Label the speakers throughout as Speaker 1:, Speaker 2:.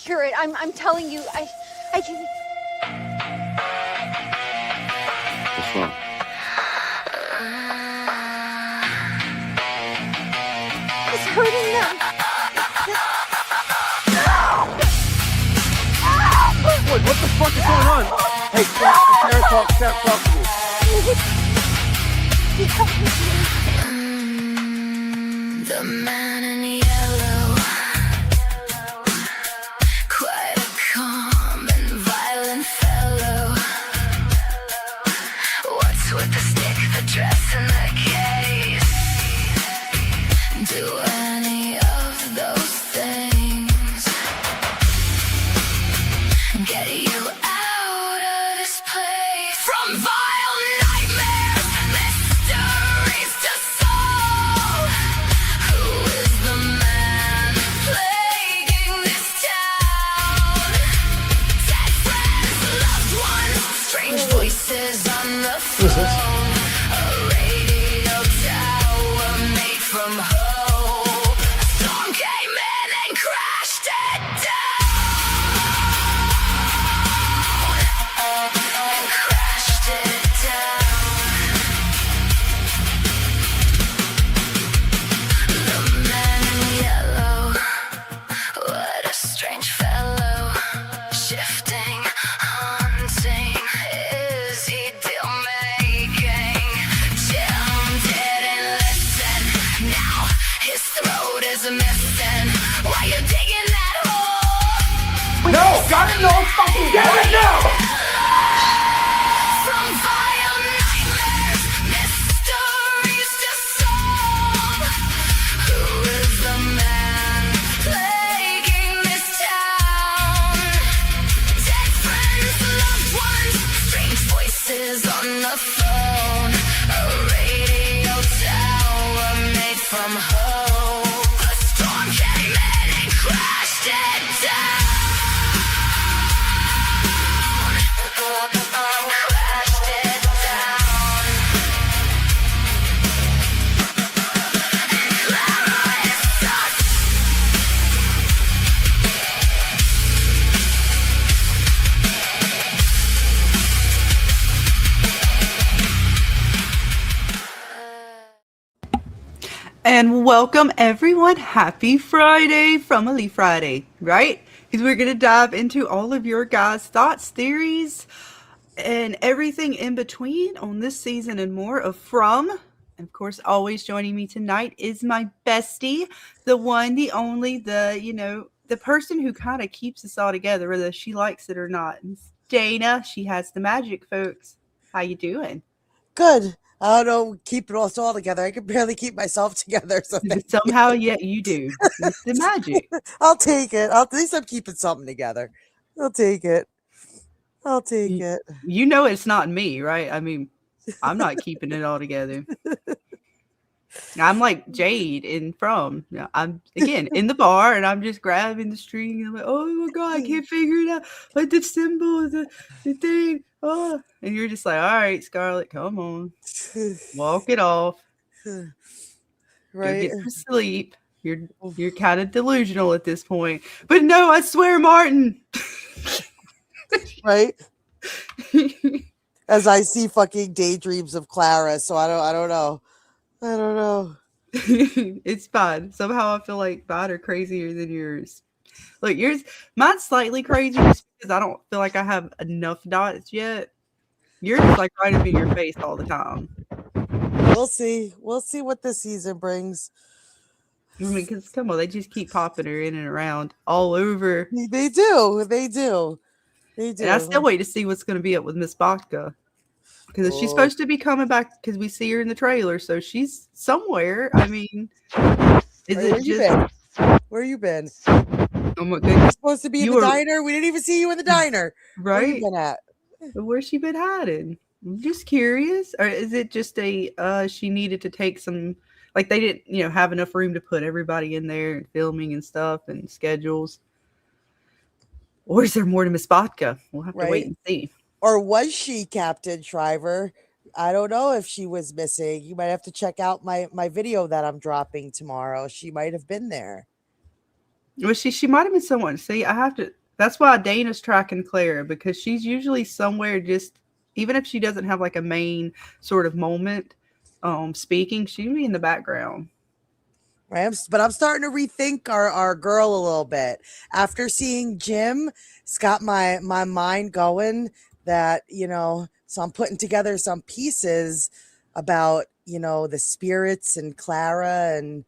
Speaker 1: hear it. I'm telling you, I can.
Speaker 2: What's wrong?
Speaker 1: It's hurting them.
Speaker 2: Wait, what the fuck is going on? Hey, Sarah, talk to me.
Speaker 3: The man in yellow, quite a calm and violent fellow. What's with the stick, the dress, and the case? Do any of those things get you out of this place? From vile nightmares, mysteries to solve. Who is the man plaguing this town? Dead friends, loved ones, strange voices on the phone. A radio tower made from hope. A storm came in and crashed it down. Crashed it down. The man in yellow, what a strange fellow. Shifting, haunting, is he deal making? Jim didn't listen, now his throat is missing. Why you digging that hole?
Speaker 2: No! Gotta know! Fucking get it now!
Speaker 3: From vile nightmares, mysteries to solve. Who is the man plaguing this town? Dead friends, loved ones, strange voices on the phone. A radio tower made from hope. A storm came in and crashed it down. Crashed it down. Clara is us.
Speaker 4: And welcome everyone. Happy Friday, Fromily Friday, right? Because we're going to dive into all of your guys' thoughts, theories, and everything in between on this season and more of From. And of course, always joining me tonight is my bestie, the one, the only, the person who kind of keeps us all together, whether she likes it or not. It's Dana. She has the magic, folks. How you doing?
Speaker 5: Good. I don't know, keeping us all together. I can barely keep myself together. So
Speaker 4: Somehow, yet you do. It's the magic.
Speaker 5: I'll take it. At least I'm keeping something together. I'll take it. I'll take it.
Speaker 4: You know it's not me, right? I mean, I'm not keeping it all together. I'm like Jade in From. I'm again in the bar and I'm just grabbing the string and I'm like, oh my god, I can't figure it out. Like the symbol, the thing. Oh, and you're just like, all right, Scarlett, come on, walk it off.
Speaker 5: Right.
Speaker 4: Go get some sleep. You're kind of delusional at this point. But no, I swear, Martin.
Speaker 5: Right. As I see fucking daydreams of Clara, so I don't know.
Speaker 4: It's fine. Somehow I feel like mine are crazier than yours. Look, mine's slightly crazy just because I don't feel like I have enough dots yet. Yours is like right up in your face all the time.
Speaker 5: We'll see. We'll see what this season brings.
Speaker 4: I mean, because come on, they just keep popping her in and around all over.
Speaker 5: They do.
Speaker 4: And I still wait to see what's going to be up with Miss Vodka. Because she's supposed to be coming back because we see her in the trailer. So she's somewhere. I mean,
Speaker 5: Where you been?
Speaker 4: Oh my goodness.
Speaker 5: You're supposed to be in the diner. We didn't even see you in the diner.
Speaker 4: Right.
Speaker 5: Where you been at?
Speaker 4: Where's she been hiding? I'm just curious. Or is it just she needed to take some, like they didn't, have enough room to put everybody in there and filming and stuff and schedules? Or is there more to Miss Vodka? We'll have to wait and see.
Speaker 5: Or was she Captain Shriver? I don't know if she was missing. You might have to check out my video that I'm dropping tomorrow. She might have been there.
Speaker 4: Well, she might have been someone. See, I have to. That's why Dana's tracking Clara, because she's usually somewhere. Just even if she doesn't have like a main sort of moment, speaking, she'd be in the background.
Speaker 5: Right? But I'm starting to rethink our girl a little bit after seeing Jim. It's got my mind going that, so I'm putting together some pieces about, the spirits and Clara, and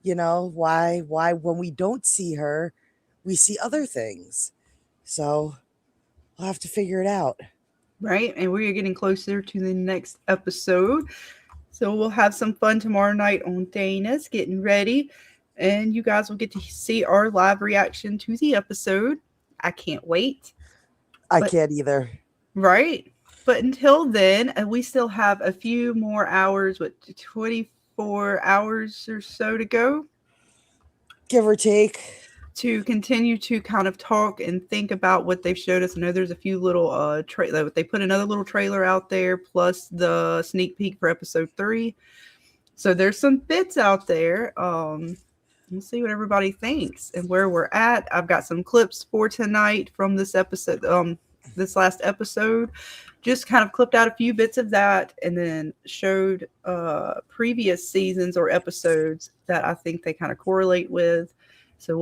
Speaker 5: why when we don't see her, we see other things. So we'll have to figure it out.
Speaker 4: Right, and we are getting closer to the next episode. So we'll have some fun tomorrow night on Dana's getting ready. And you guys will get to see our live reaction to the episode. I can't wait.
Speaker 5: I can't either.
Speaker 4: Right. But until then, we still have a few more hours, 24 hours or so to go.
Speaker 5: Give or take.
Speaker 4: To continue to kind of talk and think about what they've showed us. I know there's a few little they put another little trailer out there, plus the sneak peek for episode 3. So there's some bits out there. We'll see what everybody thinks and where we're at. I've got some clips for tonight from this episode, this last episode. Just kind of clipped out a few bits of that and then showed previous seasons or episodes that I think they kind of correlate with. So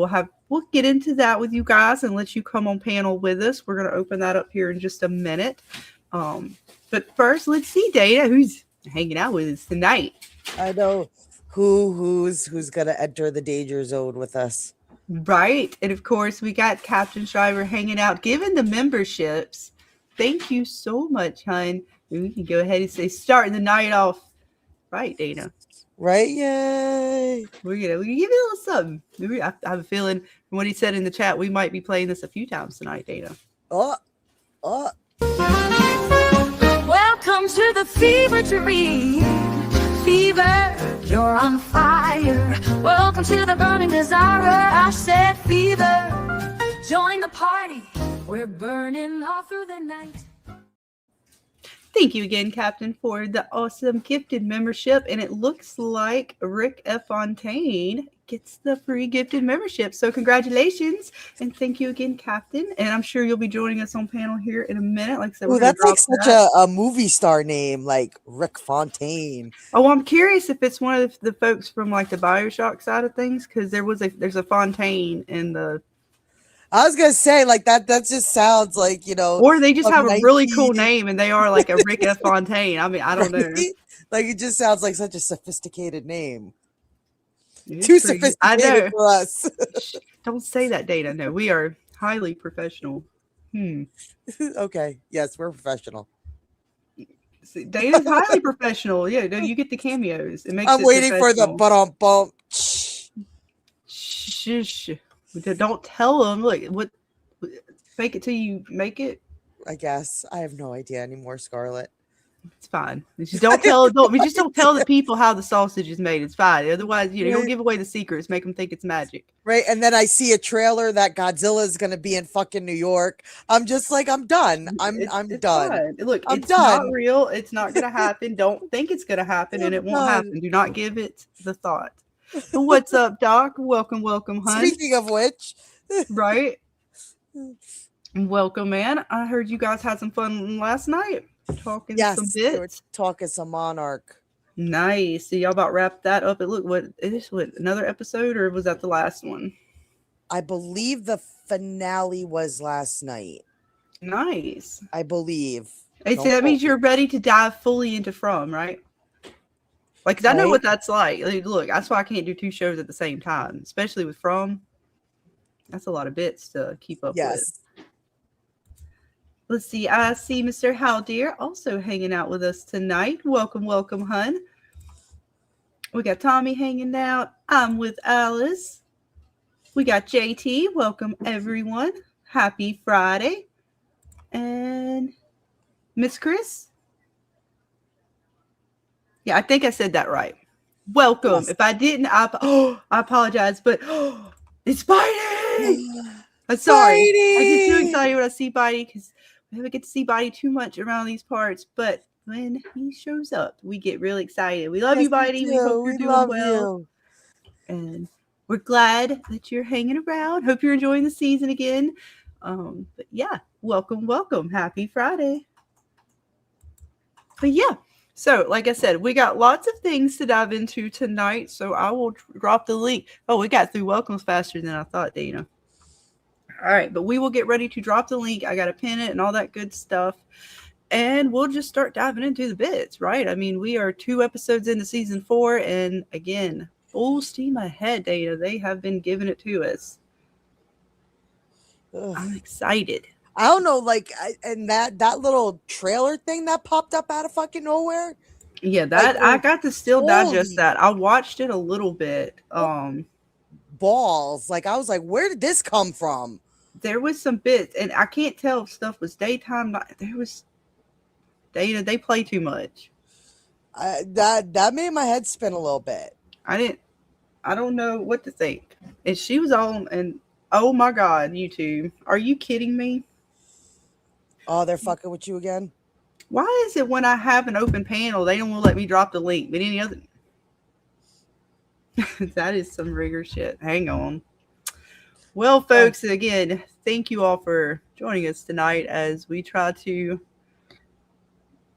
Speaker 4: we'll get into that with you guys and let you come on panel with us. We're going to open that up here in just a minute. But first, let's see, Dana, who's hanging out with us tonight.
Speaker 5: I know who's going to enter the danger zone with us.
Speaker 4: Right. And of course, we got Captain Shriver hanging out, giving the memberships. Thank you so much, hon. We can go ahead and say starting the night off. Right, Dana.
Speaker 5: Right, yay!
Speaker 4: We're gonna give you a little something. I have a feeling from what he said in the chat, we might be playing this a few times tonight, Dana.
Speaker 3: Welcome to the fever dream. Fever, you're on fire. Welcome to the burning desire. I said fever. Join the party. We're burning all through the night.
Speaker 4: Thank you again, Captain, for the awesome gifted membership. And it looks like Rick F. Fontaine gets the free gifted membership. So congratulations. And thank you again, Captain. And I'm sure you'll be joining us on panel here in a minute. Like I said,
Speaker 5: that's like such a movie star name, like Rick Fontaine.
Speaker 4: Oh, I'm curious if it's one of the folks from like the BioShock side of things, because there's a Fontaine in the...
Speaker 5: I was gonna say, like that just sounds like,
Speaker 4: or they just have a really cool name and they are like a Rick F. Fontaine. I mean, I don't know.
Speaker 5: Like it just sounds like such a sophisticated name.
Speaker 4: It's
Speaker 5: too sophisticated for us.
Speaker 4: Don't say that, Dana. No, we are highly professional.
Speaker 5: Okay. Yes, we're professional.
Speaker 4: See, Dana's highly professional. Yeah, no, you get the cameos. It makes
Speaker 5: I'm waiting for the bump.
Speaker 4: Shh. Don't tell them. Like, what? Fake it till you make it.
Speaker 5: I guess I have no idea anymore, Scarlett.
Speaker 4: It's fine. We just don't tell. We just don't tell the people how the sausage is made. It's fine. Otherwise, you don't give away the secrets. Make them think it's magic.
Speaker 5: Right. And then I see a trailer that Godzilla is going to be in fucking New York. I'm just like, I'm done. I'm done.
Speaker 4: Fine. Look, it's not real. It's not going to happen. Don't think it's going to happen, and it won't happen. Do not give it the thought. What's up, Doc? Welcome, hon.
Speaker 5: Speaking of which,
Speaker 4: right? Welcome, man. I heard you guys had some fun last night. Talking some bits.
Speaker 5: Talking some Monarch.
Speaker 4: Nice. So y'all about wrapped that up. It looked what another episode, or was that the last one?
Speaker 5: I believe the finale was last night.
Speaker 4: Nice.
Speaker 5: I believe.
Speaker 4: That means you're ready to dive fully into From, right? Like, 'cause I know what that's like. Look, that's why I can't do 2 shows at the same time, especially with From. That's a lot of bits to keep up with. Let's see. I see Mr. Haldeer also hanging out with us tonight. Welcome, hun. We got Tommy hanging out. I'm with Alice. We got JT. Welcome, everyone. Happy Friday. And Miss Chris. Yeah, I think I said that right. Welcome. Yes. If I didn't, I apologize, but it's Bitey. I'm sorry. I get too excited when I see Bitey because we haven't get to see Bitey too much around these parts. But when he shows up, we get really excited. We love you, Bitey. We hope you're doing well. And we're glad that you're hanging around. Hope you're enjoying the season again. But yeah, welcome. Happy Friday. But yeah, so like I said, we got lots of things to dive into tonight. So I will drop the link. Oh, we got through welcomes faster than I thought, Dana. All right, but we will get ready to drop the link. I got to pin it and all that good stuff. And we'll just start diving into the bits, right? I mean, we are 2 episodes into season 4. And again, full steam ahead, Dana. They have been giving it to us.
Speaker 5: Ugh.
Speaker 4: I'm excited.
Speaker 5: I don't know, like, and that little trailer thing that popped up out of fucking nowhere.
Speaker 4: Yeah, that
Speaker 5: Like,
Speaker 4: I got to still
Speaker 5: holy
Speaker 4: digest that. I watched it a little bit.
Speaker 5: balls. Like, I was like, where did this come from?
Speaker 4: There was some bits, and I can't tell if stuff was daytime. There was Dana. They play too much.
Speaker 5: That made my head spin a little bit.
Speaker 4: I don't know what to think. And she was on, and oh my God, YouTube. Are you kidding me?
Speaker 5: Oh, they're fucking with you again?
Speaker 4: Why is it when I have an open panel, they don't want to let me drop the link, but any other? That is some rigor shit. Hang on. Well, folks, again, thank you all for joining us tonight as we try to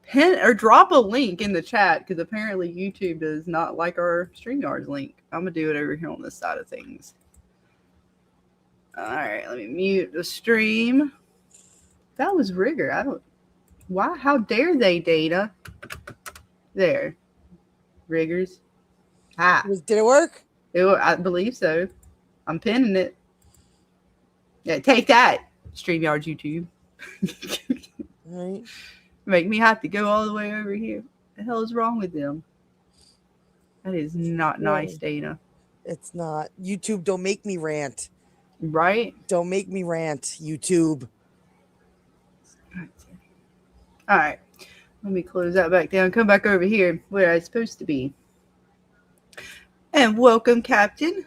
Speaker 4: pin or drop a link in the chat, because apparently YouTube does not like our StreamYard's link. I'm going to do it over here on this side of things. All right, let me mute the stream. That was rigor. Why? How dare they, Data? There. Riggers.
Speaker 5: Did it work?
Speaker 4: I believe so. I'm pinning it. Yeah, take that, StreamYard YouTube.
Speaker 5: Right.
Speaker 4: Make me have to go all the way over here. What the hell is wrong with them? That is not nice, Dana.
Speaker 5: It's not. YouTube, don't make me rant.
Speaker 4: Right?
Speaker 5: Don't make me rant, YouTube.
Speaker 4: All right. Let me close that back down. Come back over here where I'm supposed to be. And welcome, Captain.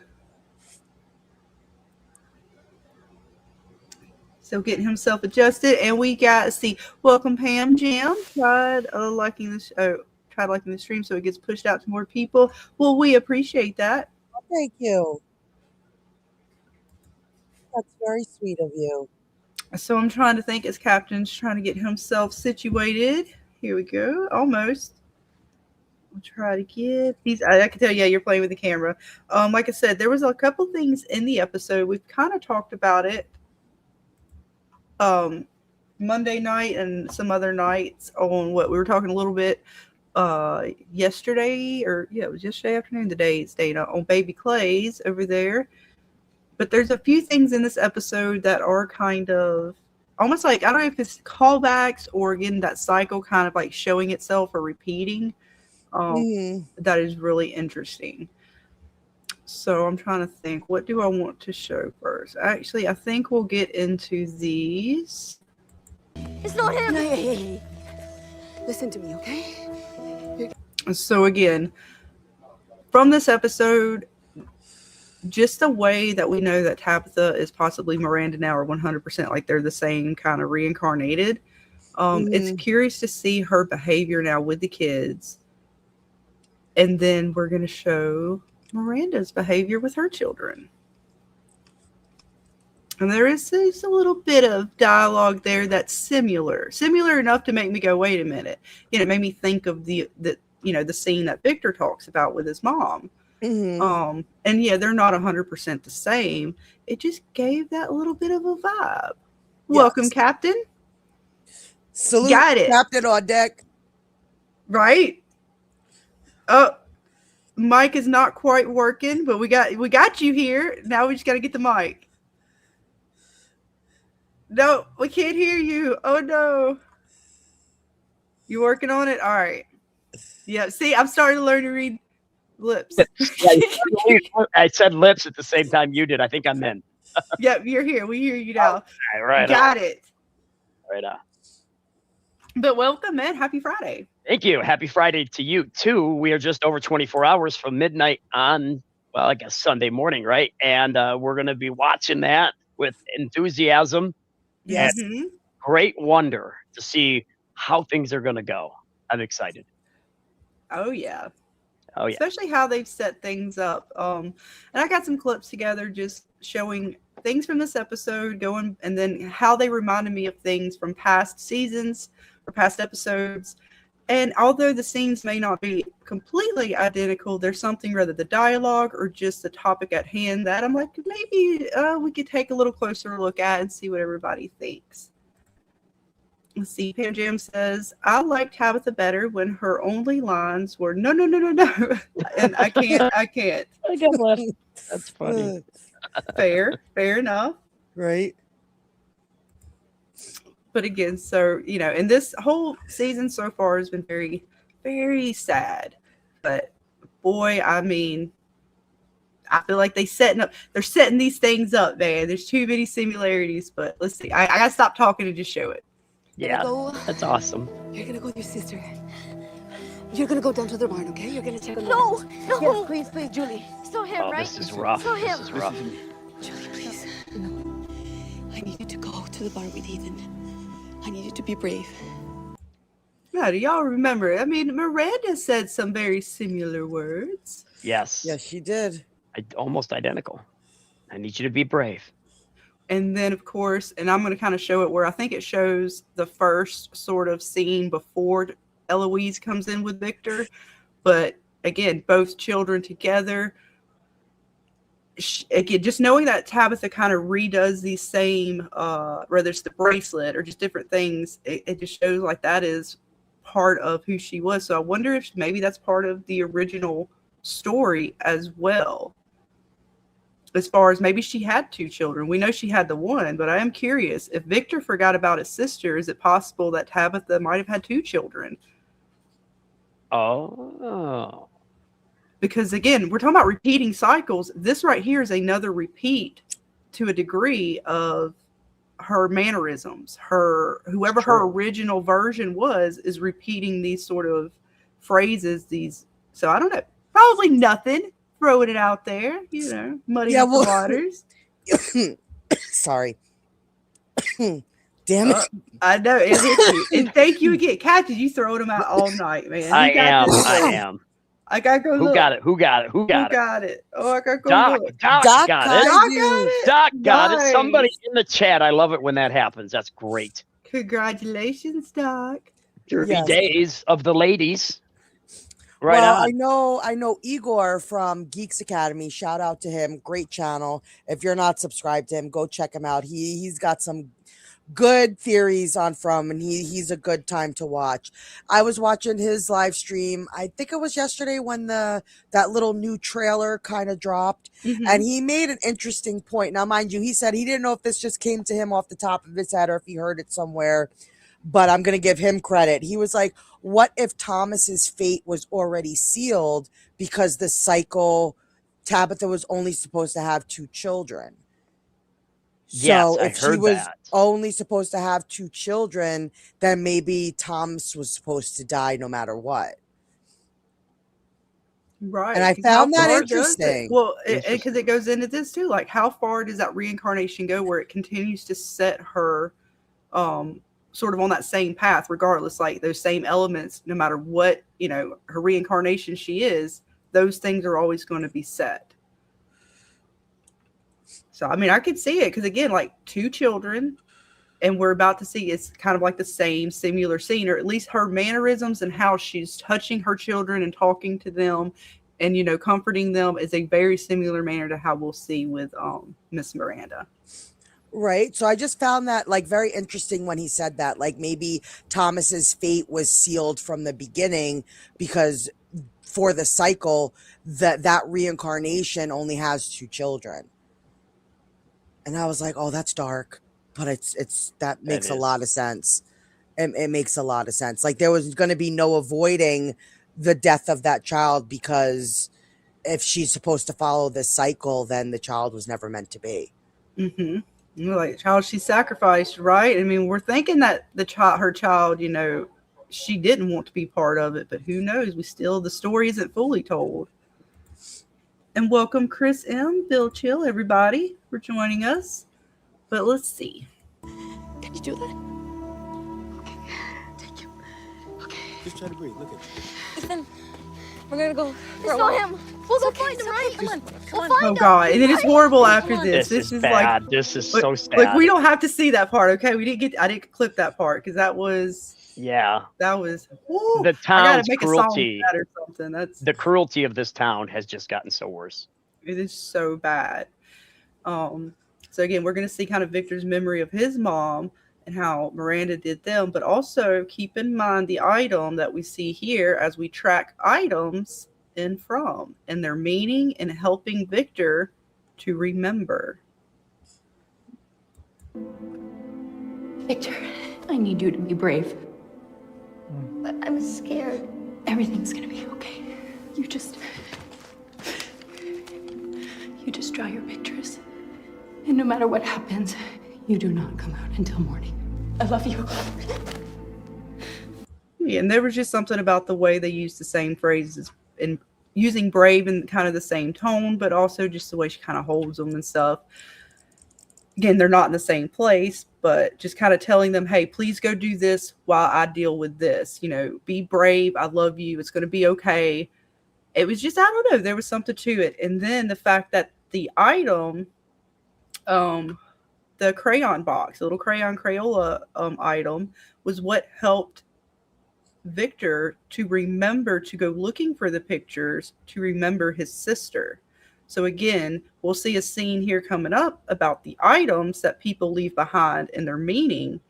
Speaker 4: So getting himself adjusted, and we got welcome Pam Jam. Tried liking the stream so it gets pushed out to more people. Well, we appreciate that.
Speaker 5: Thank you. That's very sweet of you.
Speaker 4: So I'm trying to think as Captain's trying to get himself situated. Here we go. Almost. We'll try to get I can tell, yeah, you're playing with the camera. Like I said, there was a couple things in the episode. We've kind of talked about it. Monday night and some other nights on what we were talking a little bit yesterday, it was yesterday afternoon. Today it's Dana on Baby Clay's over there. But there's a few things in this episode that are kind of almost like, I don't know if it's callbacks or again that cycle kind of like showing itself or repeating. That is really interesting. So I'm trying to think, what do I want to show first? Actually, I think we'll get into these.
Speaker 1: It's not him.
Speaker 6: Hey. Listen to me, okay?
Speaker 4: So again, from this episode, just the way that we know that Tabitha is possibly Miranda now, or 100% like they're the same kind of reincarnated. It's curious to see her behavior now with the kids. And then we're going to show Miranda's behavior with her children. And there is a little bit of dialogue there that's similar enough to make me go, wait a minute. It made me think of the scene that Victor talks about with his mom. And yeah, they're not 100% the same. It just gave that little bit of a vibe. Yes. Welcome, Captain.
Speaker 5: Salute,
Speaker 4: got it.
Speaker 5: Captain on deck.
Speaker 4: Right? Oh, mic is not quite working, but we got you here. Now we just got to get the mic. No, we can't hear you. Oh no. You working on it? All right. Yeah. See, I'm starting to learn to read lips.
Speaker 2: I said lips at the same time you did. I think I'm in.
Speaker 4: Yep, you're here. We hear you now.
Speaker 2: Right.
Speaker 4: Got it.
Speaker 2: Right on.
Speaker 4: But welcome, man. Happy Friday.
Speaker 2: Thank you. Happy Friday to you too. We are just over 24 hours from midnight on, well, I guess Sunday morning, right? And we're going to be watching that with enthusiasm.
Speaker 5: Yes.
Speaker 2: And great wonder to see how things are going to go. I'm excited.
Speaker 4: Oh, yeah.
Speaker 2: Oh yeah.
Speaker 4: Especially how they've set things up. And I got some clips together just showing things from this episode going, and then how they reminded me of things from past seasons or past episodes. And although the scenes may not be completely identical, there's something, whether the dialogue or just the topic at hand, that I'm like, maybe we could take a little closer look at and see what everybody thinks. Let's see. Pam Jam says, I liked Tabitha better when her only lines were no. And I can't.
Speaker 2: I got left. That's funny.
Speaker 4: Fair enough.
Speaker 5: Right.
Speaker 4: But again, so, you know, and this whole season so far has been very, very sad. But boy, I mean, I feel like they're setting these things up, man. There's too many similarities, but let's see. I gotta stop talking and just show it.
Speaker 2: Yeah, that's awesome.
Speaker 6: You're gonna go with your sister. You're gonna go down to the barn, okay? You're gonna check on the
Speaker 1: No,
Speaker 6: rest.
Speaker 1: no.
Speaker 6: Yes, please, Julie.
Speaker 1: It's not him,
Speaker 2: Oh,
Speaker 1: right?
Speaker 2: this is rough.
Speaker 1: It's not him.
Speaker 2: This is rough.
Speaker 6: Julie, please. No. I need you to go to the barn with Ethan. I need you to be brave.
Speaker 4: Now, do y'all remember? I mean, Miranda said some very similar words.
Speaker 2: Yes.
Speaker 5: Yes, she did.
Speaker 2: Almost identical. I need you to be brave.
Speaker 4: And then, of course, and I'm going to kind of show it where I think it shows the first sort of scene before Eloise comes in with Victor. But again, both children together. Again, just knowing that Tabitha kind of redoes these same, whether it's the bracelet or just different things, it just shows like that is part of who she was. So I wonder if maybe that's part of the original story as well. As far as maybe she had 2 children. We know she had the one, but I am curious. If Victor forgot about his sister, is it possible that Tabitha might have had 2 children?
Speaker 2: Oh.
Speaker 4: Because again, we're talking about repeating cycles. This right here is another repeat to a degree of her mannerisms. Whoever her original version was is repeating these sort of phrases. So I don't know. Probably nothing. Throwing it out there, you know, muddy the waters.
Speaker 5: Sorry. Damn it.
Speaker 4: I know, it hit you. And thank you again. Catches you throwing them out all night, man.
Speaker 2: I am.
Speaker 4: I gotta go look.
Speaker 2: Who got it?
Speaker 4: Who got it? Oh, I gotta go look.
Speaker 2: Doc
Speaker 5: Doc
Speaker 2: got
Speaker 5: got
Speaker 2: it.
Speaker 5: you.
Speaker 2: Doc got
Speaker 4: Nice.
Speaker 2: it. Somebody in the chat. I love it when that happens. That's great.
Speaker 4: Congratulations, Doc.
Speaker 2: 30
Speaker 5: Yes.
Speaker 2: days of the ladies. Right
Speaker 5: well,
Speaker 2: on.
Speaker 5: I know Igor from Geeks Academy. Shout out to him. Great channel. If you're not subscribed to him, go check him out. He's got some good theories on From, and he's a good time to watch. I was watching his live stream. I think it was yesterday when that little new trailer kind of dropped, and he made an interesting point. Now, mind you, he said he didn't know if this just came to him off the top of his head or if he heard it somewhere, but I'm going to give him credit. He was like, what if Thomas's fate was already sealed because the cycle, Tabitha was only supposed to have 2 children?
Speaker 2: Yes,
Speaker 5: So
Speaker 2: I
Speaker 5: if she
Speaker 2: heard
Speaker 5: was
Speaker 2: that.
Speaker 5: only supposed to have 2 children, then maybe Thomas was supposed to die no matter what.
Speaker 4: Right.
Speaker 5: And I
Speaker 4: How
Speaker 5: found that
Speaker 4: far does it-
Speaker 5: interesting.
Speaker 4: Well, because it goes into this too. Like, how far does that reincarnation go where it continues to set her sort of on that same path, regardless, like those same elements, no matter what, you know, her reincarnation she is, those things are always going to be set. So, I mean, I could see it because, again, like 2 children, and we're about to see it's kind of like the same similar scene, or at least her mannerisms and how she's touching her children and talking to them and, you know, comforting them is a very similar manner to how we'll see with Miss Miranda.
Speaker 5: Right. So I just found that like very interesting when he said that, like maybe Thomas's fate was sealed from the beginning because for the cycle that reincarnation only has 2 children. And I was like, oh, that's dark, but that makes a lot of sense. It makes a lot of sense. Like there was going to be no avoiding the death of that child because if she's supposed to follow this cycle, then the child was never meant to be.
Speaker 4: Mm-hmm. You know, like child she sacrificed, right? I mean, we're thinking that her child, you know, she didn't want to be part of it, but who knows? The story isn't fully told. And welcome Chris M, Bill Chill, everybody for joining us. But let's see.
Speaker 6: Can you do that? Okay. Thank you. Okay.
Speaker 7: Just try to breathe. Look at me.
Speaker 6: Ethan, We're gonna go.
Speaker 1: It's not him. We'll go find him, right?
Speaker 6: Come on.
Speaker 1: We'll find
Speaker 4: Oh
Speaker 1: him.
Speaker 4: God, and it is horrible after
Speaker 6: on.
Speaker 4: this.
Speaker 2: This is
Speaker 4: is
Speaker 2: bad.
Speaker 4: like,
Speaker 2: This is so sad.
Speaker 4: like we don't have to see that part, okay? I didn't clip that part because that was woo,
Speaker 2: The
Speaker 4: I gotta
Speaker 2: town's
Speaker 4: make
Speaker 2: cruelty.
Speaker 4: a song of that or something.
Speaker 2: The cruelty of this town has just gotten so worse.
Speaker 4: It is so bad. So again, we're going to see kind of Victor's memory of his mom and how Miranda did them, but also keep in mind the item that we see here as we track items in From and their meaning and helping Victor to remember.
Speaker 7: Victor, I need you to be brave.
Speaker 1: But I'm scared.
Speaker 7: Everything's gonna be okay. You just draw your pictures. And no matter what happens, you do not come out until morning. I love you.
Speaker 4: Yeah, and there was just something about the way they used the same phrases and using brave in kind of the same tone, but also just the way she kind of holds them and stuff. Again, they're not in the same place, but just kind of telling them, hey, please go do this while I deal with this. You know, be brave. I love you. It's going to be okay. It was just, I don't know, there was something to it. And then the fact that the item, the crayon box, the little crayon Crayola item, was what helped Victor to remember to go looking for the pictures, to remember his sister. So again, we'll see a scene here coming up about the items that people leave behind and their meaning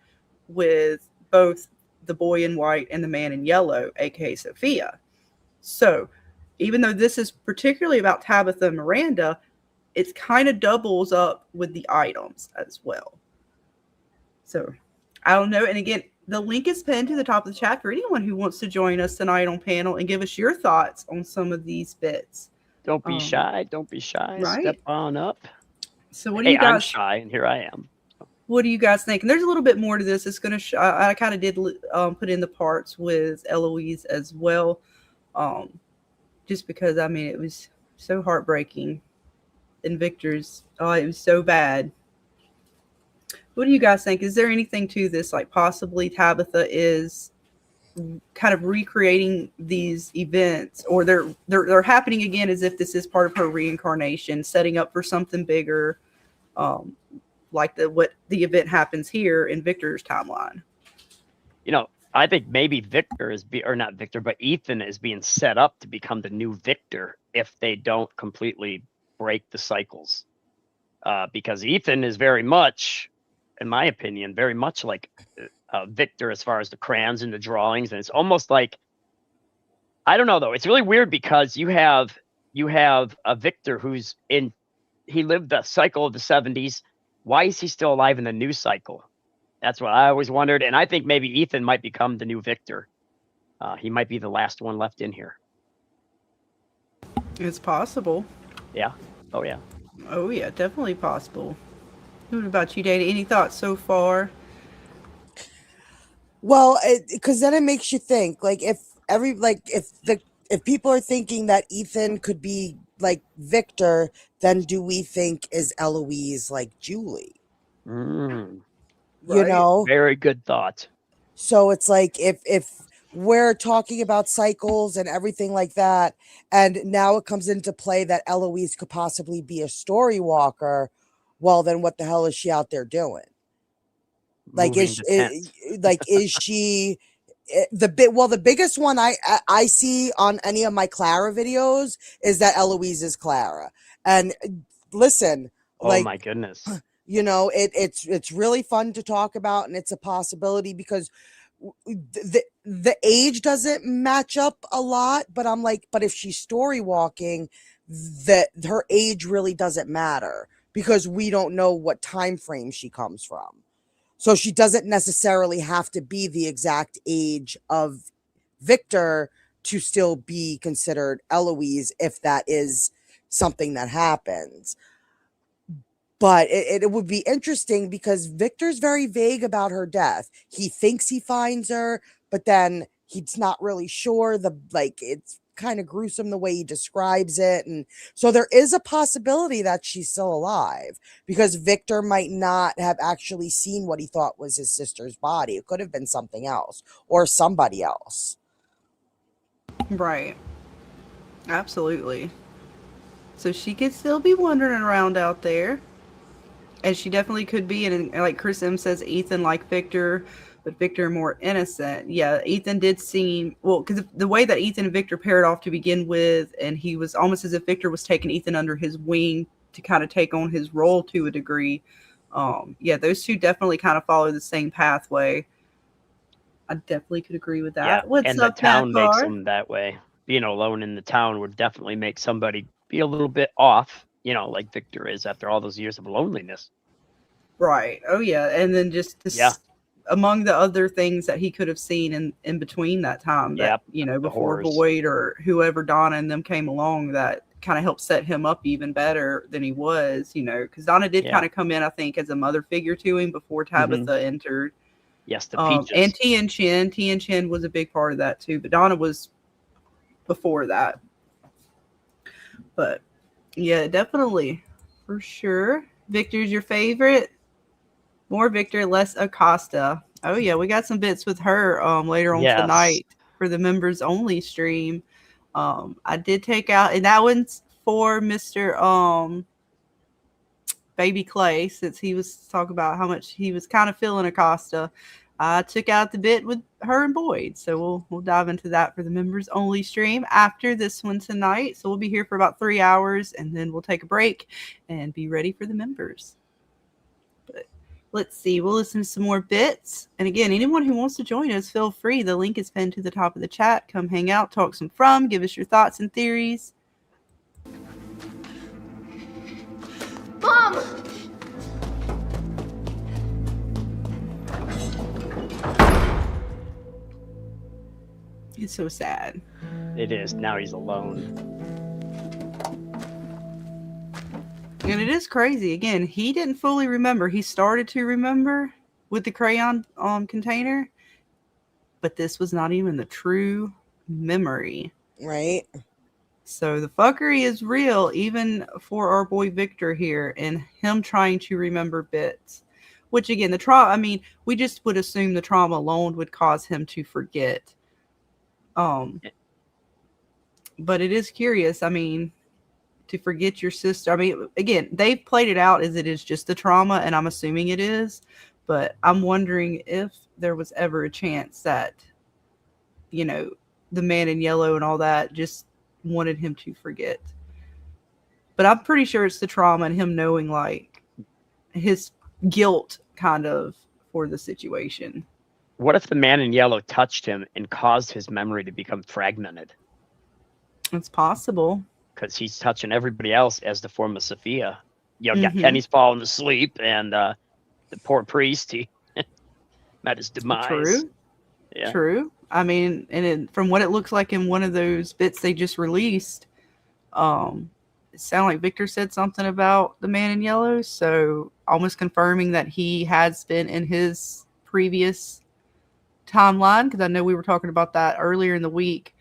Speaker 4: with both the boy in white and the man in yellow, aka Sophia. So even though this is particularly about Tabitha and Miranda, it kind of doubles up with the items as well. So I don't know. And again, the link is pinned to the top of the chat for anyone who wants to join us tonight on panel and give us your thoughts on some of these bits.
Speaker 2: Don't be shy. Don't be shy.
Speaker 4: Right?
Speaker 2: Step on up.
Speaker 4: So what do you
Speaker 2: I'm
Speaker 4: guys?
Speaker 2: shy, and here I am.
Speaker 4: What do you guys think? And there's a little bit more to this. It's going to. I kind of did put in the parts with Eloise as well, just because I mean it was so heartbreaking. And Victor's, it was so bad. What do you guys think? Is there anything to this? Like possibly Tabitha is kind of recreating these events, or they're happening again as if this is part of her reincarnation, setting up for something bigger, like the event happens here in Victor's timeline.
Speaker 2: You know, I think maybe not Victor, but Ethan is being set up to become the new Victor if they don't completely break the cycles. Because Ethan is very much, in my opinion, very much like Victor as far as the crayons and the drawings. And it's almost like, I don't know though. It's really weird because you have a Victor he lived the cycle of the 70s. Why is he still alive in the new cycle? That's what I always wondered. And I think maybe Ethan might become the new Victor. He might be the last one left in here.
Speaker 4: It's possible.
Speaker 2: Yeah. Oh yeah.
Speaker 4: Oh yeah, definitely possible. What about you, Dana? Any thoughts so far?
Speaker 5: Well, because then it makes you think, like, if people are thinking that Ethan could be like Victor, then do we think is Eloise like Julie?
Speaker 2: Mm.
Speaker 5: You know,
Speaker 2: Very good thought.
Speaker 5: so it's like if we're talking about cycles and everything like that, and now it comes into play that Eloise could possibly be a story walker, well, then what the hell is she out there doing? Like, is she the biggest one I see on any of my Clara videos is that Eloise is Clara. And listen,
Speaker 2: Oh my goodness.
Speaker 5: you know, it's really fun to talk about, and it's a possibility because the age doesn't match up a lot, but I'm like, but if she's story walking, her age really doesn't matter because we don't know what time frame she comes from. So she doesn't necessarily have to be the exact age of Victor to still be considered Eloise if that is something that happens. But it would be interesting because Victor's very vague about her death. He thinks he finds her, but then he's not really sure. It's kind of gruesome the way he describes it. And so there is a possibility that she's still alive because Victor might not have actually seen what he thought was his sister's body. It could have been something else or somebody else.
Speaker 4: Right. Absolutely. So she could still be wandering around out there. And she definitely could be. And like Chris M says, Ethan like Victor, but Victor more innocent. Yeah, Ethan did seem, well, because the way that Ethan and Victor paired off to begin with, and he was almost as if Victor was taking Ethan under his wing to kind of take on his role to a degree. Yeah, those two definitely kind of follow the same pathway. I definitely could agree with that.
Speaker 2: Yeah,
Speaker 4: What's
Speaker 2: and
Speaker 4: up,
Speaker 2: the town makes
Speaker 4: Matt?
Speaker 2: them that way. Being alone in the town would definitely make somebody be a little bit off, like Victor is after all those years of loneliness.
Speaker 4: Right. Oh, yeah. And then just this,
Speaker 2: Yeah.
Speaker 4: among the other things that he could have seen in between that time, that,
Speaker 2: the
Speaker 4: before
Speaker 2: horrors.
Speaker 4: Boyd or whoever, Donna and them came along, that kind of helped set him up even better than he was, because Donna did kind of come in, I think, as a mother figure to him before Tabitha entered.
Speaker 2: Yes, the Peaches.
Speaker 4: And T and Chin was a big part of that too, but Donna was before that. But yeah, definitely, for sure. Victor's your favorite. More Victor, less Acosta. Oh yeah, we got some bits with her later on tonight for the members only stream. I did take out, and that one's for Mr. Baby Clay, since he was talking about how much he was kind of feeling Acosta. I took out the bit with her and Boyd, so we'll dive into that for the members only stream after this one tonight. So we'll be here for about 3 hours, and then we'll take a break and be ready for the members. But let's see, we'll listen to some more bits. And again, anyone who wants to join us, feel free. The link is pinned to the top of the chat. Come hang out, talk some From, give us your thoughts and theories.
Speaker 1: Mom!
Speaker 4: It's so sad.
Speaker 2: It is. Now he's alone.
Speaker 4: And it is crazy. Again, he didn't fully remember. He started to remember with the crayon container, but this was not even the true memory.
Speaker 5: Right.
Speaker 4: So the fuckery is real, even for our boy Victor here, and him trying to remember bits. Which again, the trauma, we just would assume the trauma alone would cause him to forget. But it is curious. To forget your sister. Again, they've played it out as it is just the trauma, and I'm assuming it is. But I'm wondering if there was ever a chance that, the man in yellow and all that just wanted him to forget. But I'm pretty sure it's the trauma and him knowing, like, his guilt kind of for the situation.
Speaker 2: What if the man in yellow touched him and caused his memory to become fragmented?
Speaker 4: It's possible.
Speaker 2: Because he's touching everybody else as the form of Sophia. Got Kenny's falling asleep, and the poor priest, he met his demise.
Speaker 4: True.
Speaker 2: Yeah.
Speaker 4: True. From what it looks like in one of those bits they just released, it sounded like Victor said something about the man in yellow, so almost confirming that he has been in his previous timeline, because I know we were talking about that earlier in the week,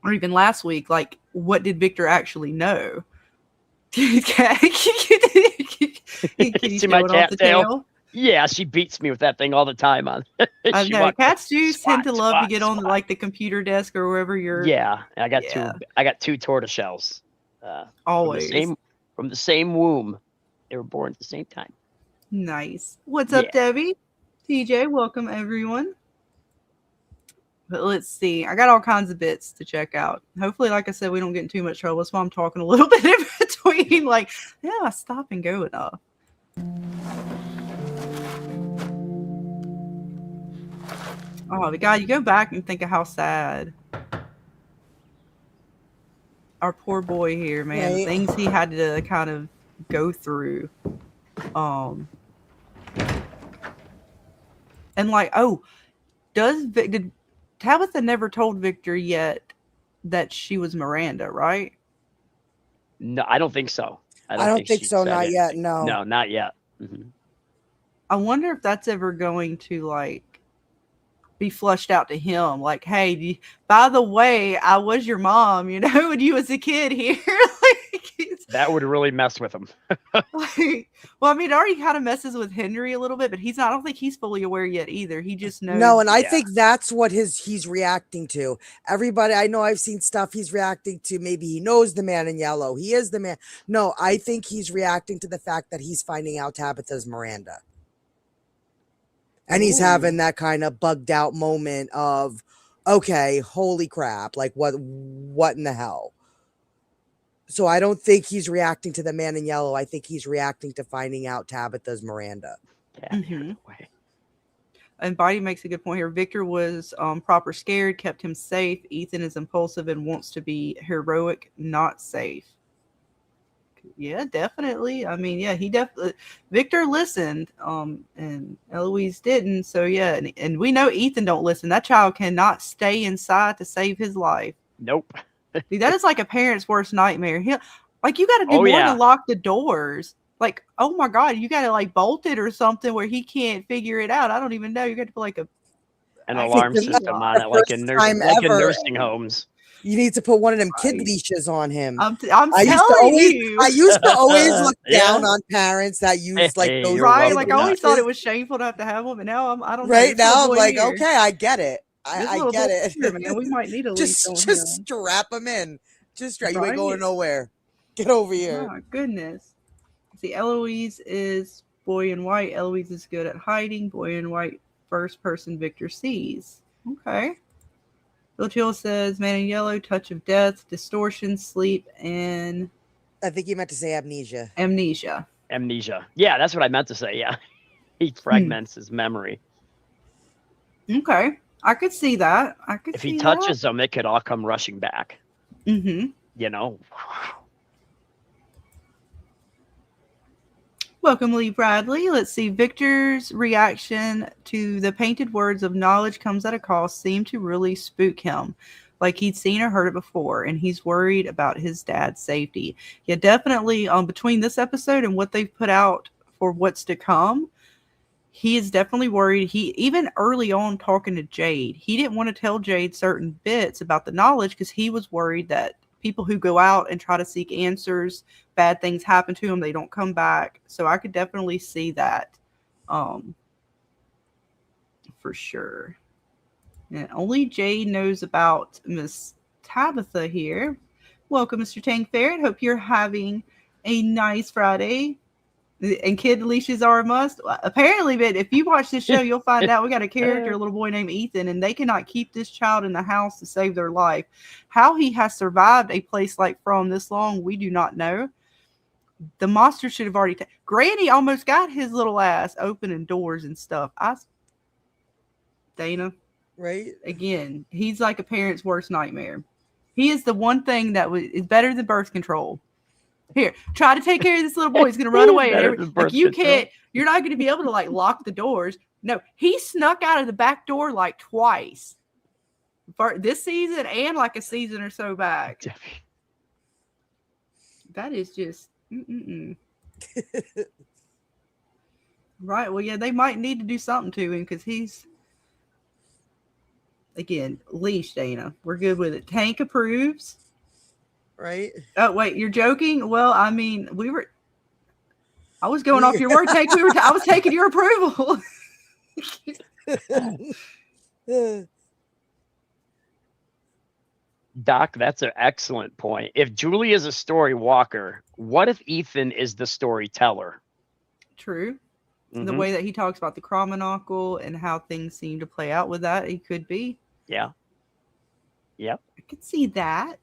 Speaker 4: or even last week. Like, what did Victor actually know? Can you
Speaker 2: see my cat tail? Yeah, she beats me with that thing all the time.
Speaker 4: I know cats do tend to love to get on like the computer desk or wherever you're.
Speaker 2: Yeah, I got two tortoiseshells.
Speaker 4: Always
Speaker 2: from the same womb. They were born at the same time.
Speaker 4: Nice. What's up, Debbie? TJ, welcome everyone. But let's see. I got all kinds of bits to check out. Hopefully, like I said, we don't get in too much trouble. That's why I'm talking a little bit in between. Like, yeah, stop and go enough. Oh, but God, you go back and think of how sad our poor boy here, man.
Speaker 5: Right.
Speaker 4: Things he had to kind of go through. And like, did Tabitha never told Victor yet that she was Miranda, right?
Speaker 2: No, I don't think so.
Speaker 5: I don't think so. Not yet. No.
Speaker 2: No, not yet. Mm-hmm.
Speaker 4: I wonder if that's ever going to like be flushed out to him. Like, hey, by the way, I was your mom, when you was a kid here.
Speaker 2: That would really mess with him.
Speaker 4: Well, I mean, it already kind of messes with Henry a little bit, but I don't think he's fully aware yet either. He just knows.
Speaker 5: No, and I
Speaker 2: Yeah.
Speaker 5: think that's what he's reacting to. Everybody, I know I've seen stuff he's reacting to. Maybe he knows the man in yellow. He is the man. No, I think he's reacting to the fact that he's finding out Tabitha's Miranda. And he's having that kind of bugged out moment of, okay, holy crap, like what in the hell? So I don't think he's reacting to the man in yellow. I think he's reacting to finding out Tabitha's Miranda.
Speaker 2: Yeah,
Speaker 4: And Body makes a good point here. Victor was proper scared, kept him safe. Ethan is impulsive and wants to be heroic, not safe. Yeah, definitely. I mean, yeah, he definitely. Victor listened, and Eloise didn't. So yeah, and we know Ethan don't listen. That child cannot stay inside to save his life.
Speaker 2: Nope.
Speaker 4: Dude, that is like a parent's worst nightmare. You got to do more than lock the doors. Like, oh my God, you got to like bolt it or something where he can't figure it out. I don't even know. You got to put like an
Speaker 2: alarm system on it, like in nursing homes.
Speaker 5: You need to put one of them kid leashes on him.
Speaker 4: I'm telling you.
Speaker 5: I used to always look down on parents that use like those.
Speaker 4: Right, like I always thought it was shameful to have to have them, and now I don't.
Speaker 5: Right
Speaker 4: know,
Speaker 5: now, I'm like, okay, I get it. I get it.
Speaker 4: Here, man, we might need a
Speaker 5: just strap them in. Just strap. You ain't going nowhere. Get over here.
Speaker 4: Oh, goodness. See, Eloise is boy in white. Eloise is good at hiding. Boy in white, first person Victor sees. Okay. Bill Chill says, man in yellow, touch of death, distortion, sleep, and...
Speaker 5: I think you meant to say amnesia.
Speaker 4: Amnesia.
Speaker 2: Yeah, that's what I meant to say, yeah. He fragments his memory.
Speaker 4: Okay. I could see that.
Speaker 2: If he touches them, it could all come rushing back.
Speaker 4: Mm-hmm.
Speaker 2: You know?
Speaker 4: Welcome, Lee Bradley. Let's see. Victor's reaction to the painted words of knowledge comes at a cost seemed to really spook him. Like he'd seen or heard it before, and he's worried about his dad's safety. Yeah, definitely between this episode and what they've put out for what's to come, he is definitely worried. He even early on talking to Jade, he didn't want to tell Jade certain bits about the knowledge because he was worried that people who go out and try to seek answers, bad things happen to them. They don't come back. So I could definitely see that for sure. And only Jade knows about Miss Tabitha here. Welcome, Mr. Tank Ferret. Hope you're having a nice Friday. And kid leashes are a must. Apparently, but if you watch this show, you'll find out we got a character, a little boy named Ethan, and they cannot keep this child in the house to save their life. How he has survived a place like From this long, we do not know. The monster should have already... Granny almost got his little ass opening doors and stuff. Dana.
Speaker 5: Right?
Speaker 4: Again, he's like a parent's worst nightmare. He is the one thing that is better than birth control. Here, try to take care of this little boy. He's going to run away. Like you can't, you're not going to be able to like lock the doors. No, he snuck out of the back door like twice for this season and like a season or so back. That is just, right. Well, yeah, they might need to do something to him because he's, again, leash, Dana. We're good with it. Tank approves.
Speaker 5: Right?
Speaker 4: Oh, wait, you're joking? Well, I mean, I was going off your word, Tank. I was taking your approval.
Speaker 2: Doc, that's an excellent point. If Julie is a story walker, what if Ethan is the storyteller?
Speaker 4: True. The way that he talks about the Chromonocle and how things seem to play out with that, he could be.
Speaker 2: Yeah. Yep.
Speaker 4: I could see that.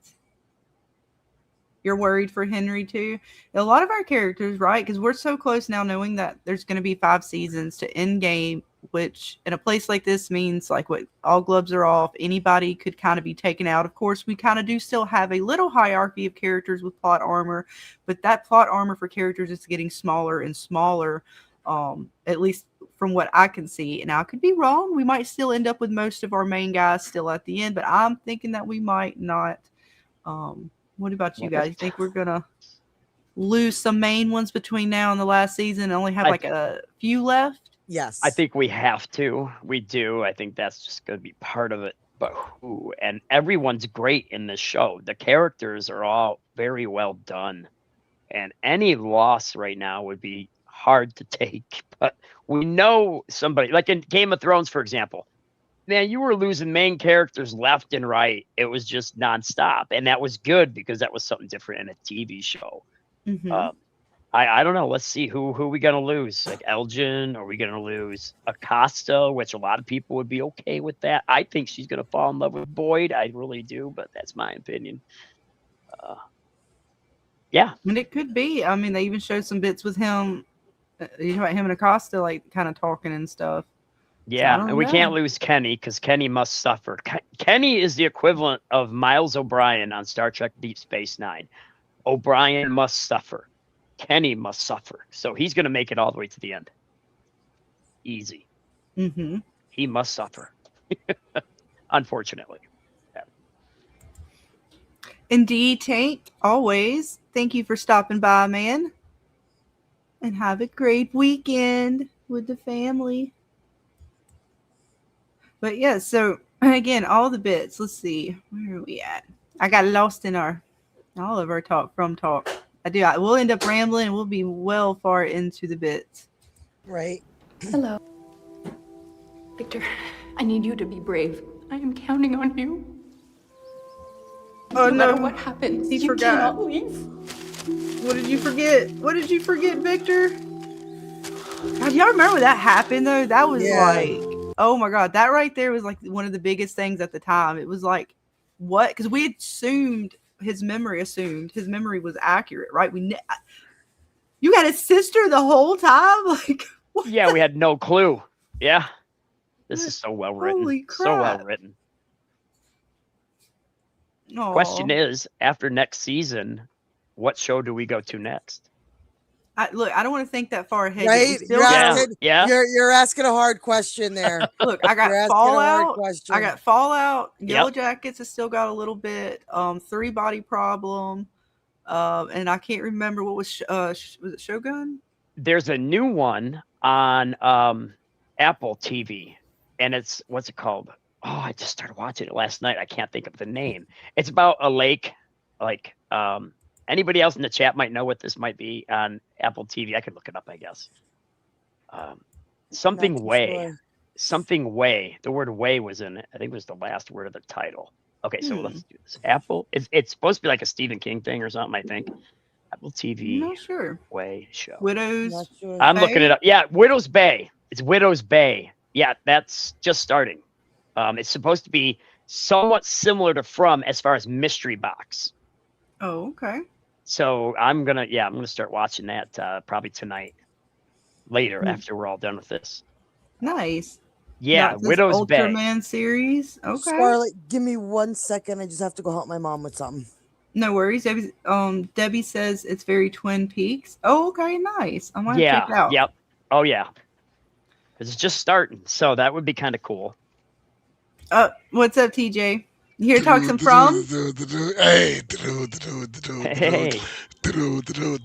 Speaker 4: You're worried for Henry too. A lot of our characters, right? Because we're so close now knowing that there's going to be 5 seasons to end game, which in a place like this means like what all gloves are off. Anybody could kind of be taken out. Of course, we kind of do still have a little hierarchy of characters with plot armor, but that plot armor for characters is getting smaller and smaller. At least from what I can see. And I could be wrong. We might still end up with most of our main guys still at the end, but I'm thinking that we might not. What about you guys? You think we're going to lose some main ones between now and the last season and only have like a few left?
Speaker 5: Yes.
Speaker 2: I think we have to. We do. I think that's just going to be part of it. But who? And everyone's great in this show. The characters are all very well done. and any loss right now would be hard to take. But we know somebody, like in Game of Thrones, for example, man, you were losing main characters left and right. It was just nonstop, and that was good because that was something different in a TV show.
Speaker 4: Mhm.
Speaker 2: I don't know. Let's see who we gonna lose. Like Elgin, are we gonna lose Acosta? Which a lot of people would be okay with that. I think she's gonna fall in love with Boyd. I really do, but that's my opinion. Yeah,
Speaker 4: And it could be. I mean, they even showed some bits with him. You know, about him and Acosta, like kind of talking and stuff.
Speaker 2: yeah,
Speaker 4: don't
Speaker 2: and we can't
Speaker 4: know.
Speaker 2: lose Kenny because Kenny must suffer. Kenny is the equivalent of Miles O'Brien on Star Trek Deep Space Nine. O'Brien must suffer. Kenny must suffer. So he's gonna make it all the way to the end. Easy.
Speaker 4: Mm-hmm.
Speaker 2: He must suffer. Unfortunately.
Speaker 4: Indeed, Tank. Always. Thank you for stopping by, man. And have a great weekend with the family. But yeah, so again, all the bits. Let's see. Where are we at? I got lost in all of our talk. We'll end up rambling and we'll be well far into the bits.
Speaker 5: Right.
Speaker 7: Hello. Victor, I need you to be brave. I am counting on you.
Speaker 4: Oh
Speaker 7: no matter
Speaker 4: no.
Speaker 7: what happens,
Speaker 4: He
Speaker 7: you
Speaker 4: forgot.
Speaker 7: cannot leave.
Speaker 4: What did you forget? What did you forget, Victor? God, y'all remember when that happened though? That was like, oh my God, that right there was like one of the biggest things at the time. It was like, what? Because we assumed his memory was accurate, right? You got his sister the whole time, like. What?
Speaker 2: Yeah, we had no clue. Yeah, this is so well written.
Speaker 4: Holy crap.
Speaker 2: So well written.
Speaker 4: Aw.
Speaker 2: Question is, after next season, what show do we go to next?
Speaker 4: Look, I don't want to think that far ahead.
Speaker 5: Right?
Speaker 4: Still
Speaker 5: You're
Speaker 4: got-
Speaker 5: asking,
Speaker 2: Yeah.
Speaker 5: You're asking a hard question there.
Speaker 4: Look, I got
Speaker 5: You're asking a hard
Speaker 4: Fallout.
Speaker 5: question.
Speaker 4: I got Fallout.
Speaker 2: Yep.
Speaker 4: Yellow Jackets has still got a little bit. 3 Body Problem. And I can't remember what was it Shogun?
Speaker 2: There's a new one on Apple TV, and it's what's it called? Oh, I just started watching it last night. I can't think of the name. It's about a lake. Like anybody else in the chat might know what this might be on Apple TV. I could look it up, I guess. Something
Speaker 5: Not too
Speaker 2: way.
Speaker 5: sure.
Speaker 2: Something way. The word way was in it. I think it was the last word of the title. Okay, so let's do this. Apple. It's supposed to be like a Stephen King thing or something, I think. Apple TV
Speaker 4: Not sure.
Speaker 2: way show.
Speaker 4: Widows.
Speaker 5: Not sure.
Speaker 2: I'm looking it up. Yeah, Widow's Bay. It's Widow's Bay. Yeah, that's just starting. It's supposed to be somewhat similar to From as far as mystery box.
Speaker 4: Oh, okay.
Speaker 2: So I'm gonna start watching that probably tonight. Later after we're all done with this.
Speaker 4: Nice.
Speaker 2: Yeah,
Speaker 4: Not this
Speaker 2: Widow's Bay.
Speaker 4: Ultraman series. Okay.
Speaker 5: Scarlett, give me 1 second. I just have to go help my mom with something.
Speaker 4: No worries. Debbie says it's very Twin Peaks. Oh, okay, nice. I want to check it out.
Speaker 2: Yep. Oh yeah. Because it's just starting, so that would be kind of cool.
Speaker 4: What's up, TJ? You here to talk some From?
Speaker 8: Hey.
Speaker 2: Hey.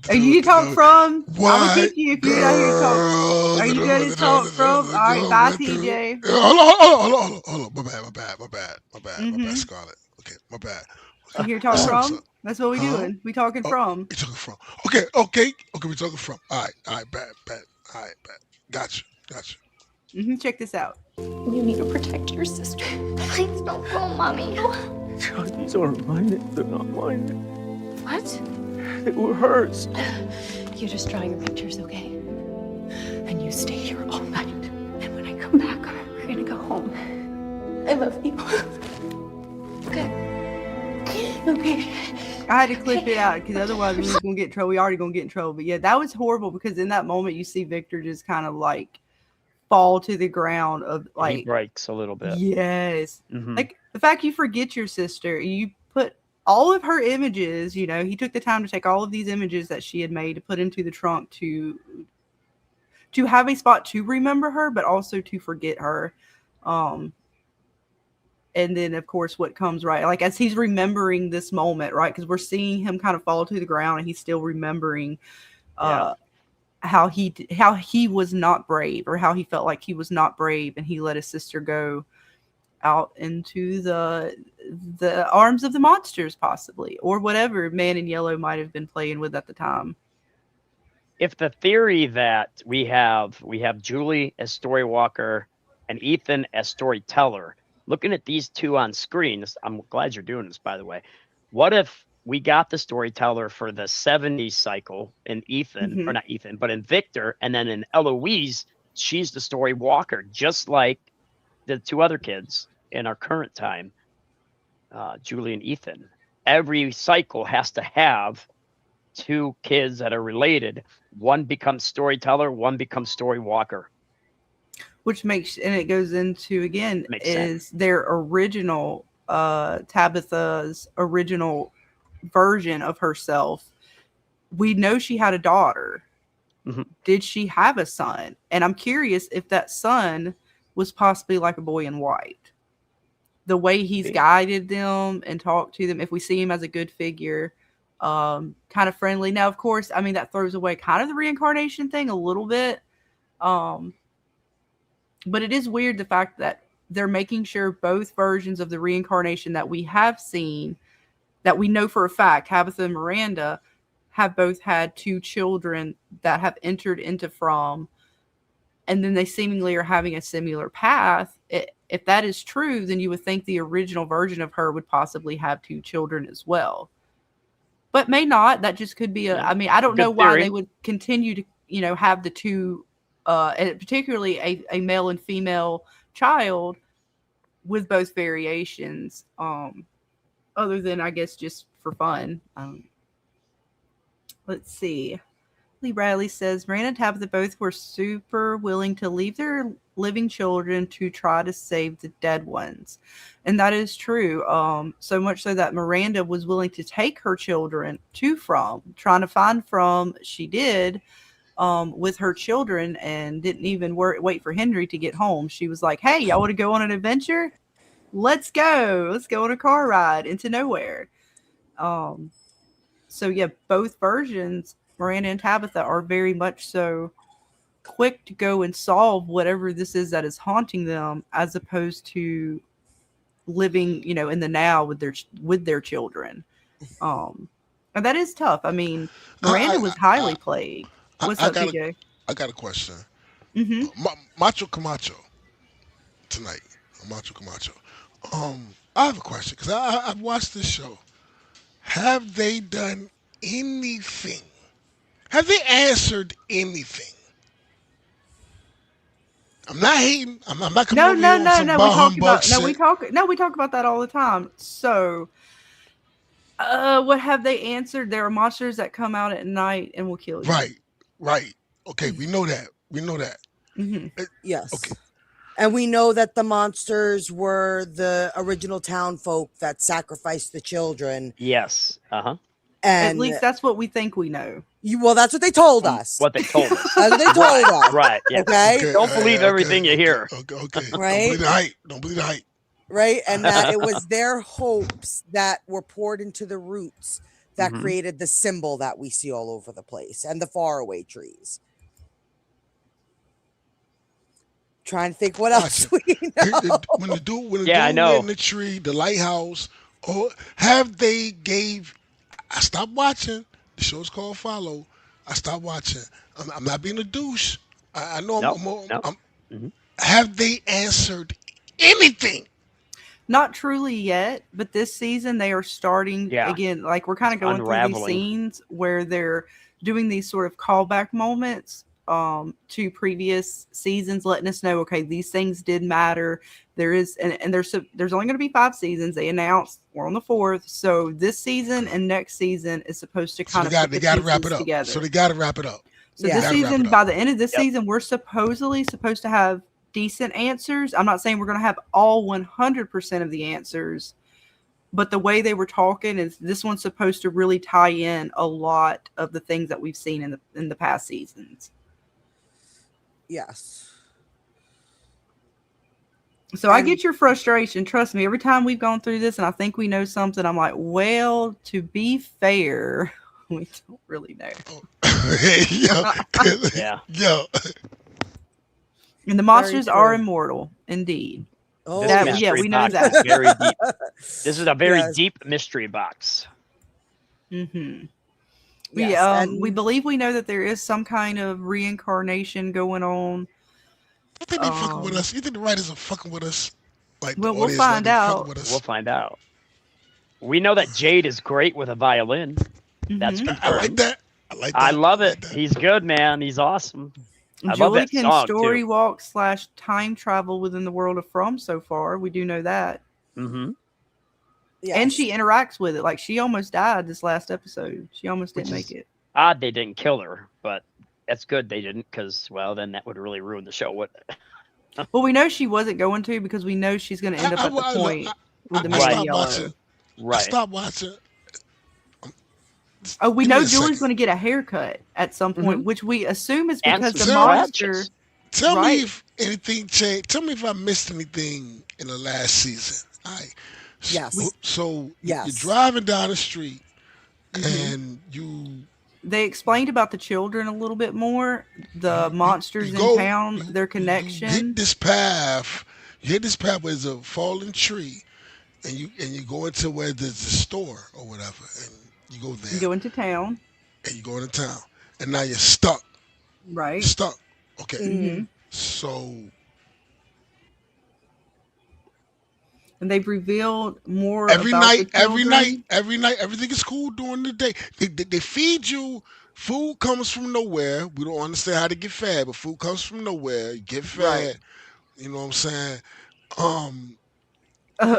Speaker 4: Are you talk From? I'm
Speaker 8: Why,
Speaker 4: gonna teach you if you're not here to talk. Are you good to talk From? All right, bye, TJ.
Speaker 8: Hold on. My bad, Scarlett. Okay, my bad.
Speaker 4: You here to talk
Speaker 8: What's up?
Speaker 4: From? That's what we doing. We talking From.
Speaker 8: You talking from? Okay. We talking from. All right, bad. All right, bad. Gotcha.
Speaker 4: Check this out.
Speaker 7: You need to protect your sister.
Speaker 1: Please don't go, Mommy.
Speaker 9: These aren't mine. They're not mine.
Speaker 7: What?
Speaker 9: They were hers.
Speaker 7: You just draw your pictures, okay? And you stay here all night. And when I come back, we're gonna go home. I love you. Okay.
Speaker 4: I had to clip it out because otherwise we were gonna get in trouble. We already gonna get in trouble. But yeah, that was horrible because in that moment you see Victor just kind of like fall to the ground of
Speaker 2: He
Speaker 4: like
Speaker 2: breaks a little bit.
Speaker 4: yes.
Speaker 2: Mhm.
Speaker 4: Like the fact you forget your sister, you put all of her images, he took the time to take all of these images that she had made to put into the trunk to have a spot to remember her, but also to forget her. And then of course what comes right, like as he's remembering this moment, right? Because we're seeing him kind of fall to the ground and he's still remembering how he was not brave, or how he felt like he was not brave and he let his sister go out into the the arms of the monsters, possibly, or whatever Man in Yellow might have been playing with at the time.
Speaker 2: If the theory that we have Julie as story walker and Ethan as storyteller, looking at these two on screen, I'm glad you're doing this, by the way. What if we got the storyteller for the 70s cycle in Ethan, or not Ethan, but in Victor, and then in Eloise, she's the story walker, just like the two other kids in our current time, Julie and Ethan. Every cycle has to have two kids that are related. One becomes storyteller, one becomes story walker.
Speaker 4: Which makes, and it goes into, again,
Speaker 2: Makes
Speaker 4: is
Speaker 2: sense.
Speaker 4: their original, Tabitha's original version of herself. We know she had a daughter. Did she have a son? And I'm curious if that son was possibly like a boy in white. The way he's guided them and talked to them, if we see him as a good figure, kind of friendly. Now, of course, I mean, that throws away kind of the reincarnation thing a little bit. But it is weird, the fact that they're making sure both versions of the reincarnation that we have seen, that we know for a fact, Tabitha and Miranda, have both had two children that have entered into From, and then they seemingly are having a similar path. If that is true, then you would think the original version of her would possibly have two children as well. But may not. That just could be I mean, I don't know why they would continue to, have the two, and particularly a male and female child with both variations, other than, I guess, just for fun. Let's see. Lee Bradley says, Miranda and Tabitha both were super willing to leave their living children to try to save the dead ones. And that is true. So much so that Miranda was willing to take her children to From, trying to find From. She did, with her children, and didn't even wait for Henry to get home. She was like, hey, y'all want to go on an adventure? Let's go. Let's go on a car ride into nowhere. So yeah, both versions, Miranda and Tabitha, are very much so quick to go and solve whatever this is that is haunting them, as opposed to living, in the now with their children. And that is tough. I mean, Miranda was highly plagued. What's up, TJ?
Speaker 8: I got a question.
Speaker 4: Mm-hmm.
Speaker 8: Camacho tonight. Macho Camacho. I have a question, because I've watched this show. Have they done anything? Have they answered anything? I'm not hating. I'm not coming over here on some bah humbug shit.
Speaker 4: We talk about that all the time. So, what have they answered? There are monsters that come out at night and will kill you.
Speaker 8: Right. Okay, we know that. Mm-hmm.
Speaker 5: Yes.
Speaker 8: Okay.
Speaker 5: And we know that the monsters were the original town folk that sacrificed the children.
Speaker 2: Yes.
Speaker 5: And
Speaker 4: at least that's what we think we know.
Speaker 5: Well, that's what they told us.
Speaker 2: What they told us.
Speaker 5: That's what they told us.
Speaker 2: Right. Yeah.
Speaker 5: Okay?
Speaker 2: Don't believe everything you hear.
Speaker 8: Okay.
Speaker 5: Right?
Speaker 8: Don't believe the hype.
Speaker 5: Right? And that it was their hopes that were poured into the roots that created the symbol that we see all over the place, and the faraway trees. Trying to think what else we know.
Speaker 8: When the dude
Speaker 2: I know.
Speaker 8: in the tree, the lighthouse, or have they gave? I stopped watching. The show's called Follow. I stopped watching. I'm not being a douche. I know. Have they answered anything?
Speaker 4: Not truly yet, but this season they are starting again. Like, we're kind of going through these scenes where they're doing these sort of callback moments to previous seasons, letting us know, okay, these things did matter. There is, and there's only going to be 5 seasons. They announced we're on the 4th, so this season and next season is supposed to kind of
Speaker 8: they got to wrap it up
Speaker 4: together.
Speaker 8: So they got to wrap it up.
Speaker 4: So this season, by the end of this season, we're supposedly supposed to have decent answers. I'm not saying we're going to have all 100% of the answers, but the way they were talking is this one's supposed to really tie in a lot of the things that we've seen in the past seasons.
Speaker 5: Yes.
Speaker 4: So I get your frustration. Trust me, every time we've gone through this and I think we know something, I'm like, well, to be fair, we don't really know.
Speaker 8: Yeah.
Speaker 4: And the monsters are immortal, indeed.
Speaker 5: Oh,
Speaker 2: This
Speaker 4: That-
Speaker 5: yeah.
Speaker 2: mystery
Speaker 4: we know
Speaker 2: box
Speaker 4: that.
Speaker 2: is very deep. This is a very
Speaker 5: Yes.
Speaker 2: deep mystery box.
Speaker 4: Mm-hmm.
Speaker 5: Yes,
Speaker 4: We
Speaker 5: and
Speaker 4: believe we know that there is some kind of reincarnation going on.
Speaker 8: You think they fucking with
Speaker 4: Um,
Speaker 8: us? You think the writers are fucking with us? Like the
Speaker 4: Well, we'll
Speaker 8: audience
Speaker 4: find
Speaker 8: writers fucking
Speaker 4: out.
Speaker 8: with us?
Speaker 2: We'll find out. We know that Jade is great with a violin. That's
Speaker 4: Mhm.
Speaker 8: I like
Speaker 2: confirmed.
Speaker 8: that. I like that.
Speaker 2: I love
Speaker 8: like
Speaker 2: it.
Speaker 8: that.
Speaker 2: He's good, man. He's awesome. I love
Speaker 4: Julie
Speaker 2: that
Speaker 4: can
Speaker 2: song
Speaker 4: story
Speaker 2: too.
Speaker 4: walk / time travel within the world of From so far. We do know that.
Speaker 2: Mm-hmm.
Speaker 5: yes.
Speaker 4: And she interacts with it. Like she almost died this last episode. She almost
Speaker 2: Which
Speaker 4: didn't
Speaker 2: is-
Speaker 4: make it.
Speaker 2: Odd they didn't kill her, but that's good they didn't, because well, then that would really ruin the show, wouldn't it?
Speaker 4: Well, we know she wasn't going to because we know she's going to end up at the
Speaker 8: look,
Speaker 4: point with the
Speaker 8: I
Speaker 4: man in
Speaker 8: stopped
Speaker 4: yellow.
Speaker 8: watching. I
Speaker 2: Right.
Speaker 8: stopped watching.
Speaker 4: Oh, we
Speaker 8: Give me
Speaker 4: know
Speaker 8: a
Speaker 4: Julie's
Speaker 8: second.
Speaker 4: going to get a haircut at some point, which we assume is
Speaker 2: And
Speaker 4: because the
Speaker 2: some
Speaker 4: monster.
Speaker 2: scratches.
Speaker 8: Tell
Speaker 4: Right.
Speaker 8: me if anything changed. Tell me if I missed anything in the last season. All right.
Speaker 5: Yes.
Speaker 8: So
Speaker 5: Yes.
Speaker 8: you're driving down the street
Speaker 4: Mm-hmm.
Speaker 8: and you
Speaker 4: They explained about the children a little bit more. The monsters
Speaker 8: go-
Speaker 4: in town, their
Speaker 8: you
Speaker 4: connection.
Speaker 8: hit this path. You hit this path where there's a fallen tree, and you go into where there's a store or whatever, and you go there
Speaker 4: You go into town,
Speaker 8: and you go into town, and now you're stuck.
Speaker 4: right?
Speaker 8: Stuck. Okay.
Speaker 4: Mm-hmm.
Speaker 8: So
Speaker 4: And they've revealed more
Speaker 8: every
Speaker 4: about
Speaker 8: night,
Speaker 4: the
Speaker 8: every
Speaker 4: children.
Speaker 8: night, everything is cool during the day. They feed you. Food comes from nowhere. We don't understand how to get fed, but food comes from nowhere. You get fed.
Speaker 4: Right.
Speaker 8: You know what I'm saying?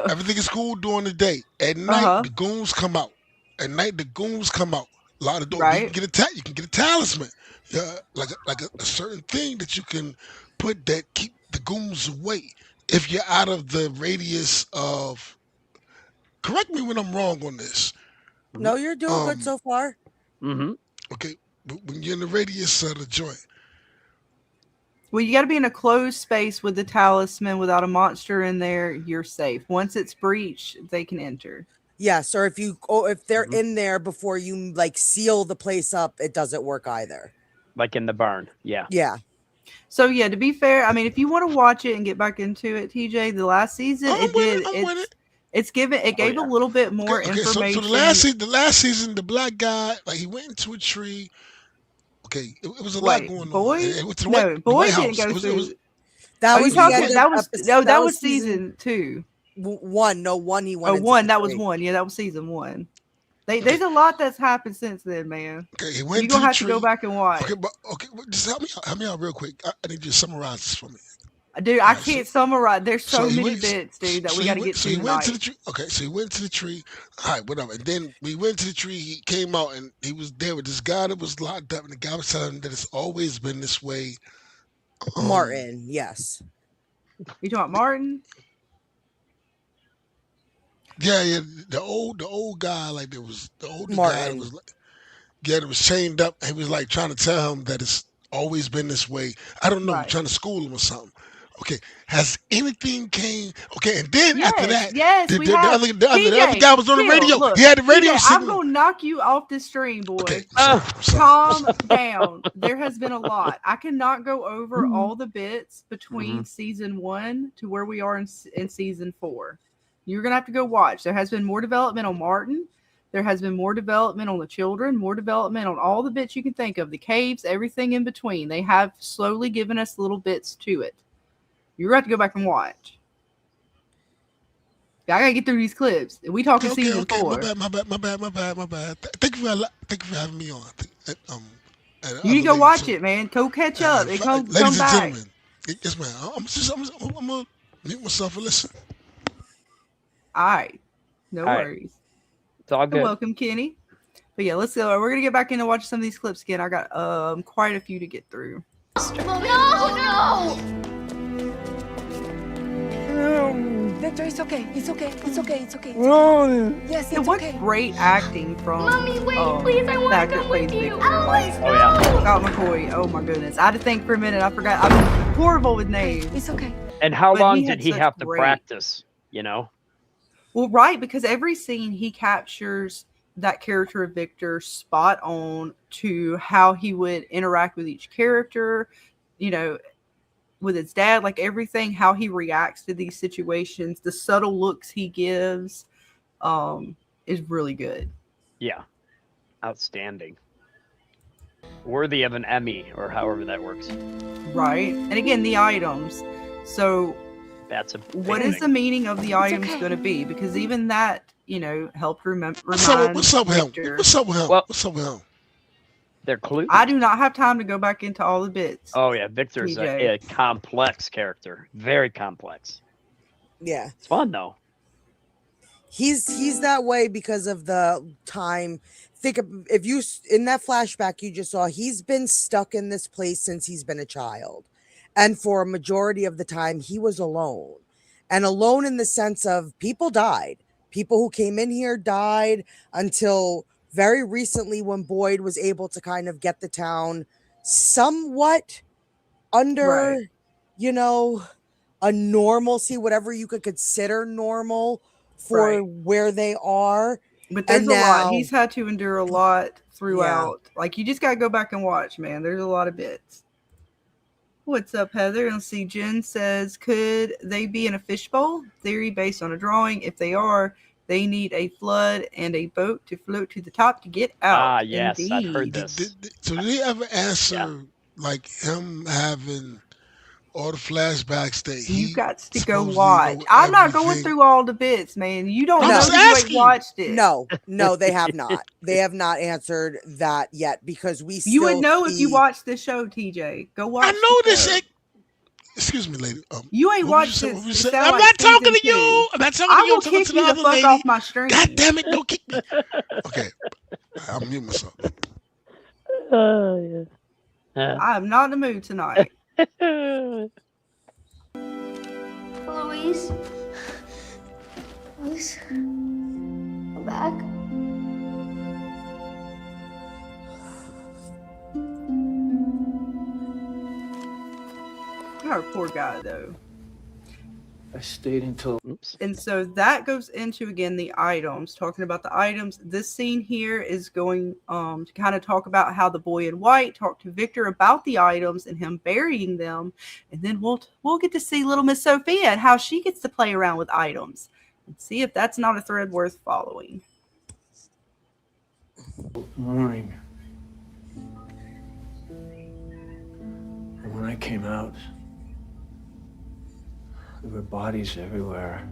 Speaker 8: Everything is cool during the day. At night,
Speaker 4: Uh-huh.
Speaker 8: the goons come out. At night, the goons come out. A lot of doors.
Speaker 4: Right.
Speaker 8: You can get a talisman. Yeah, like a certain thing that you can put that keep the goons away. If you're out of the radius of, correct me when I'm wrong on this.
Speaker 5: No, you're doing good so far.
Speaker 2: Mm-hmm.
Speaker 8: Okay, but when you're in the radius of the joint,
Speaker 4: Well, you got to be in a closed space with the talisman without a monster in there. You're safe. Once it's breached, they can enter.
Speaker 5: Yes, or if they're in there before you like seal the place up, it doesn't work either.
Speaker 2: Like in the barn. Yeah.
Speaker 5: Yeah.
Speaker 4: So yeah, to be fair, I mean, if you want to watch it and get back into it, TJ, the last season
Speaker 8: I'm with it.
Speaker 4: It gave a little bit more information.
Speaker 8: So the last season, the black guy, like he went into a tree. Okay, it was a lot going
Speaker 4: Boy?
Speaker 8: on. It went to the
Speaker 4: No,
Speaker 8: White,
Speaker 4: Boy
Speaker 8: the White
Speaker 4: didn't
Speaker 8: House.
Speaker 4: go
Speaker 8: It was,
Speaker 4: through.
Speaker 8: it was,
Speaker 5: That
Speaker 4: Oh,
Speaker 5: was
Speaker 4: you talking?
Speaker 5: the end
Speaker 4: That
Speaker 5: of
Speaker 4: was
Speaker 5: episode-
Speaker 4: that was season 2.
Speaker 5: one. No, one. He went.
Speaker 4: Oh,
Speaker 5: into
Speaker 4: one.
Speaker 5: the
Speaker 4: That was
Speaker 5: tree.
Speaker 4: one. Yeah, that was season 1. There's a lot that's happened since then, man.
Speaker 8: okay, he went
Speaker 4: You're
Speaker 8: to
Speaker 4: gonna
Speaker 8: the
Speaker 4: have
Speaker 8: tree.
Speaker 4: to go back and watch.
Speaker 8: Okay, just help me out real quick. I need you to summarize this for me.
Speaker 4: Dude, I can't summarize. There's so
Speaker 8: he
Speaker 4: many
Speaker 8: went-
Speaker 4: bits, dude, that
Speaker 8: so
Speaker 4: we
Speaker 8: he
Speaker 4: got to
Speaker 8: went-
Speaker 4: get
Speaker 8: so
Speaker 4: to
Speaker 8: he went to the
Speaker 4: tonight.
Speaker 8: tree. Okay, so he went to the tree. All right, whatever. And then we went to the tree. He came out and he was there with this guy that was locked up, and the guy was telling him that it's always been this way.
Speaker 5: Martin. Yes.
Speaker 4: You talking about Martin?
Speaker 8: Yeah, the old guy, like there was the older guy that
Speaker 5: Martin.
Speaker 8: was like, that was chained up. He was like trying to tell him that it's always been this way. I don't know,
Speaker 4: Right.
Speaker 8: trying to school him or something. Okay, has anything came? Okay, and then after that,
Speaker 4: yes,
Speaker 8: the,
Speaker 4: we
Speaker 8: the, the
Speaker 4: have.
Speaker 8: other the other
Speaker 4: TJ,
Speaker 8: guy was on the
Speaker 4: chill,
Speaker 8: radio.
Speaker 4: look,
Speaker 8: He had the radio
Speaker 4: TJ, I'm
Speaker 8: signal.
Speaker 4: gonna knock you off the stream, boy.
Speaker 8: Okay, I'm sorry.
Speaker 4: Calm down. There has been a lot. I cannot go over
Speaker 8: Mm-hmm.
Speaker 4: all the bits between season 1 to where we are in season 4. You're gonna have to go watch. There has been more development on Martin. There has been more development on the children, more development on all the bits you can think of, the caves, everything in between. They have slowly given us little bits to it. You're gonna have to go back and watch. I gotta get through these clips. We talking season 4.
Speaker 8: My bad. Thank you for having me on.
Speaker 4: You need to go watch it, man. Go catch up. It come
Speaker 8: Ladies and
Speaker 4: back.
Speaker 8: gentlemen, yes, man. I'm gonna mute myself and listen.
Speaker 4: All right. No
Speaker 2: All right.
Speaker 4: worries.
Speaker 2: It's all good.
Speaker 4: Welcome, Kenny. But yeah, let's go. We're gonna get back into watching some of these clips again. I got quite a few to get through.
Speaker 1: No!
Speaker 6: Victor, it's okay. It's okay. It's okay. It's okay. Yes,
Speaker 4: Yeah,
Speaker 6: it's
Speaker 4: what
Speaker 6: okay.
Speaker 4: great acting from
Speaker 1: Mommy, wait, please, I
Speaker 4: the
Speaker 1: want
Speaker 4: actor
Speaker 1: to
Speaker 4: that
Speaker 1: come
Speaker 4: plays
Speaker 1: with you.
Speaker 4: Victor.
Speaker 1: Alice,
Speaker 2: Oh, yeah.
Speaker 4: Scott McCoy. Oh my goodness. I had to think for a minute. I forgot. I'm horrible with names.
Speaker 6: It's okay.
Speaker 2: And how
Speaker 4: But
Speaker 2: long
Speaker 4: he
Speaker 2: did
Speaker 4: had
Speaker 2: he
Speaker 4: such
Speaker 2: have to
Speaker 4: great-
Speaker 2: practice? You know?
Speaker 4: Well, right, because every scene he captures that character of Victor spot on to how he would interact with each character. You know, with his dad, like everything, how he reacts to these situations, the subtle looks he gives, is really good.
Speaker 2: Yeah, outstanding, worthy of an Emmy or however that works.
Speaker 4: Right, and again, the items. So,
Speaker 2: that's a
Speaker 4: what is the meaning of the items going to be? Because even that, helped remind.
Speaker 8: What's up with him?
Speaker 2: Well,
Speaker 8: what's up with him?
Speaker 2: They're clues.
Speaker 4: I do not have time to go back into all the bits.
Speaker 2: Oh yeah, Victor's a complex character, very complex.
Speaker 5: Yeah,
Speaker 2: it's fun though.
Speaker 5: He's that way because of the time. Think of, if you in that flashback you just saw, he's been stuck in this place since he's been a child, and for a majority of the time he was alone, and alone in the sense of people died. People who came in here died until very recently when Boyd was able to kind of get the town somewhat under, a normalcy, whatever you could consider normal for where they are.
Speaker 4: But there's a lot. He's had to endure a lot throughout. Yeah. Like, you just got to go back and watch, man. There's a lot of bits. What's up, Heather? Let's see. Jen says, could they be in a fishbowl? Theory based on a drawing. If they are, they need a flood and a boat to float to the top to get out.
Speaker 2: Yes, indeed. I've heard this.
Speaker 8: So did he ever answer, like, him having all the flashbacks that
Speaker 4: you got to go watch? I'm not going through all the bits, man. You don't know you ain't watched it.
Speaker 5: No, they have not. They have not answered that yet because we still
Speaker 4: you would know if you watched this show, TJ. Go watch.
Speaker 8: I know this shit. Excuse me, lady.
Speaker 4: You ain't watched this.
Speaker 8: I'm not talking to you. I'm not talking to you.
Speaker 4: I will kick you the fuck off my stream.
Speaker 8: God damn it! Don't kick me. Okay, I'll mute myself.
Speaker 4: I'm not in the mood tonight.
Speaker 1: Louise? Louise? Come back.
Speaker 4: Our poor guy, though.
Speaker 9: I stayed until...
Speaker 2: Oops.
Speaker 4: And so that goes into, again, the items. Talking about the items. This scene here is going to kind of talk about how the boy in white talked to Victor about the items and him burying them. And then we'll get to see little Miss Sophia and how she gets to play around with items. And see if that's not a thread worth following.
Speaker 9: Morning. And when I came out, there were bodies everywhere.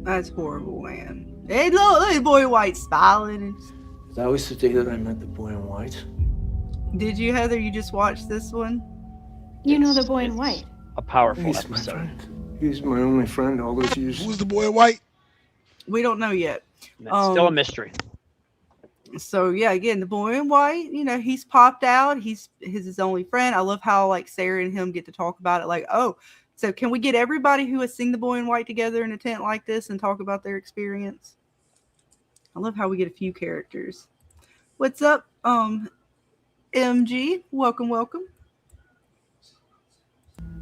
Speaker 4: That's horrible, man. Hey, look at boy in white smiling.
Speaker 9: That was the day that I met the boy in white.
Speaker 4: Did you, Heather? You just watched this one?
Speaker 7: You know the boy in white.
Speaker 2: A powerful
Speaker 9: He's
Speaker 2: episode.
Speaker 9: my friend. He's my only friend all those years.
Speaker 8: Who's the boy in white?
Speaker 4: We don't know yet.
Speaker 2: That's still a mystery.
Speaker 4: So yeah, again, the boy in white, he's popped out. He's his only friend. I love how like Sarah and him get to talk about it. Like, oh, so can we get everybody who has seen the boy in white together in a tent like this and talk about their experience? I love how we get a few characters. What's up, MG? Welcome.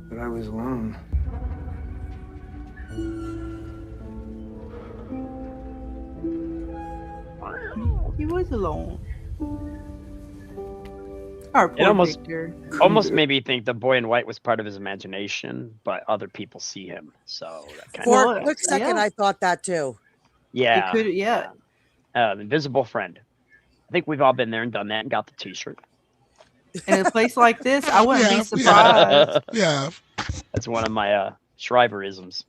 Speaker 9: But I was alone.
Speaker 4: He was alone. Our poor Victor.
Speaker 2: Almost made me think the boy in white was part of his imagination, but other people see him. So that kind
Speaker 5: for a quick second, I thought that too.
Speaker 2: Yeah.
Speaker 4: The
Speaker 2: invisible friend. I think we've all been there and done that and got the T-shirt.
Speaker 4: In a place like this, I wouldn't be surprised.
Speaker 8: Yeah.
Speaker 2: That's one of my Shriverisms.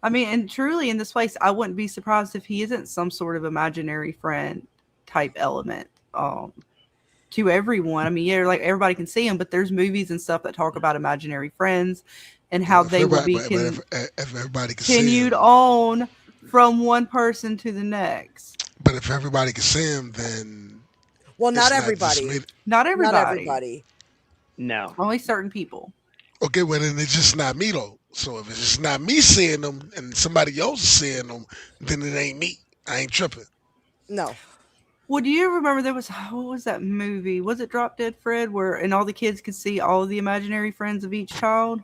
Speaker 4: I mean, and truly in this place, I wouldn't be surprised if he isn't some sort of imaginary friend type element to everyone. I mean, yeah, like everybody can see him, but there's movies and stuff that talk about imaginary friends and how they will be continued on from one person to the next.
Speaker 8: But if everybody can see him, then...
Speaker 5: Well, not everybody.
Speaker 4: Not everybody.
Speaker 2: No.
Speaker 4: Only certain people.
Speaker 8: Okay, well, then it's just not me, though. So if it's just not me seeing them and somebody else is seeing them, then it ain't me. I ain't tripping.
Speaker 5: No.
Speaker 4: Well, do you remember what was that movie? Was it Drop Dead Fred, and all the kids could see all of the imaginary friends of each child?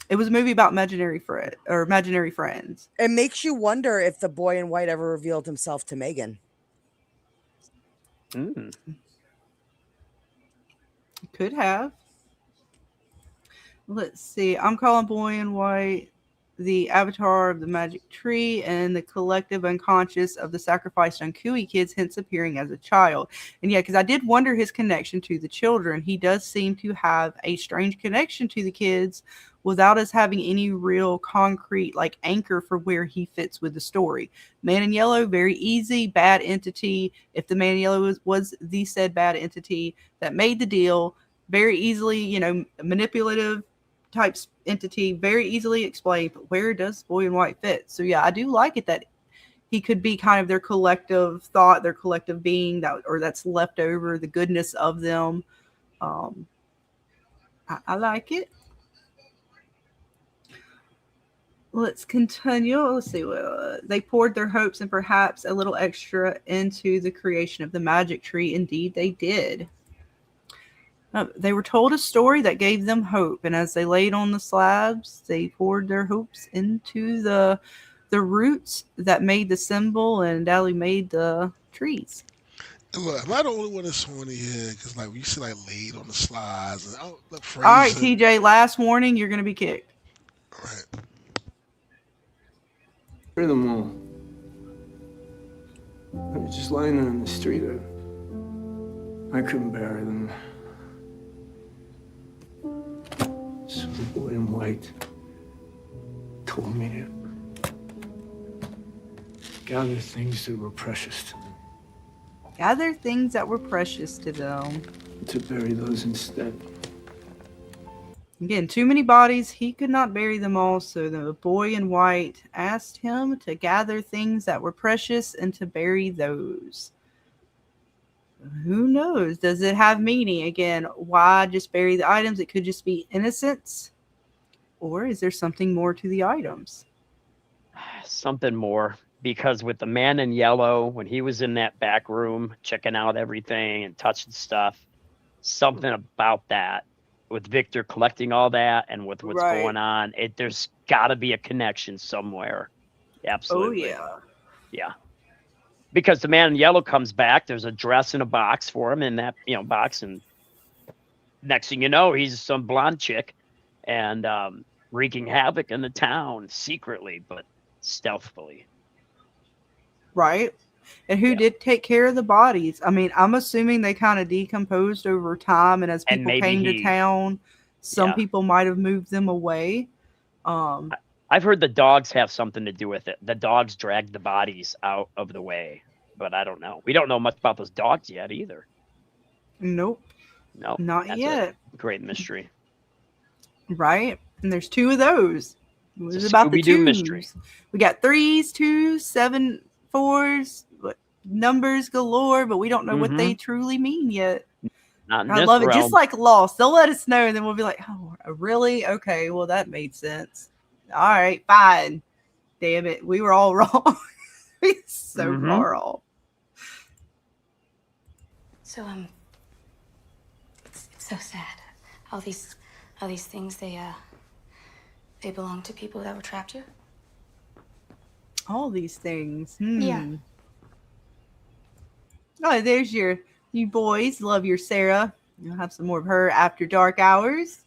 Speaker 4: It was a movie about imaginary friends.
Speaker 5: It makes you wonder if the boy in white ever revealed himself to Megan.
Speaker 4: Could have. Let's see. I'm calling Boy in White the avatar of the magic tree and the collective unconscious of the sacrificed Unkui kids, hence appearing as a child. And yeah, because I did wonder his connection to the children. He does seem to have a strange connection to the kids without us having any real concrete like anchor for where he fits with the story. Man in Yellow, very easy, bad entity. If the Man in Yellow was the said bad entity that made the deal, very easily, you know, manipulative type entity, very easily explained, but where does Boy in White fit? So yeah, I do like it that he could be kind of their collective thought, their collective being, that or that's left over, the goodness of them. I like it. Let's continue. Let's see. They poured their hopes and perhaps a little extra into the creation of the magic tree. Indeed, they did. They were told a story that gave them hope, and as they laid on the slabs, they poured their hopes into the roots that made the symbol, and Dally made the trees.
Speaker 8: And look, am I the only one that's horny here? Because like we see like laid on the slides and look
Speaker 4: All right,
Speaker 8: phrasing.
Speaker 4: TJ. Last warning: you're going to be kicked.
Speaker 8: All right.
Speaker 9: Bury them all. They were just lying there in the street. I couldn't bury them. So the Boy in White told me to gather things that were precious to them.
Speaker 4: Gather things that were precious to them.
Speaker 9: To bury those instead.
Speaker 4: Again, too many bodies. He could not bury them all, so the Boy in White asked him to gather things that were precious and to bury those. Who knows? Does it have meaning? Again, why just bury the items? It could just be innocence. Or is there something more to the items?
Speaker 2: Something more. Because with the Man in Yellow, when he was in that back room checking out everything and touching stuff, something about that, with Victor collecting all that and with what's going on, there's got to be a connection somewhere. Absolutely.
Speaker 4: Oh, yeah.
Speaker 2: Yeah. Because the Man in Yellow comes back, there's a dress in a box for him in that box, and next thing you know, he's some blonde chick and wreaking havoc in the town secretly, but stealthily.
Speaker 4: Right. And who did take care of the bodies? I mean, I'm assuming they kind of decomposed over time, and as people came to town, some people might have moved them away.
Speaker 2: I've heard the dogs have something to do with it. The dogs dragged the bodies out of the way, but I don't know. We don't know much about those dogs yet either.
Speaker 4: Nope.
Speaker 2: No,
Speaker 4: not yet.
Speaker 2: Great mystery.
Speaker 4: Right. And there's 2 of those. It was about the 2s. Mystery. We got 3s, 2s, 7, 4s, numbers galore, but we don't know what they truly mean yet. I love it. Just like Lost. They'll let us know, and then we'll be like, oh, really? Okay, well, that made sense. All right, fine. Damn it. We were all wrong. So far off.
Speaker 6: So, it's so sad. All these things, they belong to people that were trapped here?
Speaker 4: All these things.
Speaker 6: Yeah.
Speaker 4: Oh, there's you boys. Love your Sarah. You'll have some more of her after dark hours.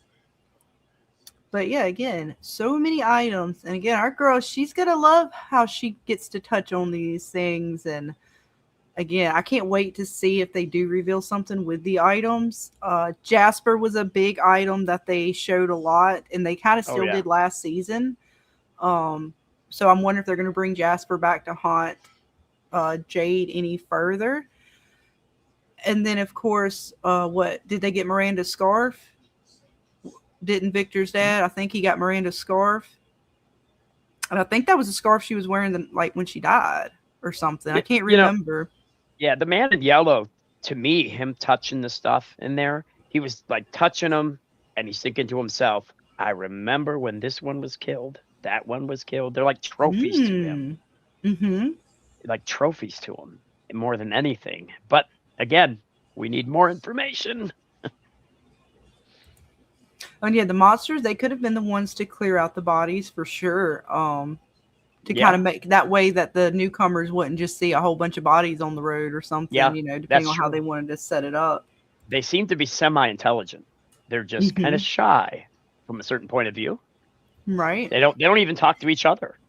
Speaker 4: But yeah, again, so many items. And again, our girl, she's going to love how she gets to touch on these things. And again, I can't wait to see if they do reveal something with the items. Jasper was a big item that they showed a lot, and they kind of still did last season. So I'm wondering if they're going to bring Jasper back to haunt Jade any further. And then, of course, what did they get Miranda's scarf? Didn't Victor's dad? I think he got Miranda's scarf. And I think that was the scarf she was wearing when she died or something. I can't remember.
Speaker 2: The Man in Yellow, to me, him touching the stuff in there, he was like touching them and he's thinking to himself, I remember when this one was killed. That one was killed. They're like trophies to him.
Speaker 4: Mm-hmm.
Speaker 2: Like trophies to him more than anything. But again, we need more information.
Speaker 4: And yeah, the monsters, they could have been the ones to clear out the bodies for sure. To kind of make that way that the newcomers wouldn't just see a whole bunch of bodies on the road or something, depending on how they wanted to set it up.
Speaker 2: they seem to be semi-intelligent. They're just kind of shy from a certain point of view.
Speaker 4: Right.
Speaker 2: They don't even talk to each other.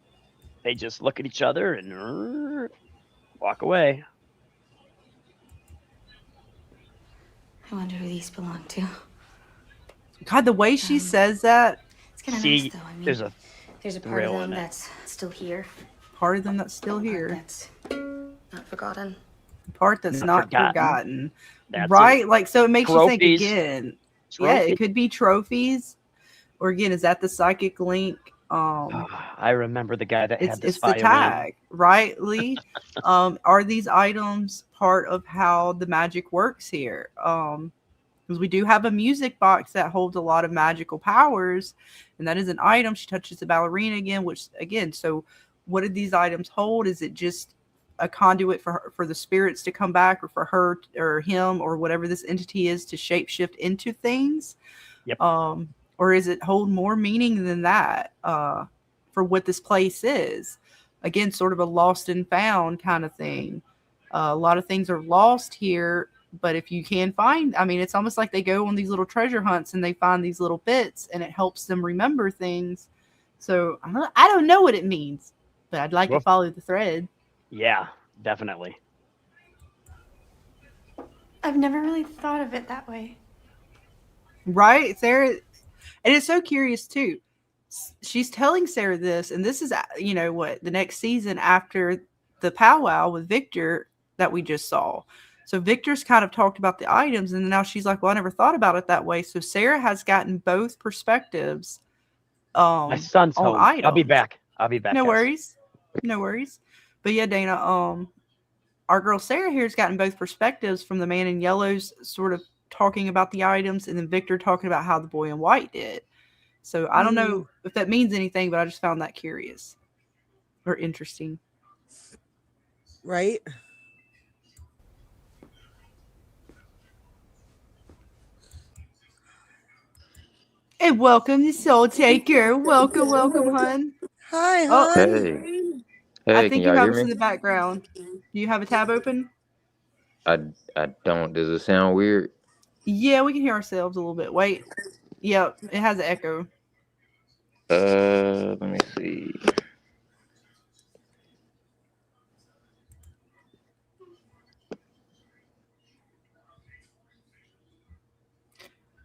Speaker 2: They just look at each other and walk away.
Speaker 6: I wonder who these belong to.
Speaker 4: God, the way she says that.
Speaker 6: It's kind of
Speaker 2: See,
Speaker 6: nice, though. I mean,
Speaker 2: there's a
Speaker 6: part of
Speaker 2: thrill
Speaker 6: them
Speaker 2: in it.
Speaker 6: that's still here.
Speaker 4: Part of them that's still
Speaker 6: Part
Speaker 4: here.
Speaker 6: that's not forgotten.
Speaker 4: Part that's not
Speaker 2: forgotten.
Speaker 4: forgotten.
Speaker 2: That's
Speaker 4: Right?
Speaker 2: it.
Speaker 4: Like, so it makes you think
Speaker 2: Trophies.
Speaker 4: again. Yeah, it could be trophies. Or again, is that the psychic link?
Speaker 2: I remember the guy that had this
Speaker 4: It's the
Speaker 2: violin.
Speaker 4: tag, right, Lee? Are these items part of how the magic works here? Because we do have a music box that holds a lot of magical powers, and that is an item. She touches the ballerina again, which again, so what did these items hold? Is it just a conduit for the spirits to come back, or for her or him or whatever this entity is to shapeshift into things?
Speaker 2: Yep.
Speaker 4: Or is it hold more meaning than that for what this place is? Again, sort of a lost and found kind of thing. A lot of things are lost here, but if you can find, I mean, it's almost like they go on these little treasure hunts and they find these little bits and it helps them remember things. So I don't know what it means, but I'd like to follow the thread.
Speaker 2: Yeah, definitely.
Speaker 1: I've never really thought of it that way.
Speaker 4: Right, Sarah? And it's so curious too. She's telling Sarah this, and this is, you know, what, the next season after the powwow with Victor that we just saw. So Victor's kind of talked about the items, and now she's like, well, I never thought about it that way. So Sarah has gotten both perspectives.
Speaker 2: My son's home.
Speaker 4: Items.
Speaker 2: I'll be back.
Speaker 4: No worries. No worries. But yeah, Dana, our girl Sarah here has gotten both perspectives from the man in yellow's sort of talking about the items, and then Victor talking about how the boy in white did. So I don't know if that means anything, but I just found that curious or interesting.
Speaker 5: Right?
Speaker 4: And welcome to Soul Taker. Welcome, hun.
Speaker 5: Hi,
Speaker 4: Oh,
Speaker 5: hon.
Speaker 10: Hey,
Speaker 4: I
Speaker 10: can
Speaker 4: think you
Speaker 10: y'all
Speaker 4: have
Speaker 10: hear
Speaker 4: us in
Speaker 10: me?
Speaker 4: the background. Do you have a tab open?
Speaker 10: I don't. Does it sound weird?
Speaker 4: Yeah, we can hear ourselves a little bit. Wait. Yep, it has an echo.
Speaker 10: Let me see.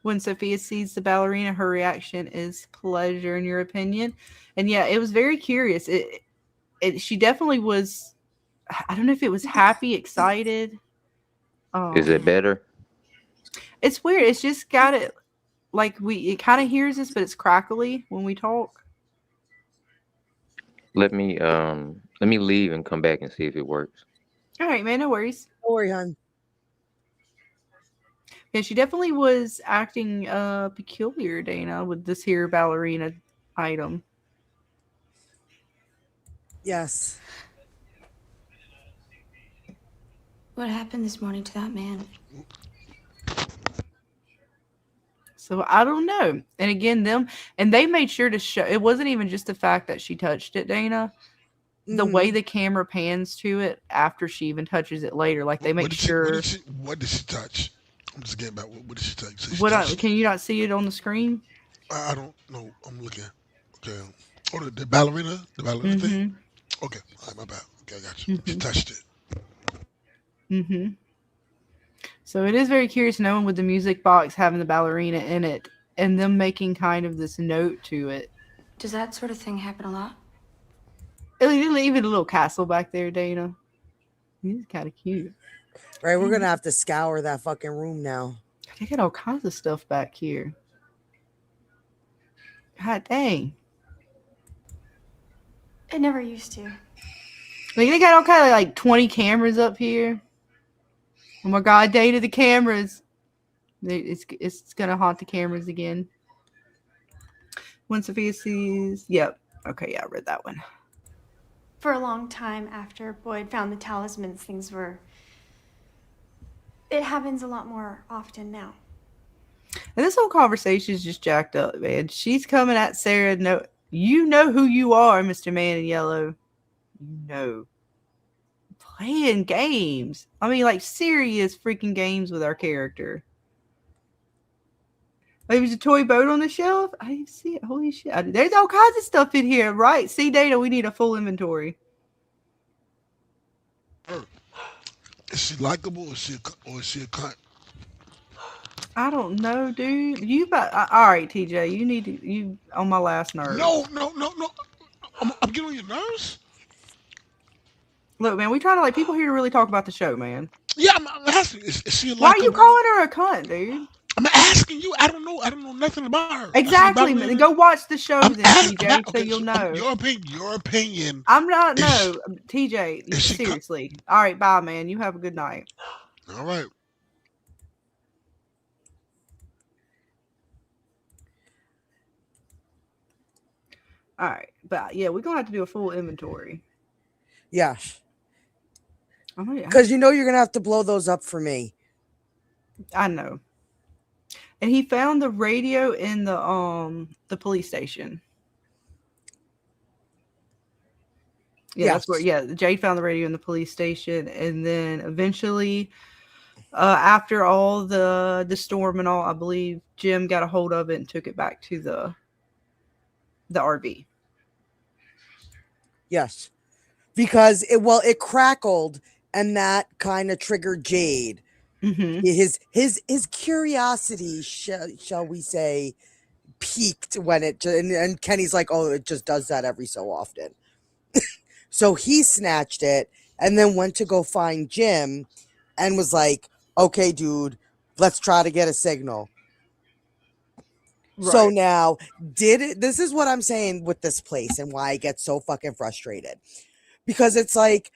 Speaker 4: When Sophia sees the ballerina, her reaction is pleasure, in your opinion. And yeah, it was very curious. She definitely was, I don't know if it was happy, excited.
Speaker 10: Is it better?
Speaker 4: It's weird. It's just got it, like it kind of hears us, but it's crackly when we talk.
Speaker 10: Let me leave and come back and see if it works.
Speaker 4: All right, man, no worries.
Speaker 5: Don't worry, hon.
Speaker 4: Yeah, she definitely was acting peculiar, Dana, with this here ballerina item.
Speaker 5: Yes.
Speaker 6: What happened this morning to that man?
Speaker 4: So I don't know. And again, they made sure to show, it wasn't even just the fact that she touched it, Dana. The way the camera pans to it after she even touches it later, like they make sure.
Speaker 8: What did she touch? I'm just getting back. What did she touch?
Speaker 4: Can you not see it on the screen?
Speaker 8: I don't know. I'm looking. Okay. Oh, the ballerina thing. Okay. All right, my bad. Okay, I got you. She touched it.
Speaker 4: So it is very curious knowing with the music box having the ballerina in it and them making kind of this note to it.
Speaker 6: Does that sort of thing happen a lot?
Speaker 4: Even a little castle back there, Dana. He's kind of cute.
Speaker 5: Right, we're gonna have to scour that fucking room now.
Speaker 4: They got all kinds of stuff back here. God dang.
Speaker 1: It never used to.
Speaker 4: Like they got all kind of like 20 cameras up here. Oh my god, Dana, the cameras. It's gonna haunt the cameras again. When Sophia sees, yep. Okay, yeah, I read that one.
Speaker 1: For a long time after Boyd found the talismans, things were... It happens a lot more often now.
Speaker 4: And this whole conversation is just jacked up, man. She's coming at Sarah. No, you know who you are, Mr. Man in Yellow. You know. Playing games. I mean, like serious freaking games with our character. There was a toy boat on the shelf. I didn't see it. Holy shit! There's all kinds of stuff in here, right? See, Data, we need a full inventory.
Speaker 8: Is she likable or is she a cunt?
Speaker 4: I don't know, dude. All right, TJ. You on my last nerve.
Speaker 8: No. I'm getting on your nerves.
Speaker 4: Look, man, we try to like people here to really talk about the show, man.
Speaker 8: Yeah, I'm asking. Is she
Speaker 4: Why are you
Speaker 8: likable?
Speaker 4: calling her a cunt, dude?
Speaker 8: I'm asking you. I don't know. I don't know nothing about her.
Speaker 4: Exactly. Go watch the show then, TJ, so you'll
Speaker 8: so,
Speaker 4: know.
Speaker 8: Your opinion.
Speaker 4: I'm not. No, TJ. Seriously. All right, bye, man. You have a good night.
Speaker 8: All right.
Speaker 4: All right, but yeah, we're gonna have to do a full inventory.
Speaker 5: Yeah.
Speaker 4: Oh, yeah.
Speaker 5: Because you know you're gonna have to blow those up for me.
Speaker 4: I know. And he found the radio in the police station. Yeah, that's where. Yeah, Jade found the radio in the police station, and then eventually, after all the storm and all, I believe Jim got a hold of it and took it back to the RV.
Speaker 5: Yes, because it crackled, and that kind of triggered Jade.
Speaker 4: Mm-hmm.
Speaker 5: His curiosity, shall we say, peaked when it and Kenny's like, oh, it just does that every so often. So he snatched it and then went to go find Jim and was like, okay, dude, let's try to get a signal. Right. So now, this is what I'm saying with this place and why I get so fucking frustrated. Because it's like,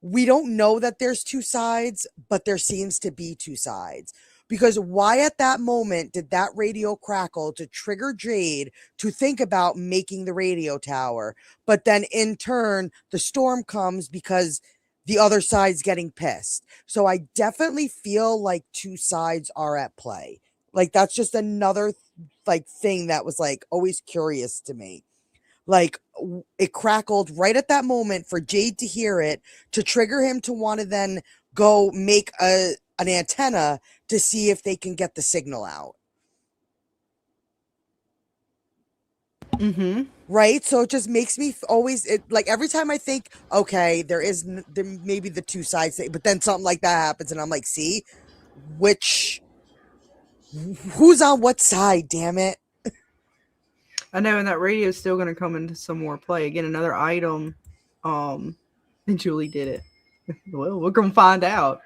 Speaker 5: we don't know that there's two sides, but there seems to be two sides. Because why at that moment did that radio crackle to trigger Jade to think about making the radio tower? But then in turn, the storm comes because the other side's getting pissed. So I definitely feel like two sides are at play. Like that's just another like thing that was like always curious to me. Like it crackled right at that moment for Jade to hear it, to trigger him to want to then go make an antenna to see if they can get the signal out.
Speaker 4: Mm-hmm.
Speaker 5: Right? So it just makes me always, like every time I think, okay, there maybe the two sides, but then something like that happens and I'm like, see, who's on what side, damn it?
Speaker 4: I know, and that radio is still going to come into some more play. Again, another item. And Julie did it. Well, we're going to find out.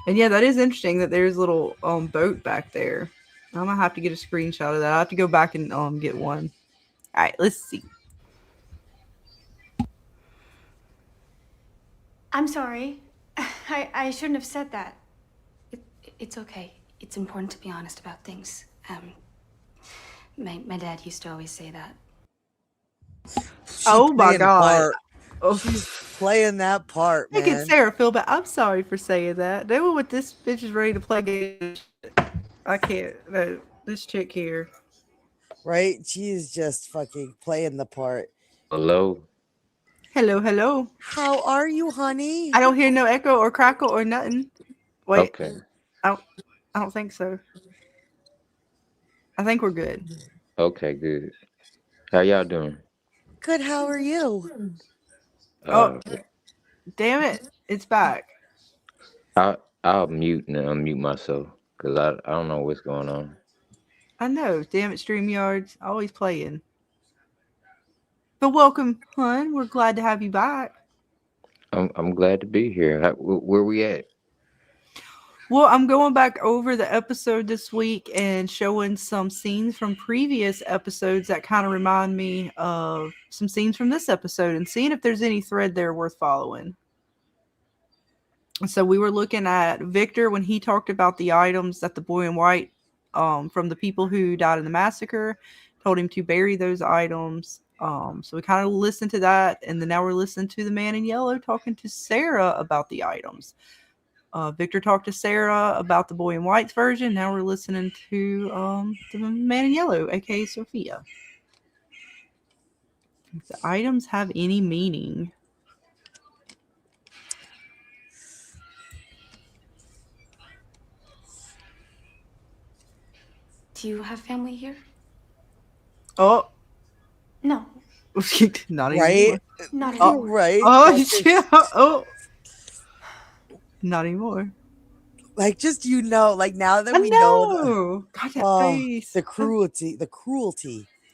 Speaker 4: And yeah, that is interesting that there's a little boat back there. I'm going to have to get a screenshot of that. I have to go back and get one. All right, let's see.
Speaker 1: I'm sorry. I shouldn't have said that.
Speaker 6: It's okay. It's important to be honest about things. My dad used to always say that.
Speaker 4: Oh my God.
Speaker 5: She's playing that part, man.
Speaker 4: Making Sarah feel bad. I'm sorry for saying that. They were with this bitch is ready to play games. I can't. No, this chick here.
Speaker 5: Right? She's just fucking playing the part.
Speaker 10: Hello.
Speaker 4: Hello.
Speaker 5: How are you, honey?
Speaker 4: I don't hear no echo or crackle or nothing. Wait.
Speaker 10: Okay.
Speaker 4: I don't think so. I think we're good.
Speaker 10: Okay, good. How y'all doing?
Speaker 5: Good. How are you?
Speaker 4: Oh, damn it! It's back.
Speaker 10: I'll mute and unmute myself because I don't know what's going on.
Speaker 4: I know. Damn it, StreamYard's always playing. But welcome, hon. We're glad to have you back.
Speaker 10: I'm glad to be here. Where we at?
Speaker 4: Well, I'm going back over the episode this week and showing some scenes from previous episodes that kind of remind me of some scenes from this episode and seeing if there's any thread there worth following. So we were looking at Victor when he talked about the items that the boy in white from the people who died in the massacre told him to bury those items. So we kind of listened to that, and then now we're listening to the man in yellow talking to Sarah about the items. Victor talked to Sarah about the boy in white's version. Now we're listening to the man in yellow, aka Sophia. If the items have any meaning.
Speaker 6: Do you have family here?
Speaker 4: Oh,
Speaker 1: No,
Speaker 4: not
Speaker 5: Right?
Speaker 4: anymore.
Speaker 1: not
Speaker 4: Oh,
Speaker 1: anymore.
Speaker 5: Right?
Speaker 4: oh,
Speaker 5: Like,
Speaker 4: yeah. Oh, not anymore.
Speaker 5: like just like now that
Speaker 4: I
Speaker 5: we know
Speaker 4: know. God, that face.
Speaker 5: the cruelty,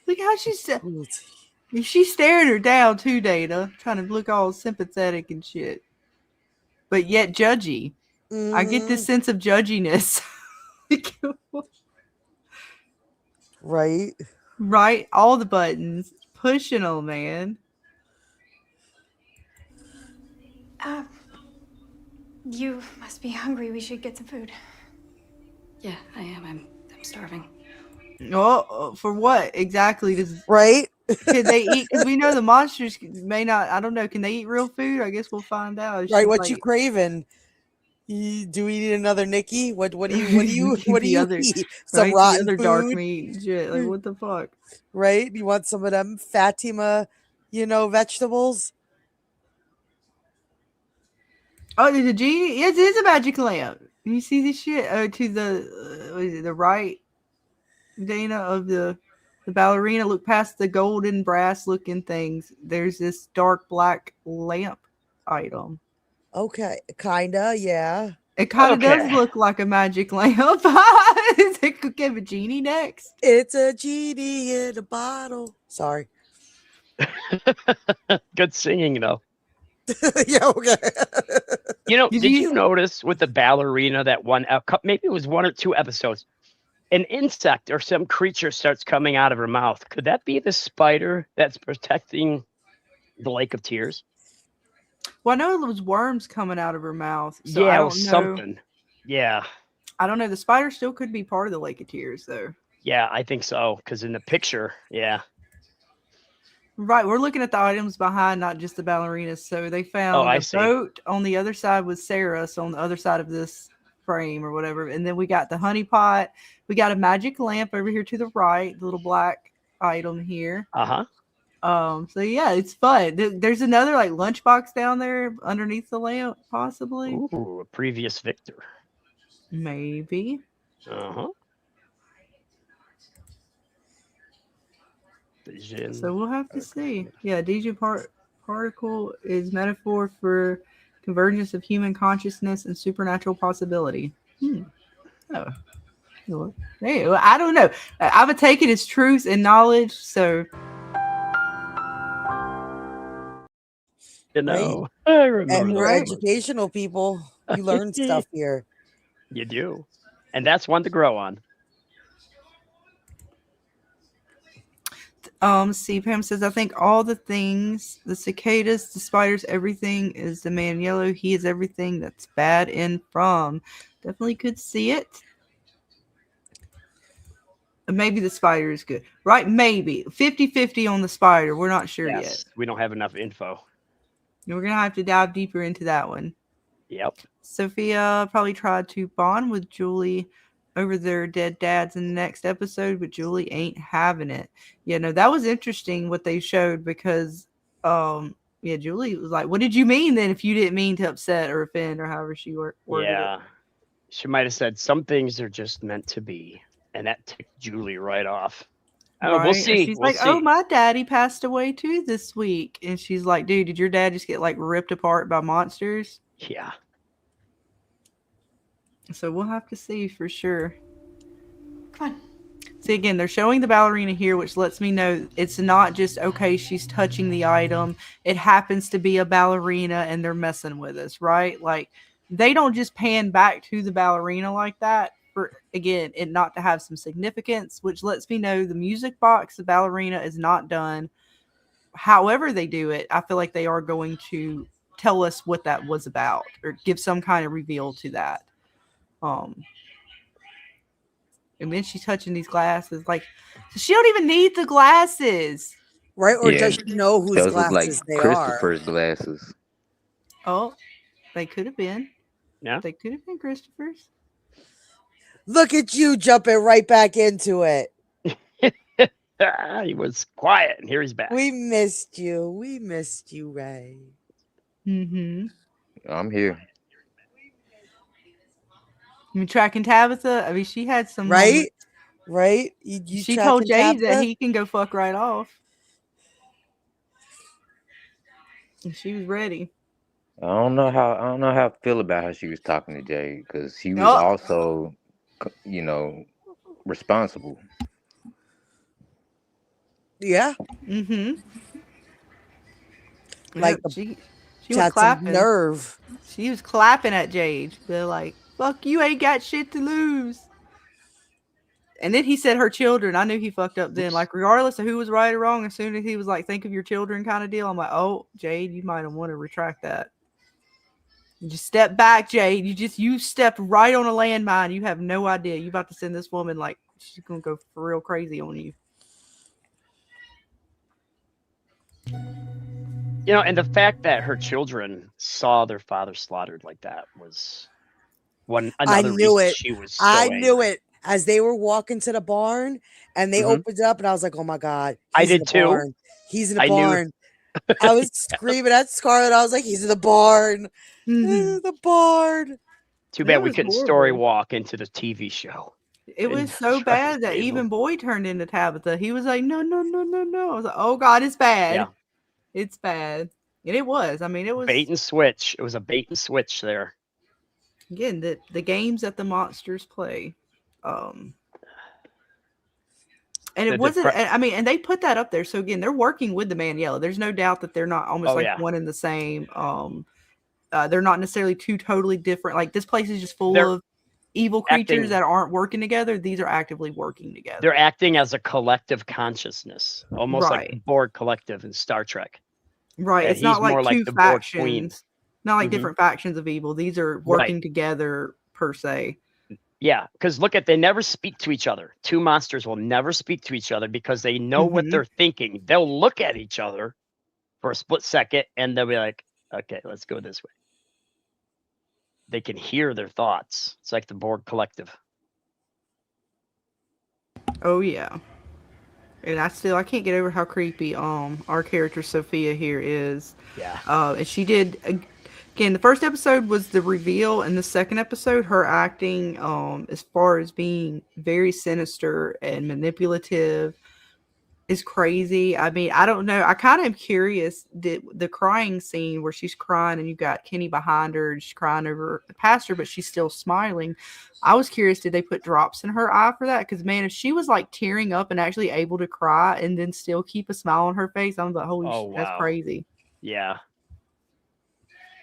Speaker 4: Look how she's.
Speaker 5: cruelty.
Speaker 4: She's staring her down too, Dana, trying to look all sympathetic and shit, but yet judgy. I get this
Speaker 5: Mhm.
Speaker 4: sense of judginess.
Speaker 5: Right?
Speaker 4: Right, all the buttons, pushing them, man.
Speaker 1: You must be hungry. We should get some food.
Speaker 6: Yeah, I am. I'm starving.
Speaker 4: Oh, for what exactly does?
Speaker 5: Right?
Speaker 4: Can they eat? Because we know the monsters may not. I don't know. Can they eat real food? I guess we'll find out.
Speaker 5: Right?
Speaker 4: She's
Speaker 5: What you
Speaker 4: like
Speaker 5: craving? Do we need another Nikki? What do you
Speaker 4: the other,
Speaker 5: eat? Some
Speaker 4: right? The
Speaker 5: rotten
Speaker 4: other dark
Speaker 5: food?
Speaker 4: meat and shit. Like what the fuck?
Speaker 5: Right? You want some of them Fatima, vegetables?
Speaker 4: Oh, there's a genie. Yes, it is a magic lamp. You see this shit? To the what is it, the right, Dana, of the ballerina. Look past the golden brass looking things. There's this dark black lamp item.
Speaker 5: Okay, kinda, yeah.
Speaker 4: It kind of does
Speaker 2: Okay.
Speaker 4: look like a magic lamp. It could give a genie next.
Speaker 5: It's a genie in a bottle. Sorry.
Speaker 2: Good singing though.
Speaker 5: Yeah, okay.
Speaker 4: Did
Speaker 2: Did
Speaker 4: you-
Speaker 2: you notice with the ballerina that maybe it was 1 or 2 episodes, an insect or some creature starts coming out of her mouth? Could that be the spider that's protecting the Lake of Tears?
Speaker 4: Well, I know it was worms coming out of her mouth. So
Speaker 2: Yeah,
Speaker 4: I
Speaker 2: it
Speaker 4: don't
Speaker 2: was
Speaker 4: know.
Speaker 2: something. Yeah.
Speaker 4: I don't know. The spider still could be part of the Lake of Tears, though.
Speaker 2: Yeah, I think so. Because in the picture, yeah.
Speaker 4: Right, we're looking at the items behind, not just the ballerinas. So they
Speaker 2: Oh,
Speaker 4: found
Speaker 2: I
Speaker 4: the
Speaker 2: see.
Speaker 4: boat on the other side with Sarah, so on the other side of this frame or whatever. And then we got the honey pot. We got a magic lamp over here to the right, the little black item here.
Speaker 2: Uh-huh.
Speaker 4: So yeah, it's fun. There's another like lunchbox down there underneath the lamp, possibly.
Speaker 2: Ooh, a previous victor.
Speaker 4: Maybe.
Speaker 2: Uh-huh. Vision.
Speaker 4: So we'll have to see. Yeah, DJ particle is metaphor for convergence of human consciousness and supernatural possibility. Oh. Hey, well, I don't know. I would take it as truth and knowledge. So
Speaker 2: I remember
Speaker 5: We're
Speaker 2: that.
Speaker 5: educational people. You learn stuff here.
Speaker 2: You do. And that's one to grow on.
Speaker 4: See, Pam says, I think all the things, the cicadas, the spiders, everything is the man in yellow. He is everything that's bad in From. Definitely could see it. Maybe the spider is good. Right? Maybe. 50-50 on the spider. We're not sure yet.
Speaker 2: We don't have enough info.
Speaker 4: We're going to have to dive deeper into that one.
Speaker 2: Yep.
Speaker 4: Sophia probably tried to bond with Julie over their dead dads in the next episode, but Julie ain't having it. Yeah, no, that was interesting what they showed because, Julie was like, what did you mean then if you didn't mean to upset or offend or however she worded it?
Speaker 2: She might have said some things are just meant to be. And that ticked Julie right off.
Speaker 4: Right?
Speaker 2: We'll see.
Speaker 4: She's
Speaker 2: We'll
Speaker 4: like,
Speaker 2: see.
Speaker 4: oh, my daddy passed away too this week. And she's like, dude, did your dad just get like ripped apart by monsters?
Speaker 2: Yeah.
Speaker 4: So we'll have to see for sure.
Speaker 1: Come on.
Speaker 4: See, again, they're showing the ballerina here, which lets me know it's not just, okay, she's touching the item. It happens to be a ballerina and they're messing with us, right? Like, they don't just pan back to the ballerina like that for, again, it not to have some significance, which lets me know the music box, the ballerina is not done. However they do it, I feel like they are going to tell us what that was about or give some kind of reveal to that. And then she's touching these glasses. Like, she don't even need the glasses.
Speaker 5: Right? Or does she know whose
Speaker 10: Those look like
Speaker 5: glasses they are?
Speaker 10: Christopher's glasses.
Speaker 4: Oh, they could have been.
Speaker 2: Yeah.
Speaker 4: They could have been Christopher's.
Speaker 5: Look at you jumping right back into it.
Speaker 2: He was quiet, and here he's back.
Speaker 5: We missed you. We missed you, Ray.
Speaker 4: Mm-hmm.
Speaker 10: I'm here.
Speaker 4: I mean, tracking Tabitha. I mean, she had some
Speaker 5: Right?
Speaker 4: moments
Speaker 5: right? You
Speaker 4: She
Speaker 5: try
Speaker 4: told Jade that
Speaker 5: Conchapta?
Speaker 4: he can go fuck right off. And she was ready.
Speaker 10: I don't know how I feel about how she was talking to Jay, because she was
Speaker 4: Oh.
Speaker 10: also, responsible.
Speaker 5: Yeah,
Speaker 4: Mm-hmm.
Speaker 5: like
Speaker 4: Yep, she was
Speaker 5: had some
Speaker 4: clapping.
Speaker 5: nerve.
Speaker 4: She was clapping at Jade. They're like, fuck, you ain't got shit to lose. And then he said her children. I knew he fucked up then. Like, regardless of who was right or wrong, as soon as he was like, think of your children kind of deal, I'm like, oh, Jade, you might want to retract that. You just step back, Jade. You stepped right on a landmine. You have no idea. You about to send this woman, like, she's going to go for real crazy on you.
Speaker 2: And the fact that her children saw their father slaughtered like that was another reason she was so
Speaker 5: I knew
Speaker 2: angry.
Speaker 5: it. As they were walking to the barn and they opened it up, and I was like, oh my God,
Speaker 2: I
Speaker 5: he's in
Speaker 2: did
Speaker 5: the
Speaker 2: too.
Speaker 5: barn. He's in the
Speaker 2: I knew.
Speaker 5: barn. I was screaming at Scarlett. I was like, he's in the barn. The barn.
Speaker 2: Too bad we
Speaker 4: was
Speaker 2: couldn't
Speaker 4: horrible.
Speaker 2: story walk into the TV show.
Speaker 4: It was so bad that even Boyd turned into Tabitha. He was like, no, no, no, no, no. I was like, oh God, it's bad.
Speaker 2: Yeah.
Speaker 4: It's bad. And it was. I mean, it was
Speaker 2: bait and switch. It was a bait and switch there.
Speaker 4: Again, the games that the monsters play. And it wasn't, I mean, and they put that up there. So again, they're working with the Man in Yellow. There's no doubt that they're not almost one and the same. They're not necessarily two totally different. Like, this place is just full of evil creatures that aren't working together. These are actively working together.
Speaker 2: They're acting as a collective consciousness, almost like the Borg collective in Star Trek.
Speaker 4: Right.
Speaker 2: And
Speaker 4: it's not like two factions, not like different factions of evil. These are working together per se.
Speaker 2: Yeah, because they never speak to each other. Two monsters will never speak to each other because they know what they're thinking. They'll look at each other for a split second and they'll be like, okay, let's go this way. They can hear their thoughts. It's like the Borg collective.
Speaker 4: Oh yeah. And I can't get over how creepy our character Sophia here is.
Speaker 2: Yeah.
Speaker 4: And she did again, the first episode was the reveal, and the second episode, her acting as far as being very sinister and manipulative is crazy. I mean, I don't know. I kind of am curious. The crying scene where she's crying and you got Kenny behind her and she's crying over the pastor, but she's still smiling. I was curious, did they put drops in her eye for that? Because, man, if she was like tearing up and actually able to cry and then still keep a smile on her face, I'm like, holy shit, that's crazy.
Speaker 2: Yeah.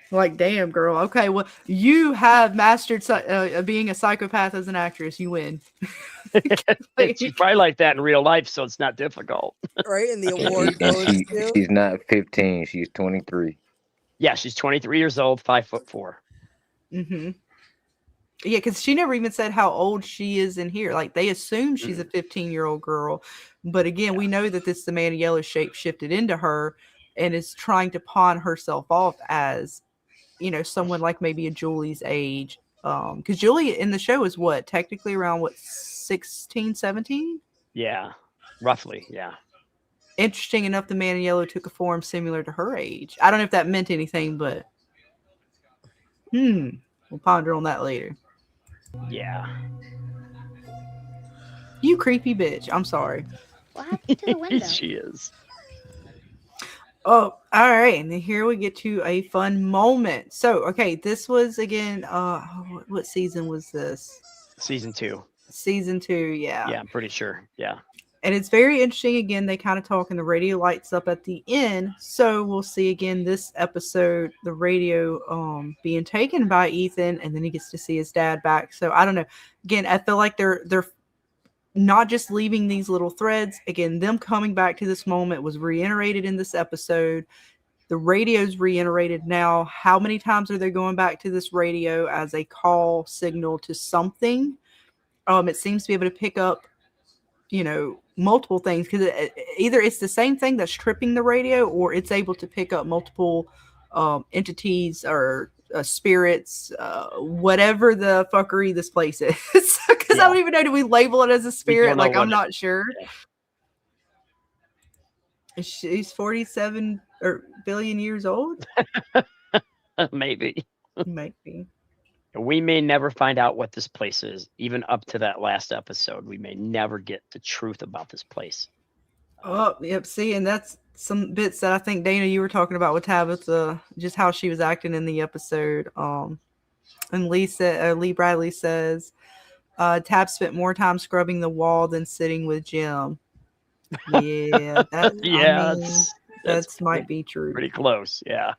Speaker 4: Like, damn, girl. Okay, well, you have mastered being a psychopath as an actress. You win.
Speaker 2: She's probably like that in real life, so it's not difficult.
Speaker 5: Right, and the award goes
Speaker 10: she's not 15. She's 23.
Speaker 2: Yeah, she's 23 years old, 5'4".
Speaker 4: Mm-hmm. Yeah, because she never even said how old she is in here. Like, they assume she's a 15-year-old girl. But again, we know that the Man in Yellow shape shifted into her and is trying to pawn herself off as, someone like maybe a Julie's age. Because Julie in the show is technically around 16, 17?
Speaker 2: Yeah, roughly, yeah.
Speaker 4: Interesting enough, the Man in Yellow took a form similar to her age. I don't know if that meant anything, but we'll ponder on that later.
Speaker 2: Yeah.
Speaker 4: You creepy bitch. I'm sorry.
Speaker 11: What happened to the window?
Speaker 2: She is.
Speaker 4: Oh, all right. And then here we get to a fun moment. So, okay, this was again, what season was this?
Speaker 2: Season 2.
Speaker 4: Season 2, yeah.
Speaker 2: Yeah, I'm pretty sure. Yeah.
Speaker 4: And it's very interesting. Again, they kind of talk and the radio lights up at the end. So we'll see again this episode, the radio being taken by Ethan, and then he gets to see his dad back. So I don't know. Again, I feel like they're not just leaving these little threads. Again, them coming back to this moment was reiterated in this episode. The radio's reiterated now. How many times are they going back to this radio as a call signal to something? It seems to be able to pick up, multiple things, because either it's the same thing that's tripping the radio, or it's able to pick up multiple entities or spirits, whatever the fuckery this place is. Because I don't even know, do we label it as a spirit? Like, I'm not sure. Yeah. She's 47 billion years old.
Speaker 2: Maybe. We may never find out what this place is, even up to that last episode. We may never get the truth about this place.
Speaker 4: Oh, yep. See, and that's some bits that I think, Dana, you were talking about with Tabitha, just how she was acting in the episode. And Lee Bradley says, Tab spent more time scrubbing the wall than sitting with Jim. Yeah, that might be true.
Speaker 2: Pretty close, yeah.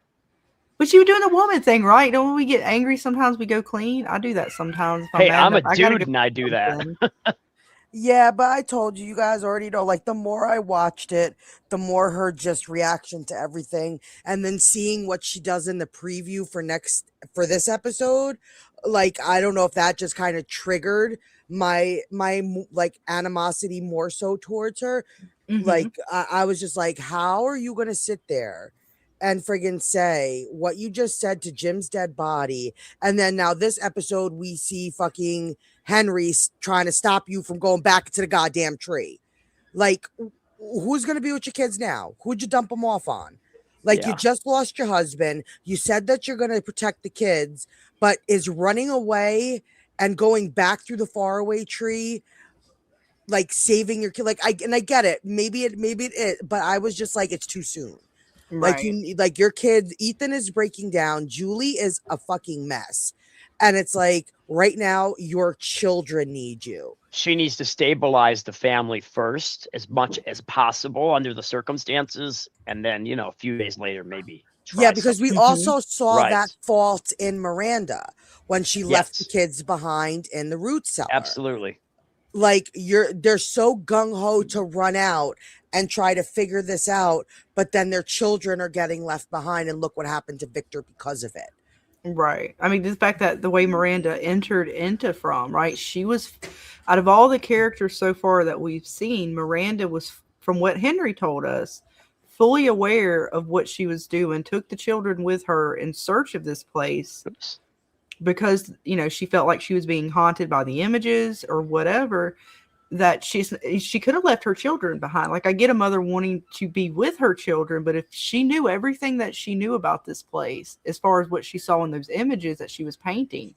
Speaker 4: But you were doing the woman thing, right? Don't we get angry sometimes? We go clean. I do that sometimes. If
Speaker 2: Hey,
Speaker 4: I'm
Speaker 2: a dude and I do that.
Speaker 5: Yeah, but I told you, you guys already know, like, the more I watched it, the more her just reaction to everything, and then seeing what she does in the preview for this episode, like, I don't know if that just kind of triggered my like animosity more so towards her. Like, I was just like, how are you gonna sit there and friggin' say what you just said to Jim's dead body, and then now this episode we see fucking Henry trying to stop you from going back into the goddamn tree? Like, who's gonna be with your kids now? Who'd you dump them off on? Like, you just lost your husband. You said that you're gonna protect the kids, but is running away and going back through the faraway tree like saving your kid? Like, I get it. Maybe it is, but I was just like, it's too soon. Like, like your kid, Ethan is breaking down. Julie is a fucking mess. And it's like, right now, your children need you.
Speaker 2: She needs to stabilize the family first as much as possible under the circumstances. And then, a few days later, maybe.
Speaker 5: Yeah, because we also saw that fault in Miranda when she left the kids behind in the root cellar.
Speaker 2: Absolutely.
Speaker 5: Like, they're so gung-ho to run out and try to figure this out, but then their children are getting left behind, and look what happened to Victor because of it.
Speaker 4: Right. I mean, the fact that the way Miranda entered into From, right? She was, out of all the characters so far that we've seen, Miranda was, from what Henry told us, fully aware of what she was doing, took the children with her in search of this place.
Speaker 2: Oops.
Speaker 4: Because, she felt like she was being haunted by the images or whatever, that she could have left her children behind. Like, I get a mother wanting to be with her children, but if she knew everything that she knew about this place, as far as what she saw in those images that she was painting,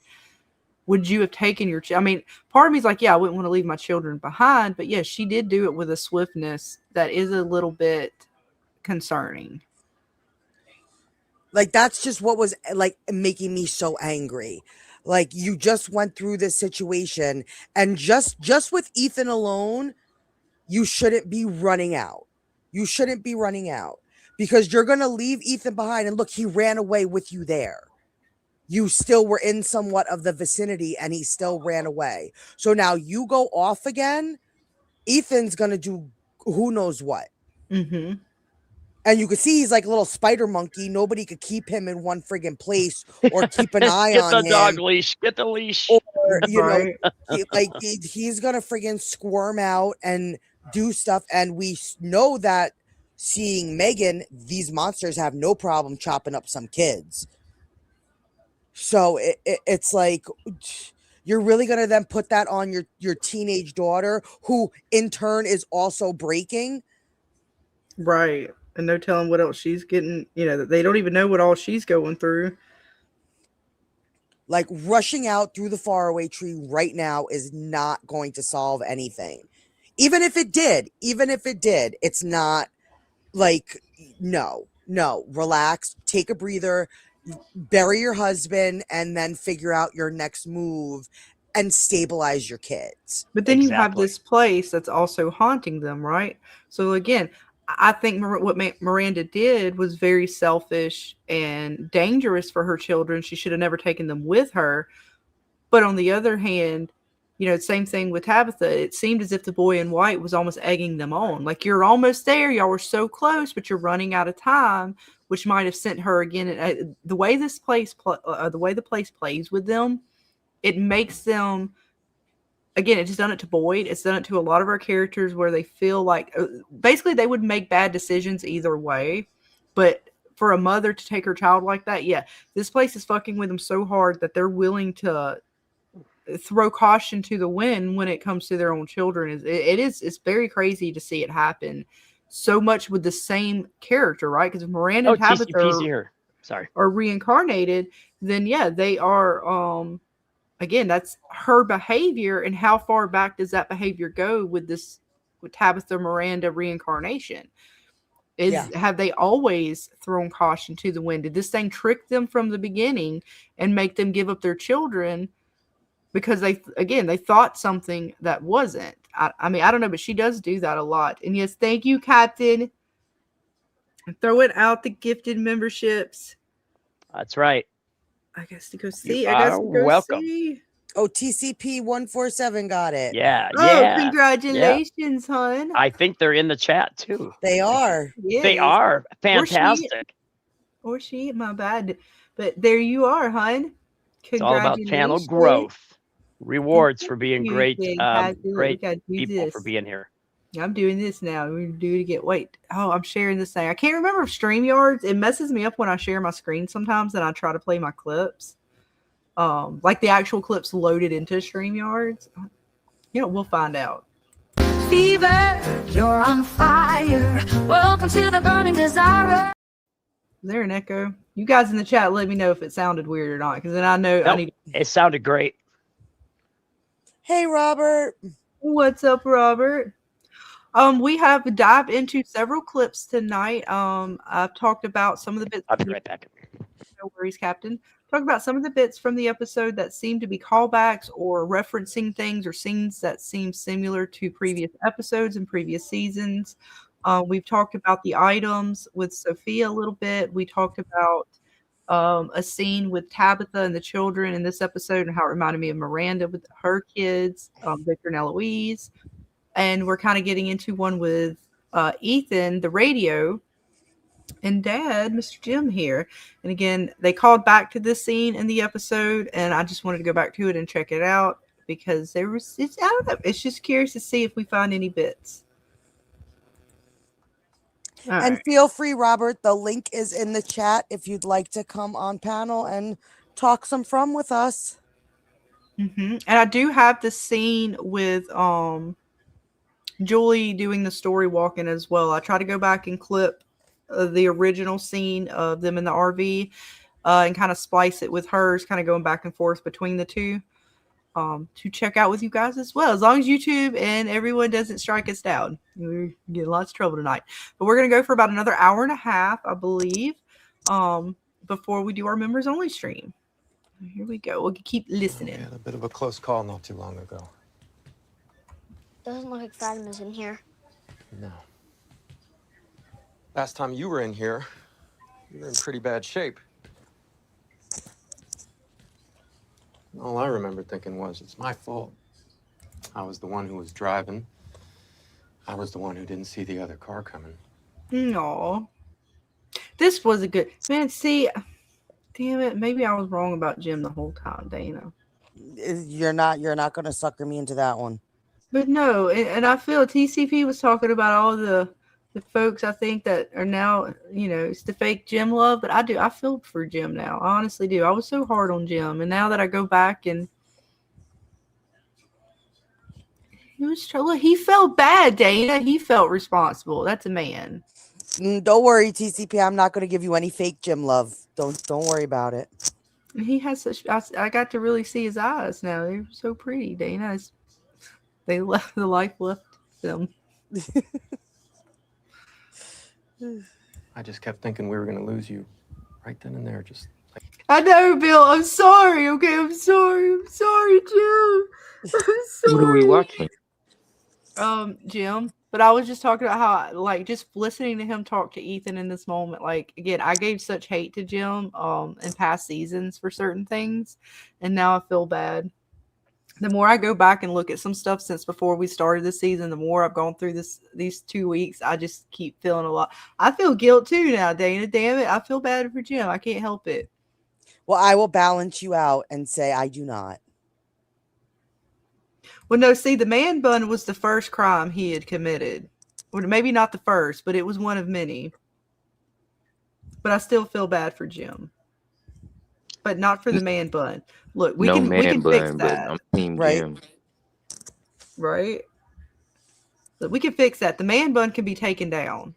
Speaker 4: would you have taken your I mean, part of me is like, yeah, I wouldn't want to leave my children behind, but yeah, she did do it with a swiftness that is a little bit concerning.
Speaker 5: Like, that's just what was like making me so angry. Like, you just went through this situation, and just with Ethan alone, you shouldn't be running out. You shouldn't be running out, because you're going to leave Ethan behind. And look, he ran away with you there. You still were in somewhat of the vicinity, and he still ran away. So now you go off again. Ethan's going to do who knows what.
Speaker 4: Mm-hmm.
Speaker 5: And you can see he's like a little spider monkey. Nobody could keep him in one friggin' place or keep an eye on him.
Speaker 2: Get the dog leash. Get the leash.
Speaker 5: Or, he's going to friggin' squirm out and do stuff. And we know that, seeing Megan, these monsters have no problem chopping up some kids. So it's like, you're really going to then put that on your teenage daughter, who in turn is also breaking?
Speaker 4: Right. And no telling what else she's getting, they don't even know what all she's going through.
Speaker 5: Like, rushing out through the faraway tree right now is not going to solve anything. Even if it did, it's not like, no, relax, take a breather, bury your husband, and then figure out your next move and stabilize your kids.
Speaker 4: But then you have this place that's also haunting them, right? So again, I think what Miranda did was very selfish and dangerous for her children. She should have never taken them with her. But on the other hand, same thing with Tabitha. It seemed as if the boy in white was almost egging them on. Like, you're almost there. Y'all were so close, but you're running out of time, which might have sent her again. And the way the place plays with them, it makes them. Again, it's done it to Boyd. It's done it to a lot of our characters where they feel like basically they would make bad decisions either way. But for a mother to take her child like that, yeah, this place is fucking with them so hard that they're willing to throw caution to the wind when it comes to their own children. It's very crazy to see it happen so much with the same character, right? Because if Miranda and Tabitha are reincarnated, then yeah, they are again, that's her behavior, and how far back does that behavior go with Tabitha Miranda reincarnation? Have they always thrown caution to the wind? Did this thing trick them from the beginning and make them give up their children because they thought something that wasn't? I mean, I don't know, but she does do that a lot. And yes, thank you, Captain. And throwing out the gifted memberships.
Speaker 2: That's right.
Speaker 4: I guess to go see.
Speaker 2: Welcome.
Speaker 5: Oh, TCP 147 got it.
Speaker 2: Yeah.
Speaker 4: Oh, congratulations, hon.
Speaker 2: I think they're in the chat too.
Speaker 5: They are.
Speaker 4: Yes.
Speaker 2: They are fantastic.
Speaker 4: Or she, my bad. But there you are, hon.
Speaker 2: It's all about channel growth. Rewards for being great people for being here.
Speaker 4: I'm doing this now. We're going to do it again. Wait. Oh, I'm sharing this thing. I can't remember if StreamYards. It messes me up when I share my screen sometimes and I try to play my clips. Like the actual clips loaded into StreamYards. We'll find out.
Speaker 3: Fever, you're on fire. Welcome to the burning desire.
Speaker 4: Is there an echo? You guys in the chat, let me know if it sounded weird or not, because then I know I need.
Speaker 2: It sounded great.
Speaker 5: Hey, Robert.
Speaker 4: What's up, Robert? We have dived into several clips tonight. I've talked about some of the bits.
Speaker 2: I'll be right back.
Speaker 4: No worries, Captain. Talk about some of the bits from the episode that seem to be callbacks or referencing things or scenes that seem similar to previous episodes and previous seasons. We've talked about the items with Sophia a little bit. We talked about a scene with Tabitha and the children in this episode and how it reminded me of Miranda with her kids, Victor and Eloise. And we're kind of getting into one with Ethan, the radio, and Dad, Mr. Jim here. And again, they called back to this scene in the episode, and I just wanted to go back to it and check it out because I don't know, it's just curious to see if we find any bits.
Speaker 5: And feel free, Robert, the link is in the chat if you'd like to come on panel and talk some From with us.
Speaker 4: Mm-hmm. And I do have the scene with Julie doing the story walking as well. I try to go back and clip the original scene of them in the RV and kind of splice it with hers, kind of going back and forth between the two to check out with you guys as well. As long as YouTube and everyone doesn't strike us down. We're getting lots of trouble tonight. But we're going to go for about another hour and a half, I believe, before we do our members only stream. Here we go. We'll keep listening.
Speaker 11: We had a bit of a close call not too long ago.
Speaker 12: Doesn't look like Fatima's in here.
Speaker 11: No. Last time you were in here, you were in pretty bad shape. All I remember thinking was, it's my fault. I was the one who was driving. I was the one who didn't see the other car coming.
Speaker 4: No. This was a good... Man, see... Damn it. Maybe I was wrong about Jim the whole time, Dana.
Speaker 5: You're not going to sucker me into that one.
Speaker 4: But no, and I feel TCP was talking about all the folks I think that are now, it's the fake Jim love, but I feel for Jim now. I honestly do. I was so hard on Jim, and now that I go back and he felt bad, Dana. He felt responsible. That's a man.
Speaker 5: Don't worry, TCP. I'm not going to give you any fake Jim love. Don't worry about it.
Speaker 4: He has such. I got to really see his eyes now. They're so pretty, Dana. The life left them.
Speaker 11: I just kept thinking we were going to lose you right then and there. Just like...
Speaker 4: I know, Bill. I'm sorry. Okay, I'm sorry. I'm sorry, Jim. I'm sorry.
Speaker 10: What are we watching?
Speaker 4: Jim. But I was just talking about how, just listening to him talk to Ethan in this moment, again, I gave such hate to Jim in past seasons for certain things, and now I feel bad. The more I go back and look at some stuff since before we started this season, the more I've gone through these 2 weeks, I just keep feeling a lot. I feel guilt too now, Dana. Damn it. I feel bad for Jim. I can't help it.
Speaker 5: Well, I will balance you out and say I do not.
Speaker 4: Well, no, see, the man bun was the first crime he had committed. Or maybe not the first, but it was one of many. But I still feel bad for Jim. But not for the man bun. Look, we can fix that.
Speaker 10: I'm Team
Speaker 4: right?
Speaker 10: Jim.
Speaker 4: Right? Look, we can fix that. The man bun can be taken down.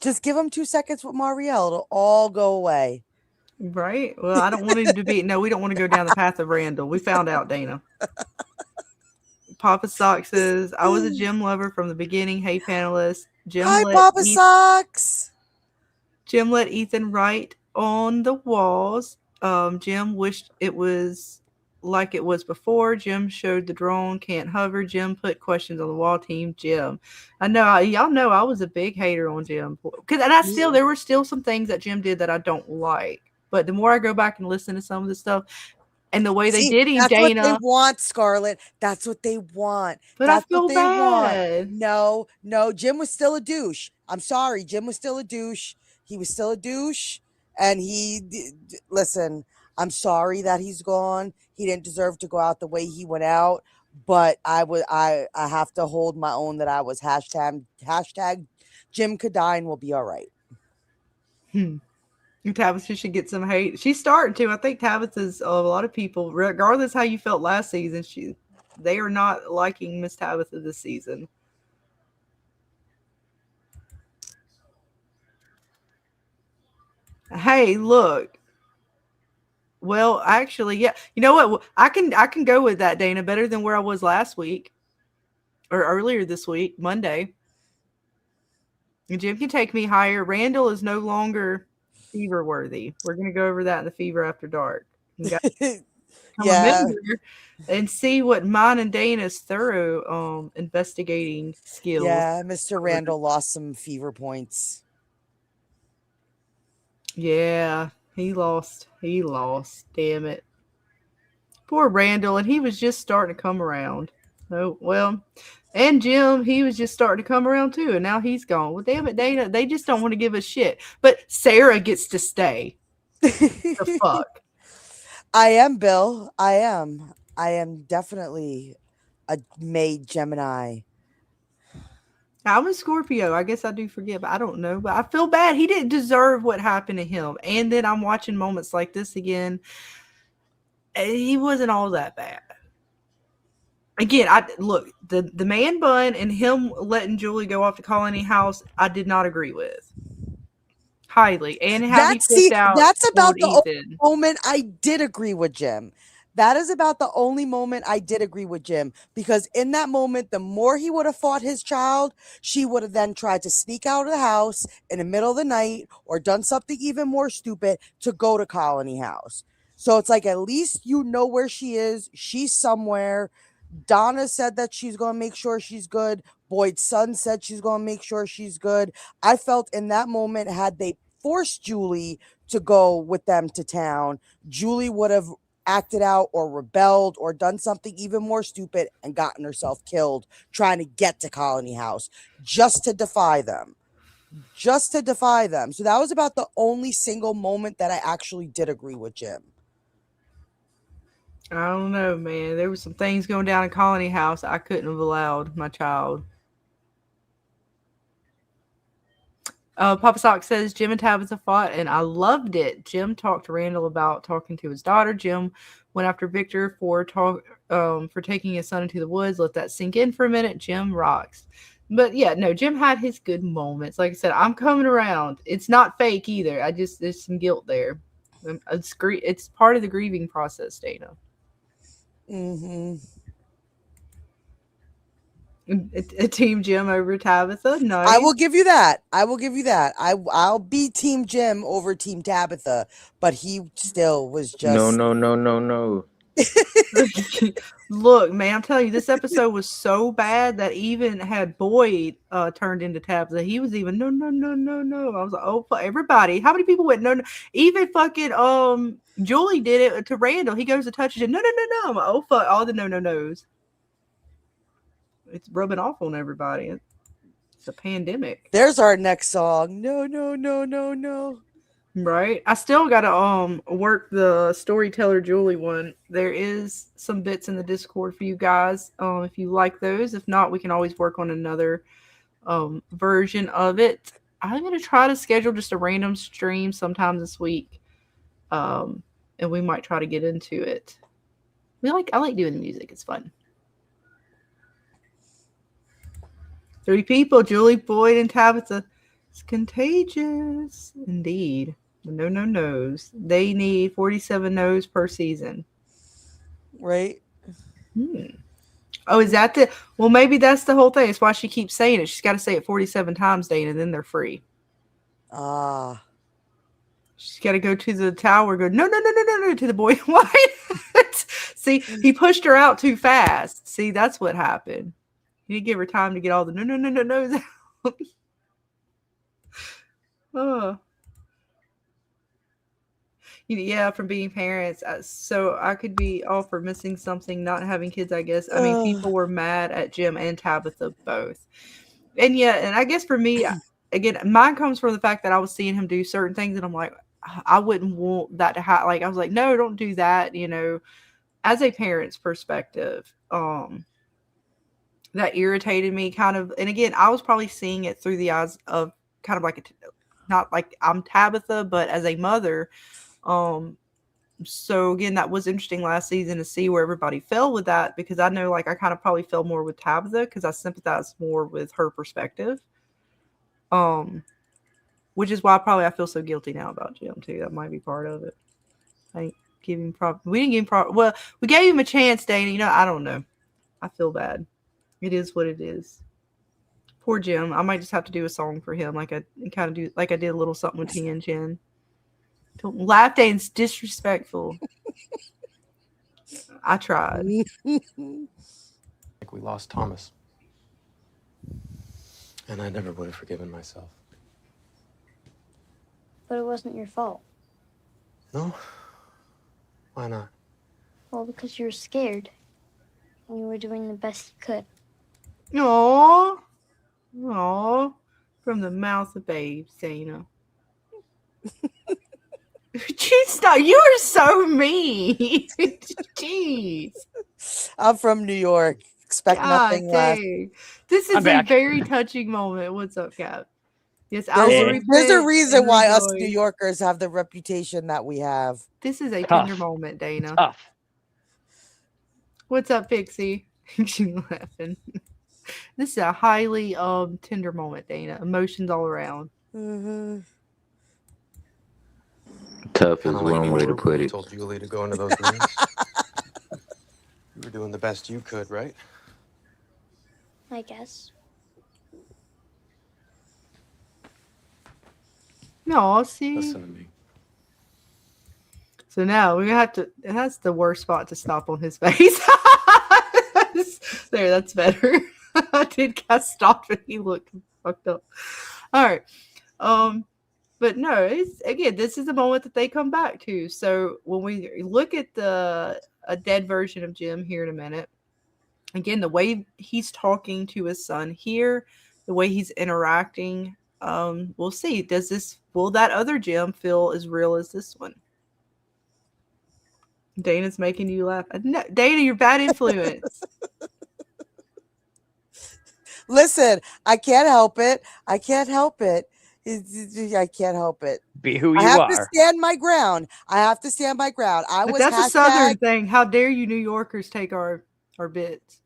Speaker 5: Just give him 2 seconds with Marielle. It'll all go away.
Speaker 4: Right? Well, I don't want him to be. No, we don't want to go down the path of Randall. We found out, Dana. Papa Sock says, I was a Jim lover from the beginning. Hey, panelists.
Speaker 5: Hi, Papa Socks.
Speaker 4: Jim let Ethan write on the walls. Jim wished it was like it was before. Jim showed the drone can't hover. Jim put questions on the wall. Team Jim. I know y'all know I was a big hater on Jim there were still some things that Jim did that I don't like. But the more I go back and listen to some of the stuff and the way they did him,
Speaker 5: that's
Speaker 4: Dana.
Speaker 5: What they want, Scarlett. That's what they want.
Speaker 4: But
Speaker 5: that's
Speaker 4: I feel
Speaker 5: what they
Speaker 4: bad.
Speaker 5: Want. No, Jim was still a douche. I'm sorry, Jim was still a douche. He was still a douche, and listen. I'm sorry that he's gone. He didn't deserve to go out the way he went out. But I have to hold my own that I was hashtag Jim could die and we'll be all right.
Speaker 4: Tabitha should get some hate. She's starting to. I think Tabitha's a lot of people, regardless how you felt last season, they are not liking Miss Tabitha this season. Hey, look. Well, actually, yeah. You know what? I can go with that, Dana, better than where I was last week or earlier this week, Monday. And Jim can take me higher. Randall is no longer fever worthy. We're going to go over that in the Fever After Dark.
Speaker 5: Yeah.
Speaker 4: And see what mine and Dana's thorough investigating skills.
Speaker 5: Yeah, Mr. Randall lost some fever points.
Speaker 4: Yeah, he lost. Damn it. Poor Randall, and he was just starting to come around. Oh, well, and Jim, he was just starting to come around too, and now he's gone. Well, damn it, Dana, they just don't want to give a shit. But Sarah gets to stay. The fuck?
Speaker 5: I am, Bill. I am definitely a May Gemini.
Speaker 4: I'm a Scorpio. I guess I do forget, but I don't know. But I feel bad. He didn't deserve what happened to him. And then I'm watching moments like this again. And he wasn't all that bad. Again, look, the man bun and him letting Julie go off to Colony House, I did not agree with. Highly. And how he flipped out.
Speaker 5: That's about the only moment I did agree with Jim. That is about the only moment I did agree with Jim, because in that moment, the more he would have fought his child, she would have then tried to sneak out of the house in the middle of the night or done something even more stupid to go to Colony House. So it's like, at least you know where she is. She's somewhere. Donna said that she's going to make sure she's good. Boyd's son said she's going to make sure she's good. I felt in that moment, had they forced Julie to go with them to town, Julie would have acted out or rebelled or done something even more stupid and gotten herself killed trying to get to Colony House just to defy them. So that was about the only single moment that I actually did agree with Jim.
Speaker 4: I don't know, man. There were some things going down in Colony House I couldn't have allowed my child. Papa Sock says Jim and Tabitha fought, and I loved it. Jim talked to Randall about talking to his daughter. Jim went after Victor for taking his son into the woods. Let that sink in for a minute. Jim rocks. But yeah, no, Jim had his good moments. Like I said, I'm coming around. It's not fake either. There's some guilt there. It's part of the grieving process, Dana.
Speaker 5: Mm-hmm.
Speaker 4: Team Jim over Tabitha. No,
Speaker 5: I will give you that. I'll be Team Jim over Team Tabitha, but he still was just
Speaker 10: No.
Speaker 4: Look, man, I'm telling you, this episode was so bad that even had Boyd turned into Tabitha, he was even no. I was like, oh, everybody, how many people went no? Even fucking Julie did it to Randall. He goes to touch it. No. I'm like, oh fuck, all the no. It's rubbing off on everybody. It's a pandemic.
Speaker 5: There's our next song. No.
Speaker 4: Right. I still gotta work the storyteller Julie one. There is some bits in the Discord for you guys. If you like those. If not, we can always work on another version of it. I'm gonna try to schedule just a random stream sometime this week. And we might try to get into it. I like doing the music, it's fun. 3 people, Julie, Boyd, and Tabitha. It's contagious. Indeed. No no's. They need 47 no's per season.
Speaker 5: Right?
Speaker 4: Oh, is that the... Well, maybe that's the whole thing. It's why she keeps saying it. She's got to say it 47 times, Dana, and then they're free.
Speaker 5: Ah.
Speaker 4: She's got to go to the tower, go, no, to the boy in white. See, he pushed her out too fast. See, that's what happened. You didn't give her time to get all the no's out. Oh. Yeah, from being parents. So I could be all for missing something, not having kids, I guess. I mean, people were mad at Jim and Tabitha both. And yeah, and I guess for me, again, mine comes from the fact that I was seeing him do certain things, and I'm like, I wouldn't want that to happen. Like, I was like, no, don't do that. As a parent's perspective, that irritated me kind of. And again, I was probably seeing it through the eyes of kind of like not like I'm Tabitha, but as a mother. So again, that was interesting last season to see where everybody fell with that, because I know, like, I kind of probably fell more with Tabitha because I sympathize more with her perspective. Which is why probably I feel so guilty now about Jim too. That might be part of it. I ain't give him we didn't give him well, we gave him a chance, Dana. I don't know. I feel bad. It is what it is. Poor Jim. I might just have to do a song for him, like I kind of do, like I did a little something with T and Jen. Don't laugh, Dane's disrespectful. I tried.
Speaker 11: Like we lost Thomas. And I never would have forgiven myself.
Speaker 12: But it wasn't your fault.
Speaker 11: No? Why not?
Speaker 12: Well, because you were scared. And you were doing the best you could.
Speaker 4: Aww. Aww. From the mouth of babes, Dana. Jeez, no, you are so mean. Jeez.
Speaker 5: I'm from New York. Expect nothing less.
Speaker 4: This is
Speaker 2: I'm
Speaker 4: a
Speaker 2: back.
Speaker 4: very touching moment. What's up, Cap? Yes,
Speaker 5: there's a reason why us New Yorkers have the reputation that we have.
Speaker 4: This is a
Speaker 2: Tough.
Speaker 4: tender moment, Dana.
Speaker 2: Tough.
Speaker 4: What's up, Pixie? She's laughing. This is a highly tender moment, Dana. Emotions all around.
Speaker 5: Mm-hmm.
Speaker 10: Tough is one way to put it.
Speaker 11: Told Julie to go into those rooms. You were doing the best you could, right?
Speaker 12: I guess.
Speaker 4: No, see.
Speaker 11: Listen to me.
Speaker 4: So now we have to. That's the worst spot to stop on his face. There, that's better. I did cast stop and he looked fucked up. All right. But no, it's again, this is the moment that they come back to. So when we look at a dead version of Jim here in a minute, again, the way he's talking to his son here, the way he's interacting, we'll see. Will that other Jim feel as real as this one? Dana's making you laugh. No, Dana, you're bad influence.
Speaker 5: Listen, I can't help it. I can't help it. I can't help it.
Speaker 2: Be who you
Speaker 5: I have
Speaker 2: are.
Speaker 5: to stand my ground. I have to stand my ground.
Speaker 4: But that's a Southern thing. How dare you New Yorkers take our bits?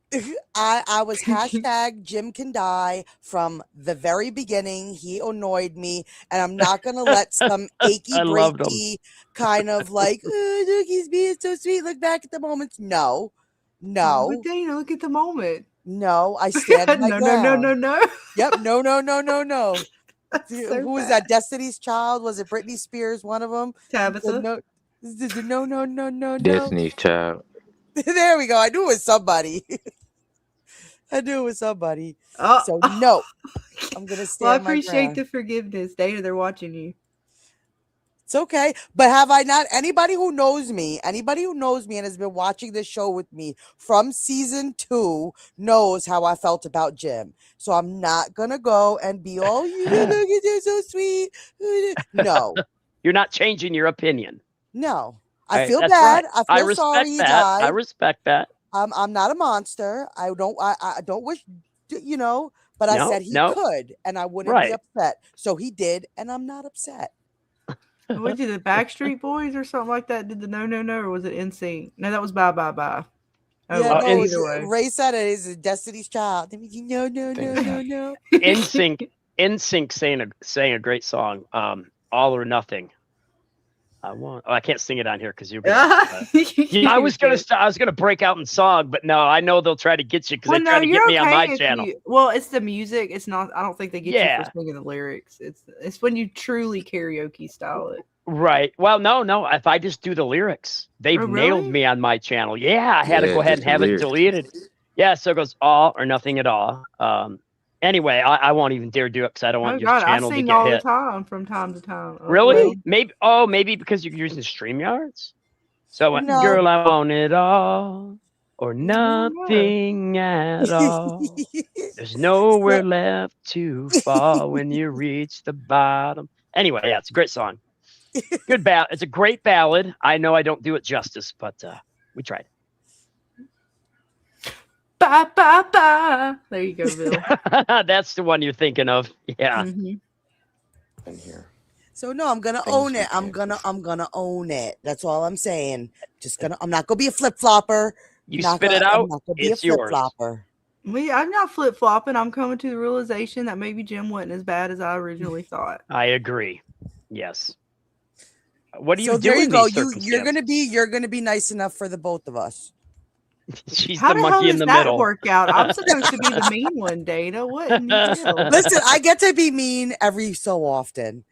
Speaker 5: I was hashtag Jim can die from the very beginning. He annoyed me, and I'm not gonna let some achy breaky kind of like, oh, look, he's being so sweet. Look back at the moments. No.
Speaker 4: But Dana, look at the moment.
Speaker 5: No, I stand my ground.
Speaker 4: No.
Speaker 5: Yep, no.
Speaker 4: So
Speaker 5: who was that? Destiny's Child? Was it Britney Spears? One of them?
Speaker 4: Tabitha?
Speaker 5: No.
Speaker 10: Destiny's Child.
Speaker 5: There we go. I knew it was somebody.
Speaker 4: Oh.
Speaker 5: So no, I'm gonna stand.
Speaker 4: Well, I
Speaker 5: my
Speaker 4: appreciate
Speaker 5: ground.
Speaker 4: the forgiveness, Dana. They're watching you.
Speaker 5: It's okay, but have I not? Anybody who knows me and has been watching this show with me from season 2 knows how I felt about Jim. So I'm not gonna go and be all, you look at you so sweet. No,
Speaker 2: You're not changing your opinion.
Speaker 5: no. I feel
Speaker 2: That's
Speaker 5: bad.
Speaker 2: right.
Speaker 5: I feel sorry he died.
Speaker 2: I respect that.
Speaker 5: I'm not a monster. I don't wish, but I said he could, and I wouldn't be upset. So he did, and I'm not upset.
Speaker 4: What did the Backstreet Boys or something like that did the no, or was it NSYNC? No, that was Bye. Oh,
Speaker 5: Yeah, no,
Speaker 4: either way.
Speaker 5: Ray said it is Destiny's Child. No.
Speaker 2: NSYNC sang a great song, All or Nothing. I can't sing it on here because you're. I was gonna break out in song, but no, I know they'll try to get you because
Speaker 4: Well,
Speaker 2: they
Speaker 4: no,
Speaker 2: try to
Speaker 4: you're
Speaker 2: get me on my
Speaker 4: okay if
Speaker 2: channel.
Speaker 4: well, it's the music. It's not. I don't think they get you
Speaker 2: Yeah.
Speaker 4: for singing the lyrics. It's when you truly karaoke style it.
Speaker 2: Right. Well, no. If I just do the lyrics, they've
Speaker 4: Oh,
Speaker 2: nailed
Speaker 4: really?
Speaker 2: me on my channel. Yeah, I had to
Speaker 10: Yeah,
Speaker 2: go ahead
Speaker 10: just
Speaker 2: and
Speaker 10: the
Speaker 2: have it
Speaker 10: lyrics.
Speaker 2: deleted. Yeah, so it goes all or nothing at all. Anyway, I won't even dare do it because I don't want
Speaker 4: Oh
Speaker 2: your
Speaker 4: God, I
Speaker 2: channel to
Speaker 4: sing
Speaker 2: get
Speaker 4: all the
Speaker 2: hit.
Speaker 4: time from time to time. Oh,
Speaker 2: Really? Maybe because you're using StreamYards. So,
Speaker 5: No.
Speaker 2: girl, I want it all or
Speaker 4: No.
Speaker 2: nothing at all. There's nowhere left to fall when you reach the bottom. Anyway, yeah, it's a great song. Good ballad. It's a great ballad. I know I don't do it justice, but we tried.
Speaker 4: Ba ba ba. There you go, Bill.
Speaker 2: That's the one you're thinking of. Yeah.
Speaker 5: In here. So no, I'm gonna own it. I'm gonna own it. That's all I'm saying. I'm not gonna be a flip flopper.
Speaker 2: You spit it out.
Speaker 5: I'm not gonna be a
Speaker 2: It's
Speaker 5: flip
Speaker 2: yours.
Speaker 5: flopper.
Speaker 4: I'm not flip flopping. I'm coming to the realization that maybe Jim wasn't as bad as I originally thought.
Speaker 2: I agree. Yes. What do you
Speaker 5: So
Speaker 2: do
Speaker 5: there you
Speaker 2: in
Speaker 5: go.
Speaker 2: these
Speaker 5: You're gonna be nice enough for the both of us.
Speaker 2: She's
Speaker 4: How
Speaker 2: the
Speaker 4: the hell
Speaker 2: monkey in
Speaker 4: does
Speaker 2: the
Speaker 4: that
Speaker 2: middle.
Speaker 4: work out? I'm supposed to be the mean one, Dana. What in the deal?
Speaker 5: Listen, I get to be mean every so often.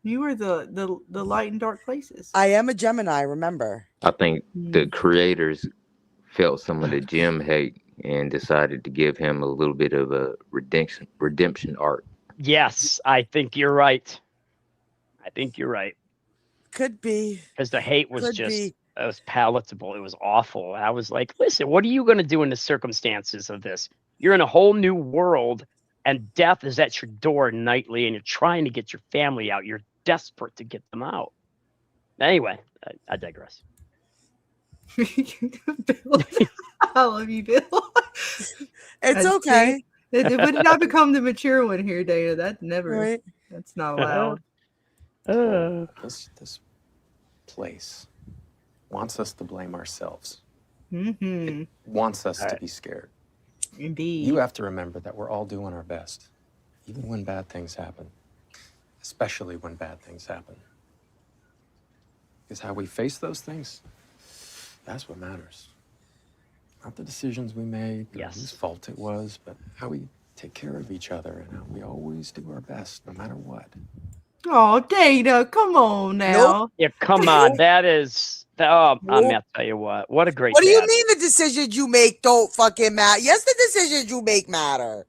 Speaker 4: You are the light and dark places.
Speaker 5: I am a Gemini, remember.
Speaker 10: I think the creators felt some of the Jim hate and decided to give him a little bit of a redemption arc.
Speaker 2: Yes, I think you're right.
Speaker 5: Could be.
Speaker 2: Because the hate was
Speaker 5: Could be.
Speaker 2: It was palatable. It was awful. I was like, listen, what are you going to do in the circumstances of this? You're in a whole new world and death is at your door nightly and you're trying to get your family out. You're desperate to get them out. Anyway, I digress.
Speaker 4: Bill, I love you, Bill.
Speaker 5: It's okay.
Speaker 4: It would not become the mature one here, Dana. That never.
Speaker 5: Right.
Speaker 4: That's not allowed.
Speaker 11: This place wants us to blame ourselves.
Speaker 4: Mm-hmm.
Speaker 11: It wants us to be scared.
Speaker 4: Indeed.
Speaker 11: You have to remember that we're all doing our best, even when bad things happen, especially when bad things happen. Because how we face those things, that's what matters. Not the decisions we made, or whose fault it was, but how we take care of each other and how we always do our best, no matter what.
Speaker 4: Oh, Dana, come on now.
Speaker 2: Yeah, come on. That is. I'm gonna tell you what a great.
Speaker 5: What do you
Speaker 2: dad.
Speaker 5: mean the decisions you make don't fucking matter? Yes, the decisions you make matter.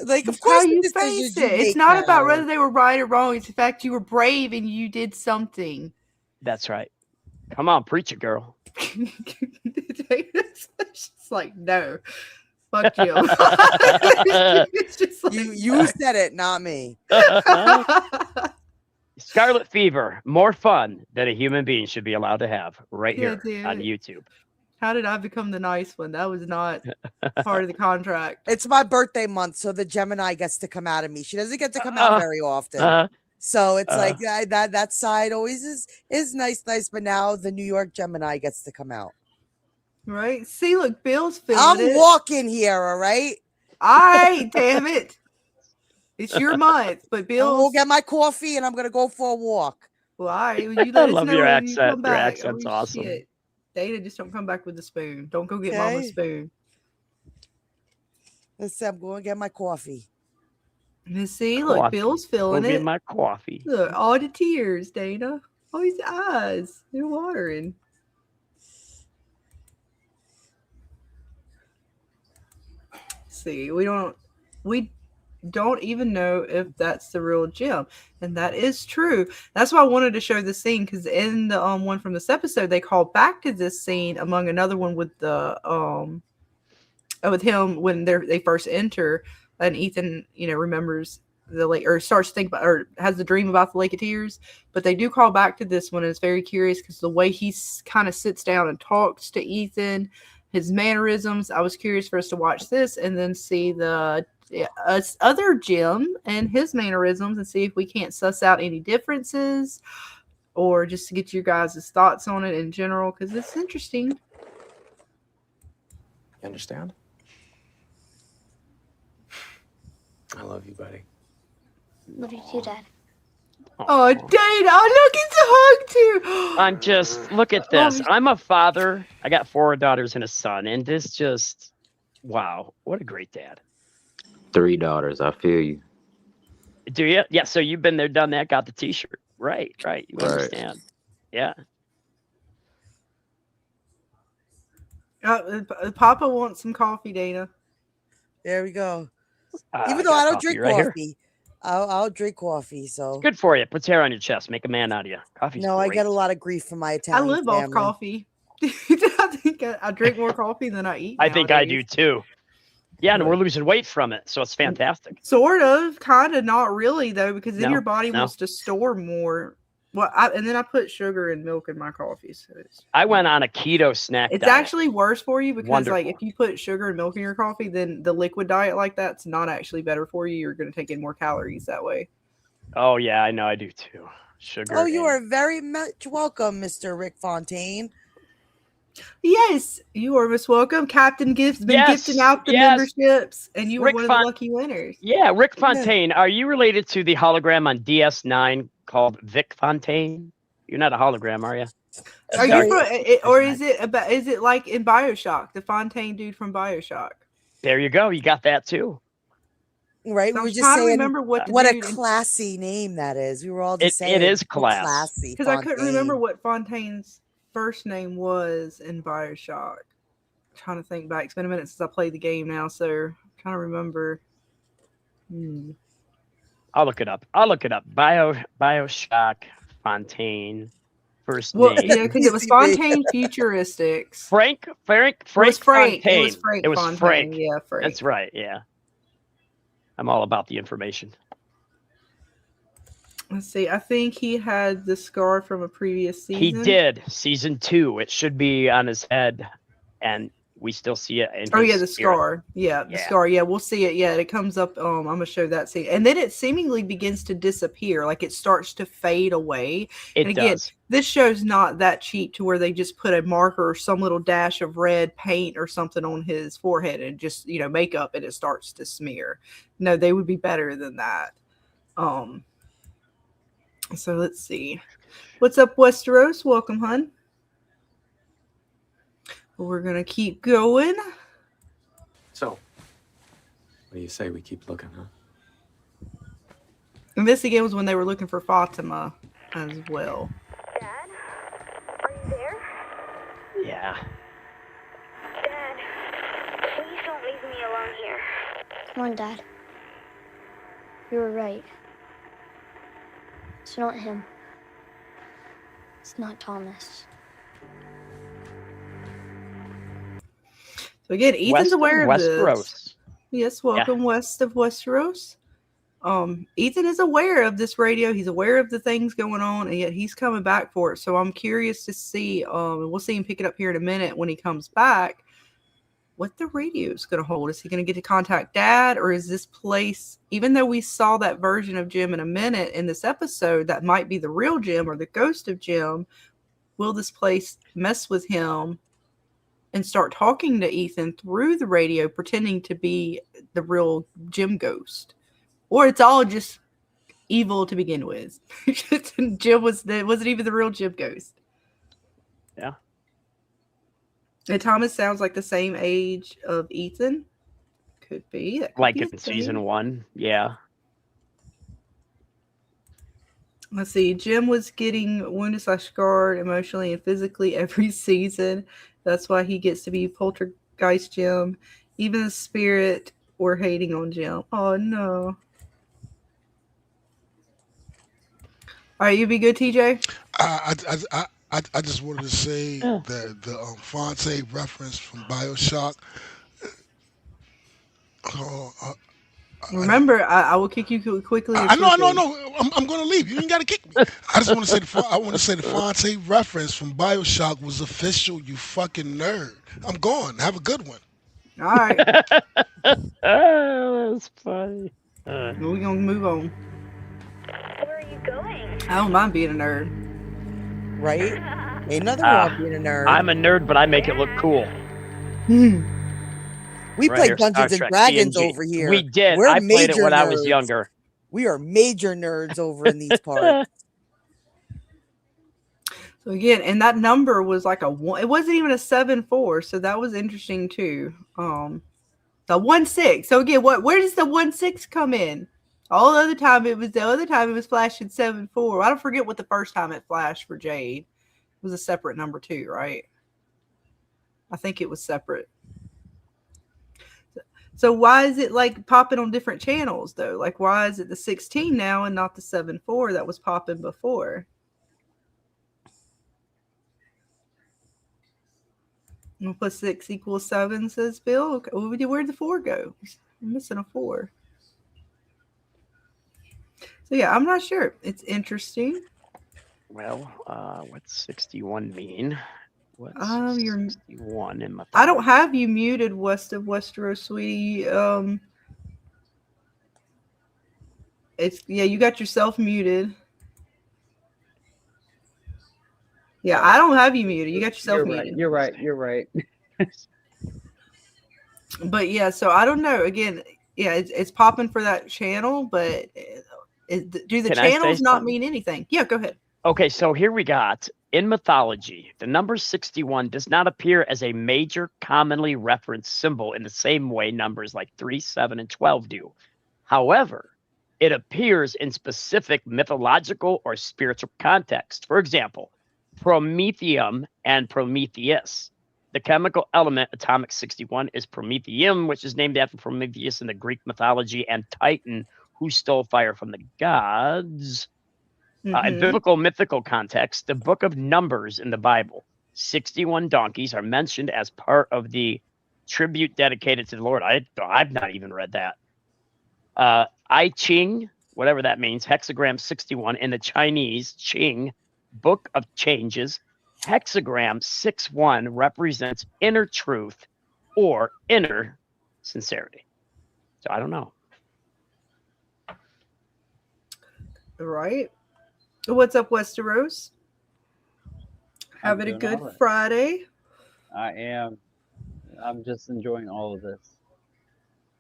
Speaker 5: Like, of course,
Speaker 4: How you
Speaker 5: the
Speaker 4: face
Speaker 5: decisions you
Speaker 4: it. It's
Speaker 5: make
Speaker 4: not about
Speaker 5: matter.
Speaker 4: whether they were right or wrong. It's the fact you were brave and you did something.
Speaker 2: That's right. Come on, preach it, girl.
Speaker 4: It's like, no. Fuck you. It's just like,
Speaker 5: You said it, not me.
Speaker 2: Scarlet Fever, more fun than a human being should be allowed to have right
Speaker 4: Yeah,
Speaker 2: here on
Speaker 4: dude.
Speaker 2: YouTube.
Speaker 4: How did I become the nice one? That was not part of the contract.
Speaker 5: It's my birthday month, so the Gemini gets to come out of me. She doesn't get to come out very often. So it's like that side always is nice, but now the New York Gemini gets to come out.
Speaker 4: Right? See, look, Bill's feeling
Speaker 5: I'm
Speaker 4: it.
Speaker 5: walking here, all right?
Speaker 4: All right, damn it. It's your month, but
Speaker 5: I'm
Speaker 4: Bill's...
Speaker 5: gonna get my coffee and I'm gonna go for a walk.
Speaker 4: Well, all right. Well, you let us
Speaker 2: love
Speaker 4: know
Speaker 2: your
Speaker 4: when you
Speaker 2: accent.
Speaker 4: come
Speaker 2: Your
Speaker 4: back.
Speaker 2: accent's
Speaker 4: Oh,
Speaker 2: awesome.
Speaker 4: shit. Dana, just don't come back with a spoon. Don't go get
Speaker 5: Okay.
Speaker 4: Mama's spoon.
Speaker 5: Listen, I'm going to get my coffee.
Speaker 4: You see, look,
Speaker 2: Coffee.
Speaker 4: Bill's feeling
Speaker 2: Go
Speaker 4: it.
Speaker 2: get my coffee.
Speaker 4: Look, all the tears, Dana. Oh, his eyes. They're watering. See, we don't even know if that's the real Jim, and that is true. That's why I wanted to show the scene, because in the one from this episode, they called back to this scene among another one with the with him when they first enter, and Ethan remembers the lake, or starts to think about, or has the dream about the Lake of Tears. But they do call back to this one, and it's very curious because the way he kind of sits down and talks to Ethan, his mannerisms. I was curious for us to watch this and then see the other Jim and his mannerisms and see if we can't suss out any differences, or just to get you guys' thoughts on it in general, because it's interesting.
Speaker 11: You understand? I love you, buddy.
Speaker 12: What did you do, Dad?
Speaker 4: Oh, Dana, look, it's a hug too.
Speaker 2: I'm just, look at this. I'm a father. I got 4 daughters and a son, and this just, wow, what a great dad.
Speaker 10: 3 daughters. I feel you.
Speaker 2: Do you? Yeah. So you've been there, done that, got the T-shirt. Right. You
Speaker 10: Right.
Speaker 2: understand. Yeah.
Speaker 4: Papa wants some coffee, Dana.
Speaker 5: There we go.
Speaker 2: got
Speaker 5: Even though I don't
Speaker 2: coffee
Speaker 5: drink
Speaker 2: right here.
Speaker 5: coffee, I'll drink coffee. So
Speaker 2: It's good for you. Puts hair on your chest. Make a man out of you. Coffee's
Speaker 5: no, I
Speaker 2: great.
Speaker 5: get a lot of grief from my
Speaker 4: I
Speaker 5: Italian
Speaker 4: live off
Speaker 5: family.
Speaker 4: coffee. I think I drink more coffee than I eat.
Speaker 2: I think I do
Speaker 4: nowadays.
Speaker 2: too. Yeah, and we're losing weight from it, so it's fantastic.
Speaker 4: Sort of, kind of, not really though, because then
Speaker 2: No,
Speaker 4: your body
Speaker 2: no.
Speaker 4: wants to store more. Well, and then I put sugar and milk in my coffee, so
Speaker 2: I went on a keto snack
Speaker 4: it's
Speaker 2: diet.
Speaker 4: actually worse for you because, like,
Speaker 2: Wonderful.
Speaker 4: if you put sugar and milk in your coffee, then the liquid diet like that's not actually better for you. You're going to take in more calories that way.
Speaker 2: Oh yeah, I know. I do too. Sugar.
Speaker 5: Oh, you
Speaker 2: and-
Speaker 5: are very much welcome, Mr. Rick Fontaine.
Speaker 4: Yes, you are most welcome. Captain Gift's been
Speaker 2: Yes,
Speaker 4: gifting out the
Speaker 2: yes.
Speaker 4: memberships, and you were
Speaker 2: Rick
Speaker 4: one of
Speaker 2: Fon-
Speaker 4: the lucky winners.
Speaker 2: Yeah, Rick Fontaine. Are you related to the hologram on DS9 called Vic Fontaine? You're not a hologram, are you?
Speaker 4: Are
Speaker 2: Sorry.
Speaker 4: you or is it like in BioShock, the Fontaine dude from BioShock?
Speaker 2: There you go. You got that too.
Speaker 5: Right?
Speaker 4: So
Speaker 5: We
Speaker 4: I'm
Speaker 5: were just
Speaker 4: trying to
Speaker 5: saying
Speaker 4: remember what the
Speaker 5: what a
Speaker 4: dude in-
Speaker 5: classy name that is. We were all just saying
Speaker 2: It is
Speaker 5: how
Speaker 2: class.
Speaker 5: classy.
Speaker 4: Because I couldn't
Speaker 5: Fontaine.
Speaker 4: remember what Fontaine's first name was in BioShock. I'm trying to think back. It's been a minute since I played the game now, so I'm trying to remember.
Speaker 2: I'll look it up. BioShock Fontaine. First
Speaker 4: Well,
Speaker 2: name.
Speaker 4: yeah, because it was Fontaine Futuristics.
Speaker 2: Frank
Speaker 4: It was Frank.
Speaker 2: Fontaine.
Speaker 4: It was Frank.
Speaker 2: It was
Speaker 4: Fontaine.
Speaker 2: Frank.
Speaker 4: Yeah, Frank.
Speaker 2: That's right. Yeah. I'm all about the information.
Speaker 4: Let's see. I think he had the scar from a previous season.
Speaker 2: He did. Season 2. It should be on his head, and we still see it. In
Speaker 4: Oh
Speaker 2: his
Speaker 4: yeah, the
Speaker 2: spirit.
Speaker 4: scar. Yeah, the
Speaker 2: Yeah.
Speaker 4: scar. Yeah, we'll see it. Yeah, it comes up. I'm gonna show that scene, and then it seemingly begins to disappear. Like it starts to fade away.
Speaker 2: It
Speaker 4: and again,
Speaker 2: does.
Speaker 4: this show's not that cheap to where they just put a marker or some little dash of red paint or something on his forehead and just makeup, and it starts to smear. No, they would be better than that. So let's see. What's up, Westeros? Welcome, hun. We're gonna keep going.
Speaker 11: So, what do you say we keep looking, huh?
Speaker 4: And this again was when they were looking for Fatima as well.
Speaker 12: Dad? Are you there?
Speaker 2: Yeah.
Speaker 12: Dad, please don't leave me alone here. Come on, Dad. You were right. It's not him. It's not Thomas.
Speaker 4: So again, Ethan's
Speaker 2: West of
Speaker 4: aware of
Speaker 2: Westeros.
Speaker 4: this. Yes, welcome west of Westeros. Ethan is aware of this radio. He's aware of the things going on, and yet he's coming back for it. So I'm curious to see. We'll see him pick it up here in a minute when he comes back. What the radio is going to hold? Is he going to get to contact Dad, or is this place? Even though we saw that version of Jim in a minute in this episode, that might be the real Jim or the ghost of Jim. Will this place mess with him and start talking to Ethan through the radio, pretending to be the real Jim ghost? Or it's all just evil to begin with. Jim wasn't even the real Jim ghost.
Speaker 2: Yeah.
Speaker 4: And Thomas sounds like the same age of Ethan. Could be. That could
Speaker 2: Like
Speaker 4: be
Speaker 2: in
Speaker 4: the same.
Speaker 2: season 1. Yeah.
Speaker 4: Let's see. Jim was getting wounded / scarred emotionally and physically every season. That's why he gets to be Poltergeist Jim. Even the spirit were hating on Jim. Oh no. All right, you be good, TJ.
Speaker 8: I just wanted to say that the Fontaine reference from BioShock.
Speaker 4: Remember, I will kick you quickly.
Speaker 8: I know. I'm going to leave. You ain't got to kick me. I just want to say the Fontaine reference from BioShock was official. You fucking nerd. I'm gone. Have a good one.
Speaker 4: All right.
Speaker 2: Oh, that's funny.
Speaker 4: We're gonna move on.
Speaker 12: Where are you going?
Speaker 4: I don't mind being a nerd.
Speaker 5: Right? Ain't nothing wrong being a nerd.
Speaker 2: I'm a nerd, but I make it look cool.
Speaker 5: We
Speaker 2: Right
Speaker 5: play
Speaker 2: here,
Speaker 5: Dungeons
Speaker 2: Star
Speaker 5: and
Speaker 2: Trek,
Speaker 5: Dragons
Speaker 2: D&D.
Speaker 5: over here.
Speaker 2: We did.
Speaker 5: We're
Speaker 2: I played it
Speaker 5: major
Speaker 2: when I was
Speaker 5: nerds.
Speaker 2: younger.
Speaker 5: We are major nerds over in these parts.
Speaker 4: So again, and that number was like a 1. It wasn't even a 7-4, so that was interesting too. The 1-6. So again, where does the 1-6 come in? The other time it was flashing 7-4. I don't forget what the first time it flashed for Jade. It was a separate number too, right? I think it was separate. So why is it like popping on different channels though? Like why is it the 16 now and not the 7-4 that was popping before? 1 + 6 = 7, says Bill. Okay. Where'd the 4 go? I'm missing a 4. So yeah, I'm not sure. It's interesting.
Speaker 2: Well, what's 61 mean? What's
Speaker 4: You're
Speaker 2: 61 in my
Speaker 4: I don't have you muted, West of Westeros, sweetie. It's you got yourself muted. Yeah, I don't have you muted. You got yourself muted.
Speaker 13: You're right.
Speaker 4: But yeah, so I don't know. Again, yeah, it's popping for that channel, but do the channels not mean anything? Yeah, go ahead.
Speaker 2: Okay, so here we got, in mythology, the number 61 does not appear as a major commonly referenced symbol in the same way numbers like 3, 7, and 12 do. However, it appears in specific mythological or spiritual context. For example, Prometheum and Prometheus. The chemical element atomic 61 is promethium, which is named after Prometheus in the Greek mythology, and Titan, who stole fire from the gods. In biblical mythical context, the book of Numbers in the Bible, 61 donkeys are mentioned as part of the tribute dedicated to the Lord. I've not even read that. I Ching, whatever that means, hexagram 61 in the Chinese Qing Book of Changes, hexagram 61 represents inner truth or inner sincerity. So I don't know.
Speaker 4: All right. What's up, Westeros? Having a good Friday.
Speaker 13: I am. I'm just enjoying all of this.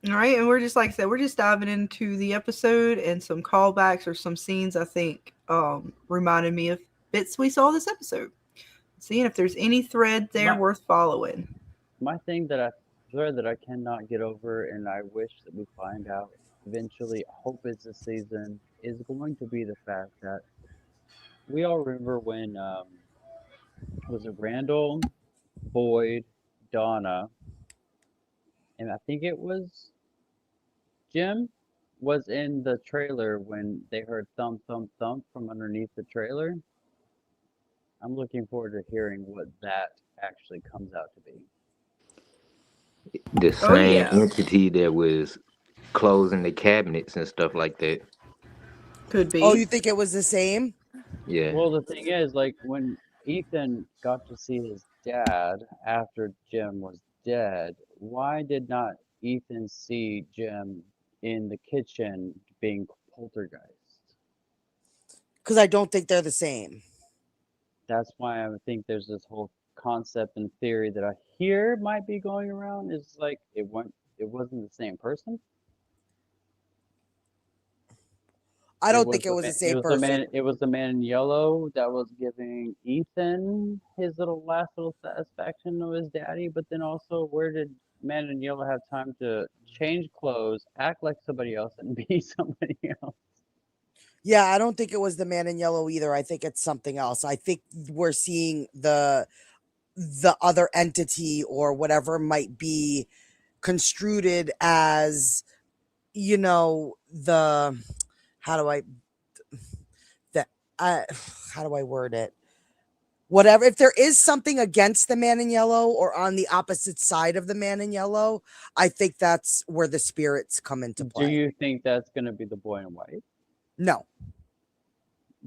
Speaker 4: All right, and we're just, like I said, we're just diving into the episode and some callbacks or some scenes I think reminded me of bits we saw this episode. Seeing if there's any thread there worth following.
Speaker 13: My thread that I cannot get over, and I wish that we find out eventually, hope is the season, is going to be the fact that we all remember when was it Randall, Boyd, Donna, and I think it was Jim was in the trailer when they heard thump, thump, thump from underneath the trailer. I'm looking forward to hearing what that actually comes out to be.
Speaker 10: The same entity that was closing the cabinets and stuff like that.
Speaker 4: Could be.
Speaker 5: Oh, you think it was the same?
Speaker 10: Yeah.
Speaker 13: Well, the thing is, like, when Ethan got to see his dad after Jim was dead, why did not Ethan see Jim in the kitchen being poltergeist?
Speaker 5: Because I don't think they're the same.
Speaker 13: That's why I think there's this whole concept and theory that I hear might be going around is like it wasn't the same person.
Speaker 5: I don't think it was the same person.
Speaker 13: It was the man in yellow that was giving Ethan his last little satisfaction of his daddy, but then also where did man in yellow have time to change clothes, act like somebody else, and be somebody else?
Speaker 5: Yeah, I don't think it was the man in yellow either. I think it's something else. I think we're seeing the other entity or whatever might be construed as, how do I word it? Whatever. If there is something against the man in yellow or on the opposite side of the man in yellow, I think that's where the spirits come into play.
Speaker 13: Do you think that's going to be the boy in white?
Speaker 5: No.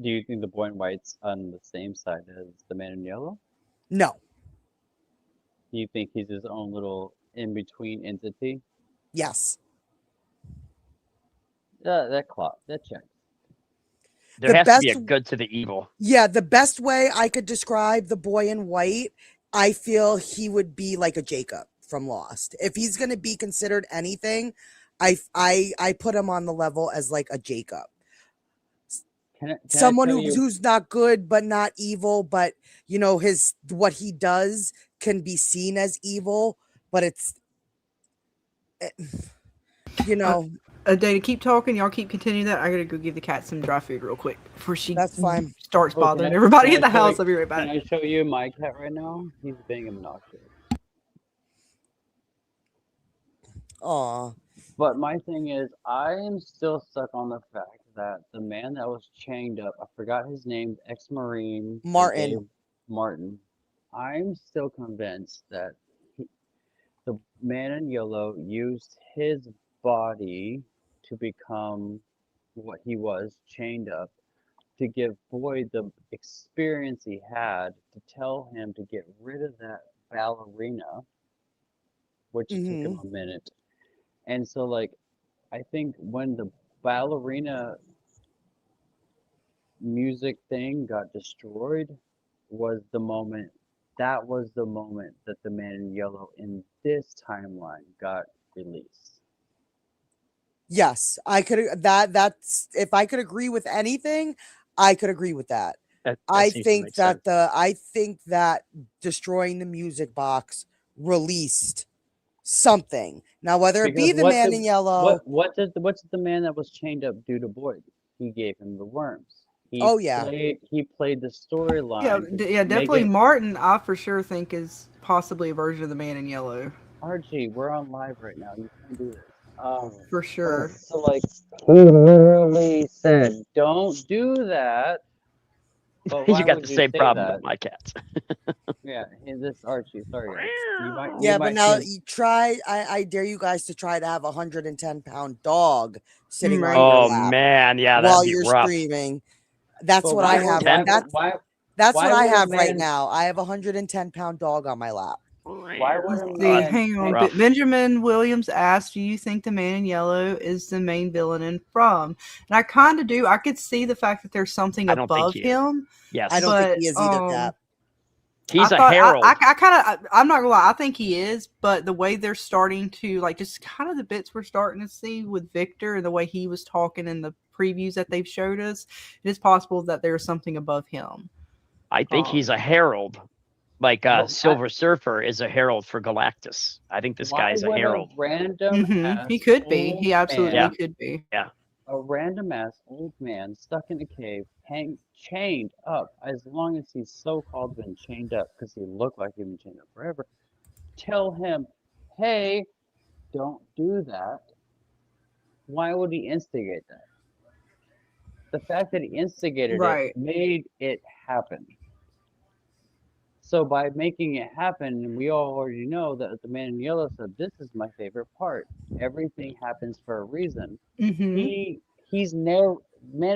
Speaker 13: Do you think the boy in white's on the same side as the man in yellow?
Speaker 5: No.
Speaker 13: Do you think he's his own little in-between entity?
Speaker 5: Yes.
Speaker 13: That checks.
Speaker 2: There has to be a good to the evil.
Speaker 5: Yeah, the best way I could describe the boy in white, I feel he would be like a Jacob from Lost. If he's going to be considered anything, I put him on the level as like a Jacob.
Speaker 13: Can I
Speaker 5: Someone
Speaker 13: tell you?
Speaker 5: who's not good but not evil, but you know, what he does can be seen as evil, but it's you know,
Speaker 4: Dana, keep talking. Y'all keep continuing that. I gotta go give the cat some dry food real quick before she
Speaker 5: that's fine.
Speaker 4: starts
Speaker 13: Oh,
Speaker 4: bothering everybody
Speaker 13: can
Speaker 4: in the
Speaker 13: I show
Speaker 4: house.
Speaker 13: you,
Speaker 4: I'll be right
Speaker 13: can
Speaker 4: back.
Speaker 13: I show you my cat right now? He's being obnoxious.
Speaker 5: Aw.
Speaker 13: But my thing is, I am still stuck on the fact that the man that was chained up, I forgot his name, ex-Marine,
Speaker 5: Martin.
Speaker 13: Martin. I'm still convinced that the man in yellow used his body to become what he was, chained up, to give Boyd the experience he had, to tell him to get rid of that ballerina, which it took him a minute. And so, like, I think when the ballerina music thing got destroyed was the moment that was the moment that the man in yellow in this timeline got released.
Speaker 5: Yes, I could that's if I could agree with anything, I could agree with that.
Speaker 2: That
Speaker 5: I
Speaker 2: seems to
Speaker 5: think
Speaker 2: make
Speaker 5: that
Speaker 2: sense.
Speaker 5: I think that destroying the music box released something. Now whether it be
Speaker 13: Because
Speaker 5: the man in yellow,
Speaker 13: what did the man that was chained up do to Boyd? He gave him the worms.
Speaker 5: oh yeah.
Speaker 13: He played the
Speaker 4: Yeah,
Speaker 13: storyline to
Speaker 4: yeah,
Speaker 13: make
Speaker 4: definitely.
Speaker 13: it.
Speaker 4: Martin, I for sure think is possibly a version of the Man in Yellow.
Speaker 13: Archie, we're on live right now. You can't do this.
Speaker 4: For sure.
Speaker 13: So like he literally said, "Don't do that." But
Speaker 2: You
Speaker 13: why
Speaker 2: got
Speaker 13: would
Speaker 2: the
Speaker 13: you
Speaker 2: same
Speaker 13: say
Speaker 2: problem
Speaker 13: that?
Speaker 2: with my cats.
Speaker 13: Yeah, this Archie. Sorry, guys. You
Speaker 5: Yeah, but
Speaker 13: might
Speaker 5: now
Speaker 13: choose.
Speaker 5: you try. I dare you guys to try to have a 110-pound dog sitting on
Speaker 4: Right.
Speaker 5: your
Speaker 2: Oh
Speaker 5: lap
Speaker 2: man, yeah, that'd
Speaker 5: while
Speaker 2: be
Speaker 5: you're
Speaker 2: rough.
Speaker 5: streaming. That's
Speaker 13: But
Speaker 5: what I
Speaker 13: why would
Speaker 5: have.
Speaker 13: why
Speaker 2: 110.
Speaker 13: would why
Speaker 5: That's what
Speaker 13: why
Speaker 5: I
Speaker 13: would a
Speaker 5: have right
Speaker 13: man
Speaker 5: now. I have a 110-pound dog on my lap.
Speaker 13: why would a
Speaker 4: Let's see.
Speaker 13: man
Speaker 4: Hang on.
Speaker 13: change?
Speaker 2: Rough.
Speaker 4: Benjamin Williams asked, "Do you think the Man in Yellow is the main villain in From?" And I kind of do. I could see the fact that there's something
Speaker 2: I don't think
Speaker 4: above
Speaker 2: he is.
Speaker 4: him,
Speaker 5: I
Speaker 2: Yes,
Speaker 5: don't think
Speaker 4: but
Speaker 5: he is either, Cap.
Speaker 4: I
Speaker 2: he's a
Speaker 4: thought
Speaker 2: herald.
Speaker 4: I kind of I'm not gonna lie. I think he is, but the way they're starting to like just kind of the bits we're starting to see with Victor and the way he was talking in the previews that they've showed us, it is possible that there's something above him.
Speaker 2: I think he's a herald. Like
Speaker 13: But
Speaker 2: Silver Surfer is a herald for Galactus. I think this
Speaker 13: why
Speaker 2: guy's a
Speaker 13: would a
Speaker 2: herald.
Speaker 13: random
Speaker 4: He
Speaker 13: ass
Speaker 4: could be.
Speaker 13: old
Speaker 4: He absolutely
Speaker 2: Yeah,
Speaker 13: man,
Speaker 4: could be.
Speaker 2: yeah.
Speaker 13: a random ass old man stuck in a cave, chained up, as long as he's so-called been chained up, because he looked like he'd been chained up forever, tell him, hey, don't do that. Why would he instigate that? The fact that he instigated it
Speaker 4: Right.
Speaker 13: made it happen. So by making it happen, we all already know that the man in yellow said, "This is my favorite part. Everything happens for a reason."
Speaker 4: Mm-hmm.
Speaker 13: He's man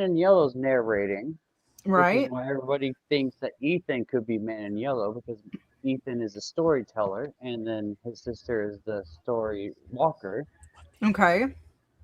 Speaker 13: in yellow's narrating, which is
Speaker 4: Right.
Speaker 13: why everybody thinks that Ethan could be man in yellow, because Ethan is a storyteller and then his sister is the story walker.
Speaker 4: Okay.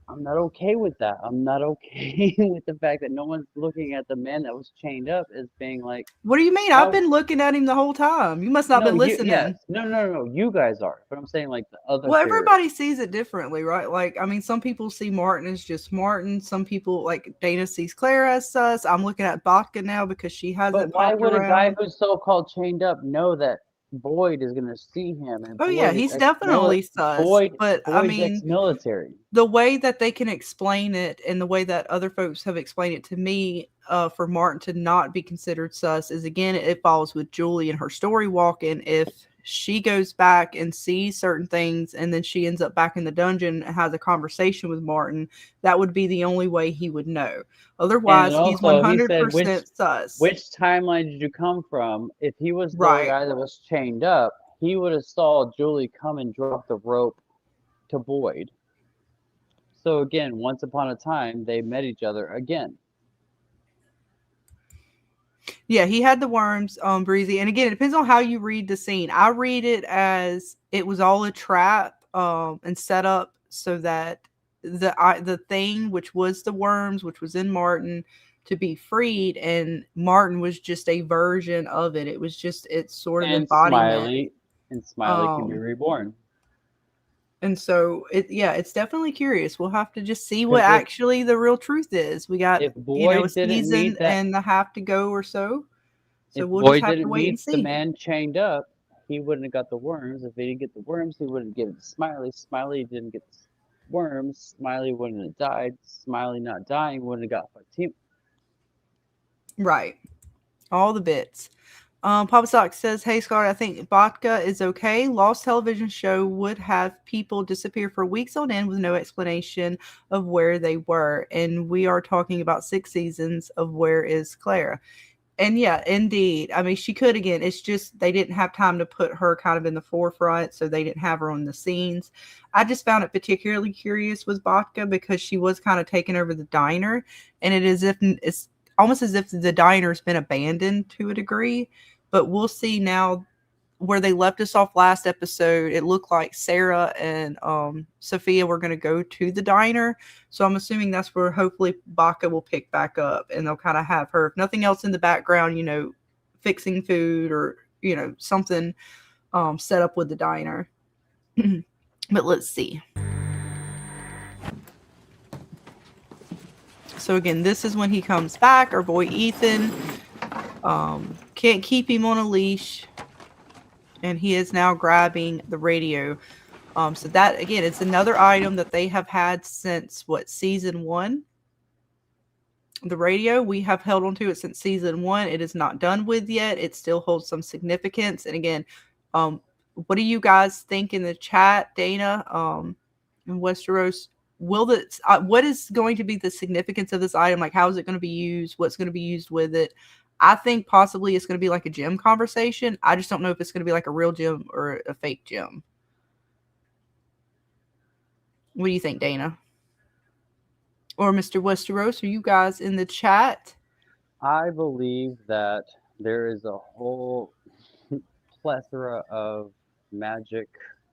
Speaker 13: I'm not okay with that. I'm not okay with the fact that no one's looking at the man that was chained up as being like,
Speaker 4: What do you mean? I've
Speaker 13: how?
Speaker 4: been looking at him the whole time. You must not
Speaker 13: No,
Speaker 4: been listening.
Speaker 13: no. You guys are, but I'm saying like the other
Speaker 4: Well,
Speaker 13: theory.
Speaker 4: everybody sees it differently, right? Like, I mean, some people see Martin as just Martin. Some people, like Dana, sees Claire as sus. I'm looking at Baka now because she
Speaker 13: But
Speaker 4: hasn't
Speaker 13: why
Speaker 4: popped
Speaker 13: would a guy
Speaker 4: around.
Speaker 13: who's so-called chained up know that Boyd is gonna see him and
Speaker 4: Oh yeah, he's definitely sus. But I
Speaker 13: Boyd's
Speaker 4: mean,
Speaker 13: ex-military.
Speaker 4: the way that they can explain it and the way that other folks have explained it to me, for Martin to not be considered sus is, again, it follows with Julie and her story walking. If she goes back and sees certain things and then she ends up back in the dungeon and has a conversation with Martin, that would be the only way he would know.
Speaker 13: And
Speaker 4: Otherwise, he's
Speaker 13: also, he said,
Speaker 4: 100% sus.
Speaker 13: which timeline did you come from? If he was the
Speaker 4: Right.
Speaker 13: guy that was chained up, he would have saw Julie come and drop the rope to Boyd. So again, once upon a time, they met each other again.
Speaker 4: Yeah, he had the worms, Breezy. And again, it depends on how you read the scene. I read it as it was all a trap, and set up so that the thing, which was the worms, which was in Martin, to be freed, and Martin was just a version of it. It was just its sort of
Speaker 13: And
Speaker 4: embodiment.
Speaker 13: Smiley can be reborn.
Speaker 4: And so it's definitely curious. We'll have to just see what
Speaker 13: 'Cause
Speaker 4: actually the real truth is. We got,
Speaker 13: if
Speaker 4: a
Speaker 13: Boyd didn't
Speaker 4: season
Speaker 13: meet that,
Speaker 4: and a half to go or so. So
Speaker 13: if
Speaker 4: we'll just
Speaker 13: Boyd
Speaker 4: have to
Speaker 13: didn't
Speaker 4: wait and
Speaker 13: meet the
Speaker 4: see.
Speaker 13: man chained up, he wouldn't have got the worms. If he didn't get the worms, he wouldn't get it to Smiley. Smiley didn't get the worms. Smiley wouldn't have died. Smiley not dying wouldn't have got Fatima.
Speaker 4: Right. All the bits. Papa Sock says, "Hey Scott, I think vodka is okay. Lost television show would have people disappear for weeks on end with no explanation of where they were, and we are talking about 6 seasons of Where is Clara?" And yeah, indeed. I mean, she could again. It's just they didn't have time to put her kind of in the forefront, so they didn't have her on the scenes. I just found it particularly curious with vodka because she was kind of taking over the diner, and it's almost as if the diner's been abandoned to a degree. But we'll see now where they left us off last episode. It looked like Sarah and Sophia were going to go to the diner. So I'm assuming that's where hopefully Baca will pick back up, and they'll kind of have her, if nothing else, in the background, fixing food or, something set up with the diner. But let's see. So again, this is when he comes back. Our boy Ethan can't keep him on a leash, and he is now grabbing the radio. So that, again, it's another item that they have had since, season 1? The radio, we have held on to it since season 1. It is not done with yet. It still holds some significance. And again, what do you guys think in the chat, Dana, in Westeros? What is going to be the significance of this item? Like, how is it going to be used? What's going to be used with it? I think possibly it's going to be like a gym conversation. I just don't know if it's going to be like a real gym or a fake gym. What do you think, Dana? Or Mr. Westeros, are you guys in the chat?
Speaker 13: I believe that there is a whole plethora of magic.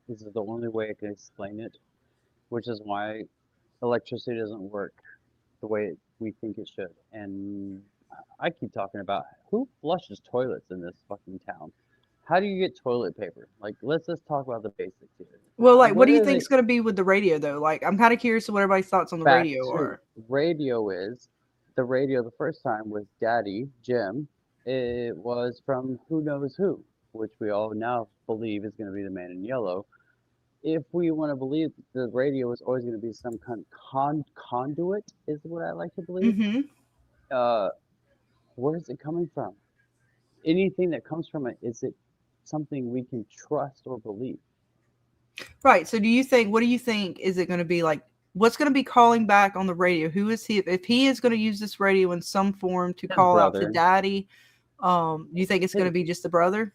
Speaker 13: This is the only way I can explain it, which is why electricity doesn't work the way we think it should. And I keep talking about who flushes toilets in this fucking town. How do you get toilet paper? Like, let's just talk about the basics here.
Speaker 4: Well, like, what do you think is going to be with the radio, though? Like, I'm kind of curious what everybody's thoughts on the radio are.
Speaker 13: Radio the first time with Daddy, Jim, it was from Who Knows Who, which we all now believe is going to be the Man in Yellow. If we want to believe the radio is always going to be some kind of conduit, is what I like to believe.
Speaker 4: Mm-hmm.
Speaker 13: Where is it coming from? Anything that comes from it, is it something we can trust or believe?
Speaker 4: Right. So what do you think is it going to be like? What's going to be calling back on the radio? Who is he? If he is going to use this radio in some form to call out to Daddy, you think it's going to be just the brother?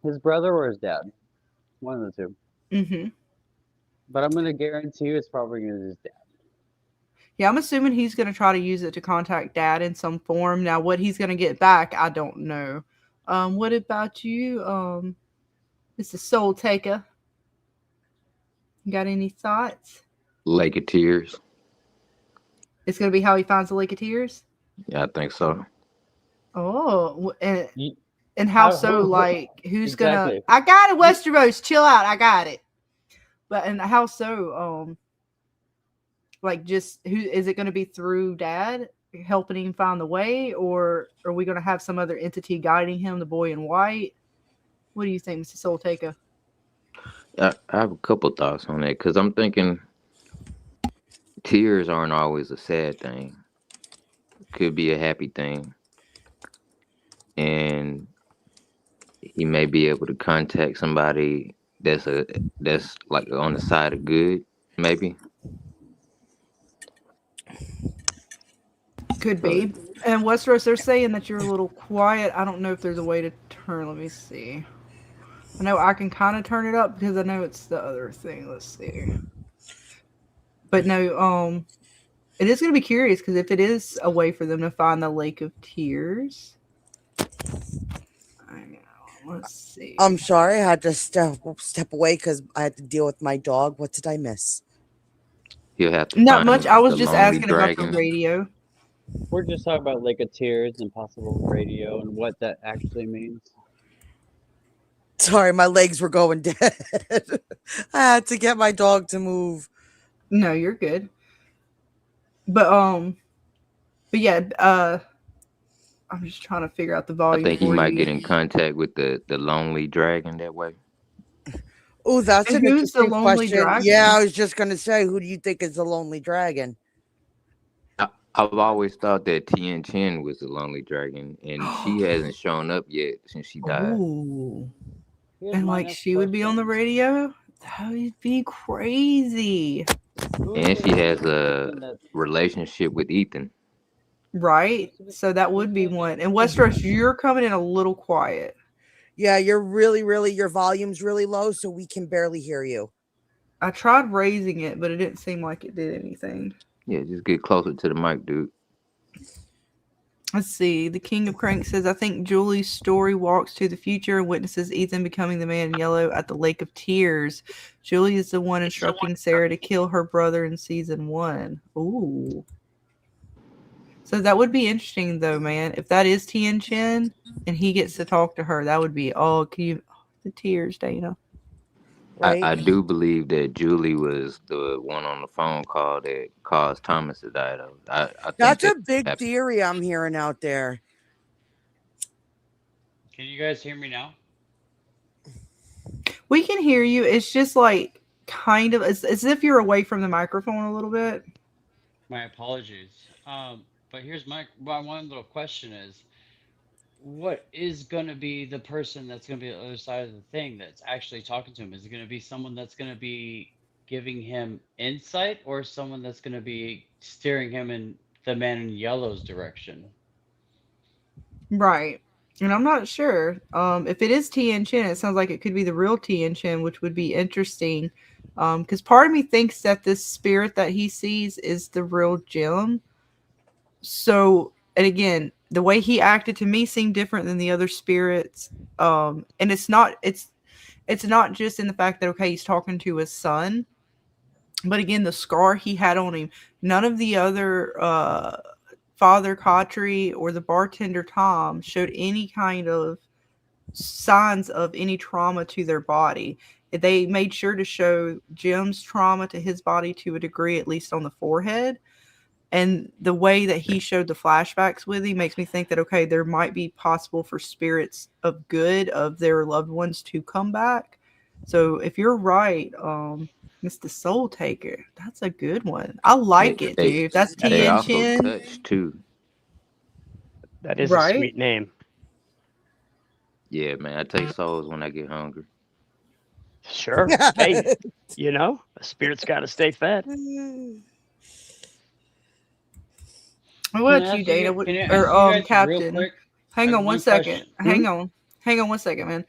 Speaker 13: His brother or his dad? One of the two.
Speaker 4: Mm-hmm.
Speaker 13: But I'm going to guarantee you it's probably going to be his dad.
Speaker 4: Yeah, I'm assuming he's going to try to use it to contact Dad in some form. Now, what he's going to get back, I don't know. What about you, Mr. Soul Taker? You got any thoughts?
Speaker 10: Lake of Tears.
Speaker 4: It's going to be how he finds the Lake of Tears?
Speaker 10: Yeah, I think so.
Speaker 4: Oh, and how so? Like, who's exactly. Gonna? I got it, Westeros. Chill out. I got it. But and how so? Like, just who is it going to be through Dad helping him find the way, or are we going to have some other entity guiding him? The boy in white. What do you think, Mr. Soul Taker?
Speaker 10: I have a couple thoughts on that because I'm thinking tears aren't always a sad thing. Could be a happy thing. And he may be able to contact somebody that's like on the side of good, maybe.
Speaker 4: Could be. And Westeros, they're saying that you're a little quiet. I don't know if there's a way to turn. Let me see. I know I can kind of turn it up because I know it's the other thing. Let's see. But no, it is going to be curious because if it is a way for them to find the Lake of Tears. I know. Let's see.
Speaker 5: I'm sorry. I had to step away because I had to deal with my dog. What did I miss?
Speaker 10: You have to
Speaker 4: not much. I was just asking about the radio.
Speaker 13: We're just talking about Lake of Tears and possible radio and what that actually means.
Speaker 5: Sorry, my legs were going dead. I had to get my dog to move.
Speaker 4: No, you're good. But yeah, I'm just trying to figure out the
Speaker 10: I
Speaker 4: volume
Speaker 10: think he
Speaker 4: for
Speaker 10: might
Speaker 4: you.
Speaker 10: get in contact with the lonely dragon that way.
Speaker 5: Oh, that's
Speaker 4: And
Speaker 5: an
Speaker 4: who's the
Speaker 5: interesting
Speaker 4: lonely
Speaker 5: question.
Speaker 4: dragon?
Speaker 5: Yeah, I was just gonna say, who do you think is the lonely dragon?
Speaker 10: I've always thought that Tien Chen was the lonely dragon, and she hasn't shown up yet since she died.
Speaker 4: Ooh.
Speaker 13: Here's
Speaker 4: And
Speaker 13: my
Speaker 4: like
Speaker 13: next
Speaker 4: she would be on the
Speaker 13: question.
Speaker 4: radio? That would be crazy.
Speaker 13: Who is
Speaker 10: And
Speaker 13: the
Speaker 10: she has
Speaker 13: specific
Speaker 10: a
Speaker 13: person that?
Speaker 10: relationship with Ethan.
Speaker 4: Right?
Speaker 13: Specific,
Speaker 4: So that would be
Speaker 13: specific,
Speaker 4: one. And Westeros, you're coming in a little quiet.
Speaker 5: Yeah, you're really, your volume's really low, so we can barely hear you.
Speaker 4: I tried raising it, but it didn't seem like it did anything.
Speaker 10: Yeah, just get closer to the mic, dude.
Speaker 4: Let's see. The King of Crank says, I think Julie's story walks to the future and witnesses Ethan becoming the man in yellow at the Lake of Tears. Julie is the one instructing Sarah to kill her brother in season 1. Ooh. So that would be interesting, though, man. If that is Tien Chen and he gets to talk to her, that would be, the tears, Dana.
Speaker 5: Right?
Speaker 10: I do believe that Julie was the one on the phone call that caused Thomas to die, though. I think
Speaker 5: That's a
Speaker 10: that
Speaker 5: big
Speaker 10: happened.
Speaker 5: theory I'm hearing out there.
Speaker 13: Can you guys hear me now?
Speaker 4: We can hear you. It's just like kind of as if you're away from the microphone a little bit.
Speaker 13: My apologies. But here's my one little question is, what is going to be the person that's going to be on the other side of the thing that's actually talking to him? Is it going to be someone that's going to be giving him insight, or someone that's going to be steering him in the man in yellow's direction?
Speaker 4: Right. And I'm not sure. If it is Tien Chen, it sounds like it could be the real Tien Chen, which would be interesting. Because part of me thinks that this spirit that he sees is the real Jim. So, and again, the way he acted to me seemed different than the other spirits. And it's not just in the fact that, okay, he's talking to his son, but again, the scar he had on him. None of the other Father Cautry or the bartender Tom showed any kind of signs of any trauma to their body. They made sure to show Jim's trauma to his body to a degree, at least on the forehead. And the way that he showed the flashbacks with him makes me think that, okay, there might be possible for spirits of good of their loved ones to come back. So if you're right, Mr. Soul Taker, that's a good one. I like it, dude. That's
Speaker 10: They
Speaker 4: Tien
Speaker 10: also
Speaker 4: Chen.
Speaker 10: touch too.
Speaker 2: That is a sweet name.
Speaker 10: Yeah, man. I take souls when I get hungry.
Speaker 2: Sure. Hey, a spirit's got to stay fed.
Speaker 4: What about you, Dana? Or Captain? Hang on one second. Hang on one second, man.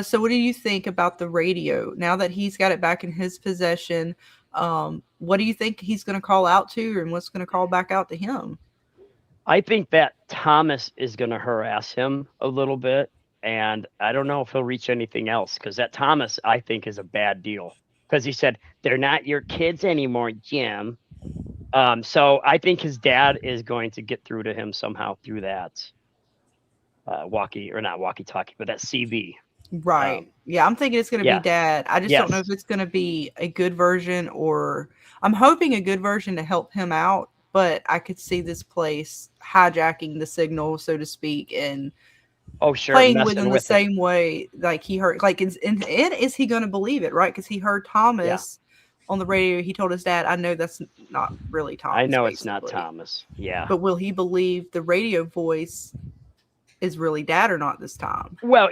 Speaker 4: So what do you think about the radio now that he's got it back in his possession? What do you think he's going to call out to, and what's going to call back out to him?
Speaker 2: I think that Thomas is going to harass him a little bit, and I don't know if he'll reach anything else, because that Thomas, I think, is a bad deal, because he said, they're not your kids anymore, Jim. So I think his dad is going to get through to him somehow through that not walkie-talkie, but that CV.
Speaker 4: Right. Yeah, I'm thinking it's going to be Dad. I just don't know if it's going to be a good version, or I'm hoping a good version to help him out, but I could see this place hijacking the signal, so to speak, and playing with him the same way like he heard. Like, is he going to believe it, right? Because he heard Thomas on the radio. He told his dad, I know that's not really Thomas.
Speaker 2: I know it's not Thomas. Yeah.
Speaker 4: But will he believe the radio voice is really Dad or not this time?
Speaker 2: Well,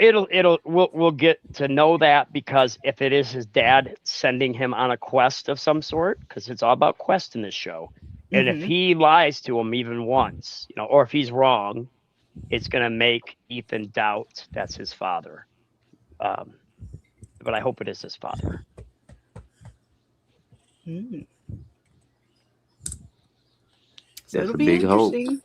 Speaker 2: we'll get to know that, because if it is his dad sending him on a quest of some sort, because it's all about quest in this show, and if he lies to him even once, or if he's wrong, it's going to make Ethan doubt that's his father. But I hope it is his father.
Speaker 4: So it'll be interesting.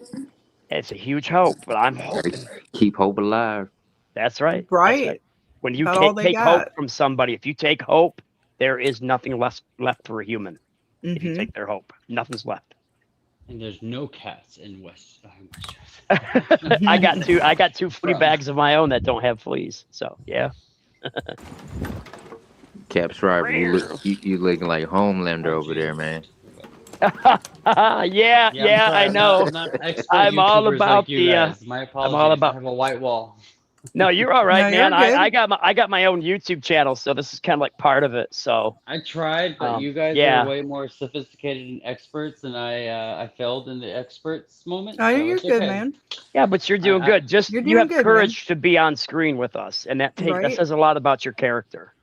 Speaker 2: It's a huge hope, but I'm hoping.
Speaker 10: Keep hope alive.
Speaker 2: That's right.
Speaker 4: Right.
Speaker 2: That's right. When you take
Speaker 4: got.
Speaker 2: hope from somebody, if you take hope, there is nothing left for a human. If you take their hope, nothing's left.
Speaker 13: And there's no cats in West.
Speaker 2: I got two flea bags of my own that don't have fleas. So yeah.
Speaker 10: Cap Shriver, you looking like Homelander over there, man.
Speaker 2: Yeah,
Speaker 13: I'm sorry.
Speaker 2: I know.
Speaker 13: I'm not expert
Speaker 2: I'm all
Speaker 13: YouTubers
Speaker 2: about
Speaker 13: like you guys. My
Speaker 2: I'm all
Speaker 13: apologies. I
Speaker 2: about.
Speaker 13: have a white wall.
Speaker 2: No, you're all right,
Speaker 4: No, you're
Speaker 2: man. I
Speaker 4: good.
Speaker 2: got my own YouTube channel, so this is kind of like part of it. So
Speaker 13: I tried, but you guys are
Speaker 2: yeah,
Speaker 13: way more sophisticated and experts, and I failed in the experts moment,
Speaker 4: Oh,
Speaker 13: so
Speaker 4: you're
Speaker 13: it's
Speaker 4: good,
Speaker 13: okay.
Speaker 4: man.
Speaker 2: yeah, but you're doing good. Just
Speaker 4: You're
Speaker 2: you
Speaker 4: doing
Speaker 2: have
Speaker 4: good, man.
Speaker 2: courage to be on screen with us, and that
Speaker 4: Right.
Speaker 2: says a lot about your character.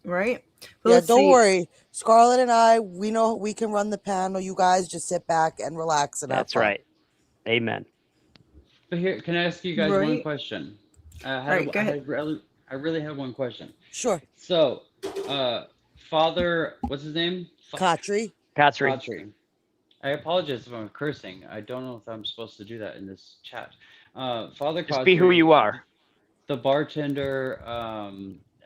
Speaker 4: Right. But
Speaker 5: Yeah,
Speaker 4: let's
Speaker 5: don't
Speaker 4: see.
Speaker 5: worry. Scarlett and I, we know we can run the panel. You guys just sit back and relax and have
Speaker 2: That's
Speaker 5: fun.
Speaker 2: right. Amen.
Speaker 13: But here, can I ask you guys one
Speaker 4: Right.
Speaker 13: question?
Speaker 4: Right, go ahead.
Speaker 13: I really have one question.
Speaker 5: Sure.
Speaker 13: So, Father, what's his name?
Speaker 5: Katri.
Speaker 13: Katri. I apologize if I'm cursing. I don't know if I'm supposed to do that in this chat. Father
Speaker 2: Just
Speaker 13: Katri,
Speaker 2: be who you are.
Speaker 13: the bartender,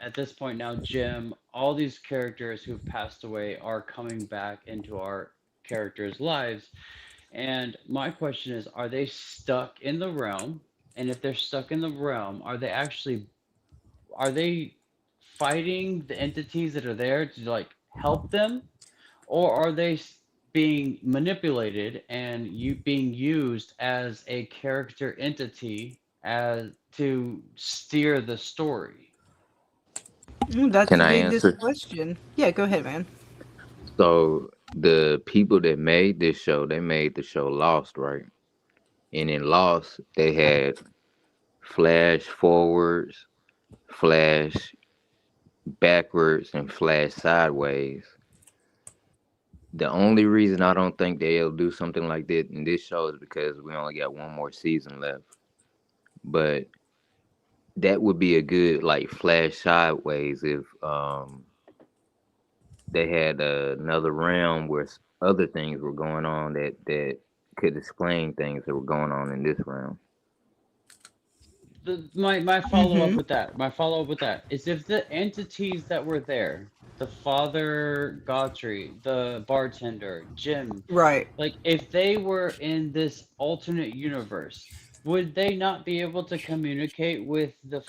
Speaker 13: at this point now, Jim, all these characters who've passed away are coming back into our characters' lives. And my question is, are they stuck in the realm? And if they're stuck in the realm, are they fighting the entities that are there to like help them? Or are they being manipulated and being used as a character entity as to steer the story?
Speaker 4: That's
Speaker 10: Can
Speaker 4: the
Speaker 10: I
Speaker 4: biggest
Speaker 10: answer?
Speaker 4: question. Yeah, go ahead, man.
Speaker 10: So the people that made this show, they made the show Lost, right? And in Lost, they had flash forwards, flash backwards, and flash sideways. The only reason I don't think they'll do something like that in this show is because we only got one more season left. But that would be a good like flash sideways if they had another realm where other things were going on that could explain things that were going on in this realm.
Speaker 13: My follow up with that. My follow up with that is if the entities that were there, the Father Gautry, the bartender, Jim,
Speaker 4: Right.
Speaker 13: like if they were in this alternate universe, would they not be able to communicate with the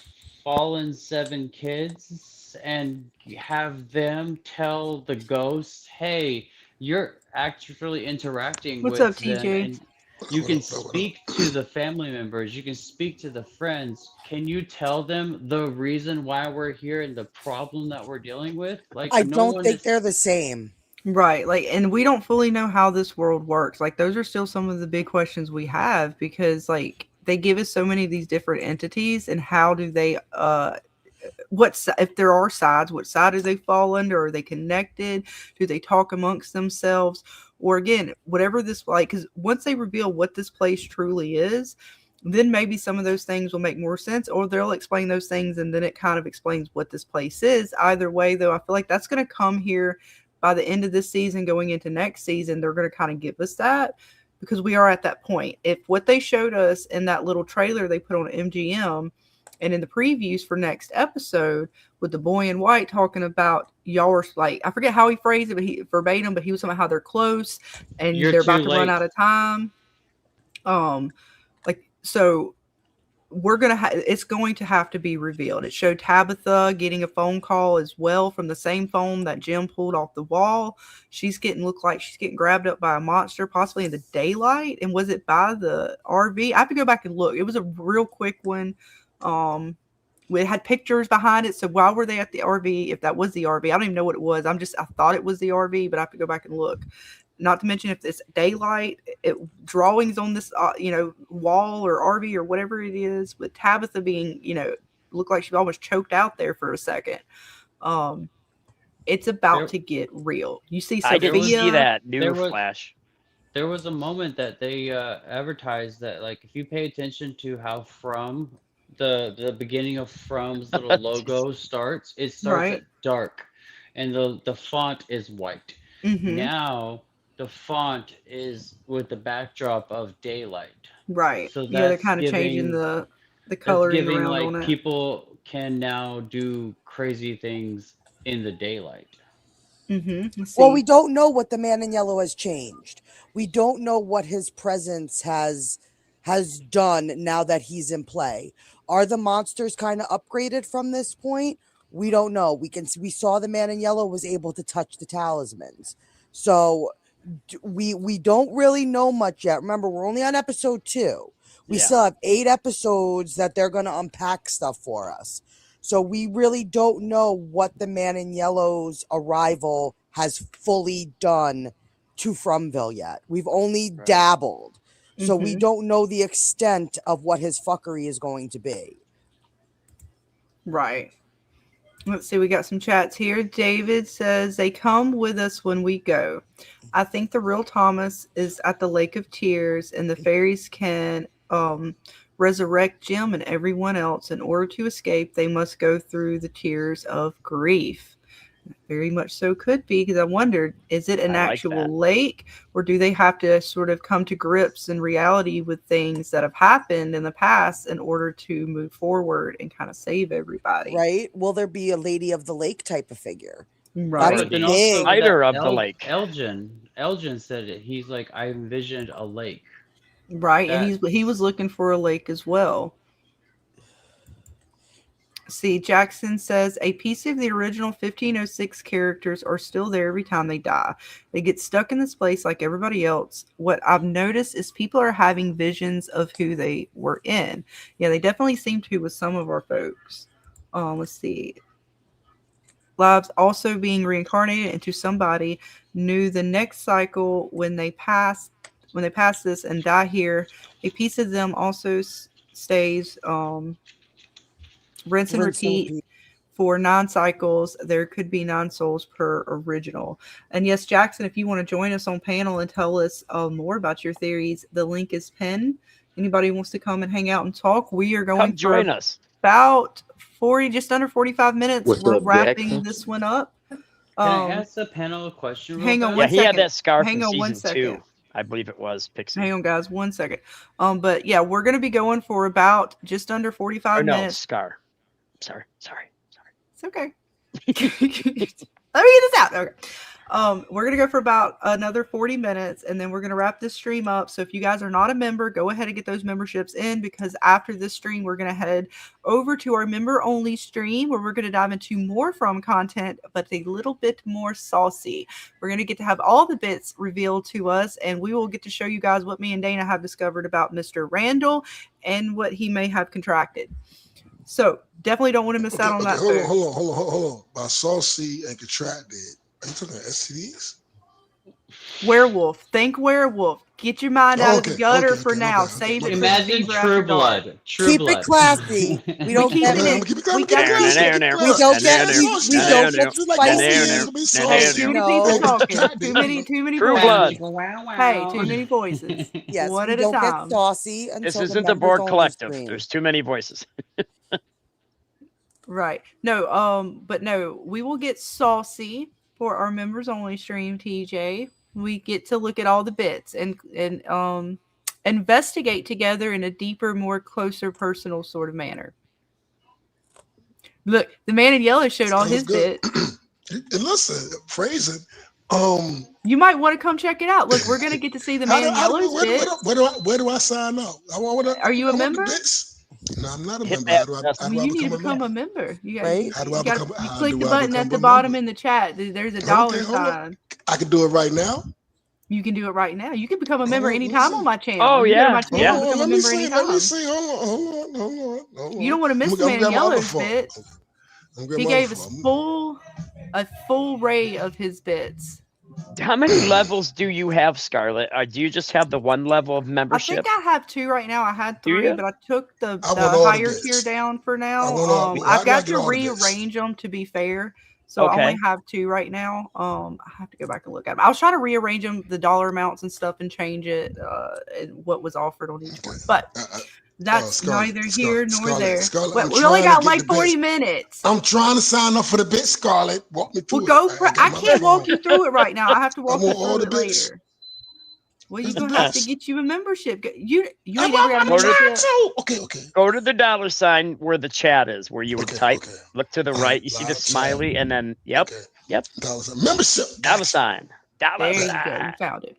Speaker 13: fallen 7 kids and have them tell the ghosts, hey, you're actually interacting
Speaker 4: What's up,
Speaker 13: with them
Speaker 4: TJ?
Speaker 13: and you can speak to the family members, you can speak to the friends. Can you tell them the reason why we're here and the problem that we're dealing with? Like
Speaker 5: I
Speaker 13: no
Speaker 5: don't
Speaker 13: one
Speaker 5: think
Speaker 13: is
Speaker 5: they're the same.
Speaker 4: Right. Like, and we don't fully know how this world works. Like, those are still some of the big questions we have because, like, they give us so many of these different entities, and how do they, if there are sides, what side do they fall under? Are they connected? Do they talk amongst themselves? Or again, whatever this, like, because once they reveal what this place truly is, then maybe some of those things will make more sense, or they'll explain those things and then it kind of explains what this place is. Either way, though, I feel like that's going to come here by the end of this season, going into next season. They're going to kind of give us that because we are at that point. If what they showed us in that little trailer they put on MGM and in the previews for next episode with the boy in white talking about y'all are like, I forget how he phrased it, but he verbatim, but he was talking about how they're close and they're about to run out of time. Like, so we're going to it's going to have to be revealed. It showed Tabitha getting a phone call as well from the same phone that Jim pulled off the wall. Look like she's getting grabbed up by a monster, possibly in the daylight. And was it by the RV? I have to go back and look. It was a real quick one. It had pictures behind it. So why were they at the RV? If that was the RV, I don't even know what it was. I thought it was the RV, but I have to go back and look. Not to mention if it's daylight, drawings on this, wall or RV or whatever it is, with Tabitha being, looked like she almost choked out there for a second. It's about to get real. You see Sophia.
Speaker 2: I didn't see that new flash.
Speaker 13: There was a moment that they advertised that, like, if you pay attention to how From the beginning of From's little logo starts, it starts at dark, and the font is white.
Speaker 4: Mm-hmm.
Speaker 13: Now the font is with the backdrop of daylight.
Speaker 4: Right.
Speaker 13: So
Speaker 4: they're kind of changing the coloring around
Speaker 13: like
Speaker 4: on it.
Speaker 13: People can now do crazy things in the daylight.
Speaker 4: Mm-hmm.
Speaker 5: Well, we don't know what the man in yellow has changed. We don't know what his presence has has done now that he's in play. Are the monsters kind of upgraded from this point? We don't know. We saw the man in yellow was able to touch the talismans. So we don't really know much yet. Remember, we're only on episode 2. We still have 8 episodes that they're going to unpack stuff for us. So we really don't know what the man in yellow's arrival has fully done to Fromville yet. We've only dabbled. So we don't know the extent of what his fuckery is going to be.
Speaker 4: Right. Let's see, we got some chats here. David says, they come with us when we go. I think the real Thomas is at the Lake of Tears, and the fairies can resurrect Jim and everyone else. In order to escape, they must go through the tears of grief. Very much so could be, because I wondered, is it an actual lake, or do they have to sort of come to grips in reality with things that have happened in the past in order to move forward and kind of save everybody?
Speaker 5: Right? Will there be a Lady of the Lake type of figure?
Speaker 4: Right.
Speaker 13: But then also
Speaker 2: Spider of the lake.
Speaker 13: Elgin said it. He's like, I envisioned a lake.
Speaker 4: Right, and he was looking for a lake as well. See, Jackson says, a piece of the original 1506 characters are still there every time they die. They get stuck in this place like everybody else. What I've noticed is people are having visions of who they were in. Yeah, they definitely seem to with some of our folks. Let's see. Lives also being reincarnated into somebody new the next cycle when they pass this and die here. A piece of them also stays rinse and repeat for 9 cycles. There could be 9 souls per original. And yes, Jackson, if you want to join us on panel and tell us more about your theories, the link is pinned. Anybody wants to come and hang out and talk, we are going
Speaker 2: to join us.
Speaker 4: About 40, just under 45 minutes. We're wrapping this one up.
Speaker 13: Can I ask the panel a question?
Speaker 4: Hang on
Speaker 2: Yeah,
Speaker 4: one second.
Speaker 2: he had that scar
Speaker 4: Hang
Speaker 2: from
Speaker 4: on one
Speaker 2: season
Speaker 4: second.
Speaker 2: 2. I believe it was Pixie.
Speaker 4: Hang on, guys, 1 second. But yeah, we're going to be going for about just under 45 minutes.
Speaker 2: Scar. Sorry.
Speaker 4: It's okay. Let me get this out. Okay. We're going to go for about another 40 minutes, and then we're going to wrap this stream up. So if you guys are not a member, go ahead and get those memberships in, because after this stream, we're going to head over to our member-only stream where we're going to dive into more From content, but a little bit more saucy. We're going to get to have all the bits revealed to us, and we will get to show you guys what me and Dana have discovered about Mr. Randall and what he may have contracted. So definitely don't want to miss out on that.
Speaker 8: Hold on. By saucy and contracted, are you talking STDs?
Speaker 4: Werewolf. Think werewolf. Get your mind out of the gutter for now. Save it.
Speaker 13: Imagine True Blood.
Speaker 5: Keep it classy. We don't get it. We don't get spicy.
Speaker 4: Too many people talking. Too many
Speaker 2: True
Speaker 4: voices.
Speaker 2: Blood.
Speaker 4: Hey, too many voices.
Speaker 5: Yes,
Speaker 4: one
Speaker 5: we
Speaker 4: at a
Speaker 5: don't
Speaker 4: time.
Speaker 5: get saucy until
Speaker 2: This
Speaker 5: the
Speaker 2: isn't the
Speaker 5: members
Speaker 2: board
Speaker 5: only
Speaker 2: collective.
Speaker 5: stream.
Speaker 2: There's too many voices.
Speaker 4: Right. No, but no, we will get saucy for our members only stream, TJ. We get to look at all the bits and investigate together in a deeper, more closer, personal sort of manner. Look, the man in yellow showed all his bits.
Speaker 8: And listen, phrasing.
Speaker 4: You might want to come check it out. Look, we're gonna get to see the man in yellow's bits.
Speaker 8: Where do I sign up?
Speaker 4: Are you a member?
Speaker 8: No, I'm not a
Speaker 2: Hit
Speaker 8: member.
Speaker 2: that.
Speaker 4: You need to become a member. You
Speaker 8: How do I become?
Speaker 4: You click the button at the bottom in the chat. There's a dollar sign.
Speaker 8: I can do it right now.
Speaker 4: You can do it right now. You can become a member anytime on my channel.
Speaker 2: Oh,
Speaker 4: You go to
Speaker 2: yeah.
Speaker 4: my channel, become a
Speaker 8: Let me
Speaker 4: member
Speaker 8: see.
Speaker 4: anytime.
Speaker 8: Let me see. Hold on.
Speaker 4: You don't want to miss the man in yellow's bits. He gave us a full array of his bits.
Speaker 2: How many levels do you have, Scarlett? Do you just have the 1 level of
Speaker 4: I
Speaker 2: membership?
Speaker 4: think I have 2 right now. I had 3,
Speaker 2: you?
Speaker 4: but I took the
Speaker 8: want all the
Speaker 4: higher
Speaker 8: bits.
Speaker 4: tier down for now.
Speaker 8: I
Speaker 4: I've got
Speaker 8: get
Speaker 4: to
Speaker 8: all the bits.
Speaker 4: rearrange them to be fair. So I
Speaker 2: Okay.
Speaker 4: only have 2 right now. I have to go back and look at them. I was trying to rearrange them, the dollar amounts and stuff, and change it, and what was offered on each one. But that's neither here nor there.
Speaker 8: Scarlett,
Speaker 4: We only got like
Speaker 8: the bits.
Speaker 4: 40 minutes.
Speaker 8: I'm trying to sign up for the bit, Scarlett. Walk me through
Speaker 4: Well,
Speaker 8: it.
Speaker 4: I can't walk you through it right now. I have to walk you
Speaker 8: want all
Speaker 4: through
Speaker 8: the
Speaker 4: it
Speaker 8: bits.
Speaker 4: later. Well, you're
Speaker 8: It's the
Speaker 4: gonna have to
Speaker 8: best.
Speaker 4: get you a membership. You ain't
Speaker 8: I'm
Speaker 4: never got a
Speaker 8: trying
Speaker 4: membership.
Speaker 8: to. Okay.
Speaker 2: Go to the dollar sign where the chat is, where you would type.
Speaker 8: Okay.
Speaker 2: Look to the right. You see the
Speaker 8: Live chat.
Speaker 2: smiley, and then
Speaker 8: Dollar sign. Membership.
Speaker 2: dollar sign. Dollar
Speaker 4: There you go.
Speaker 2: sign.
Speaker 4: You found it.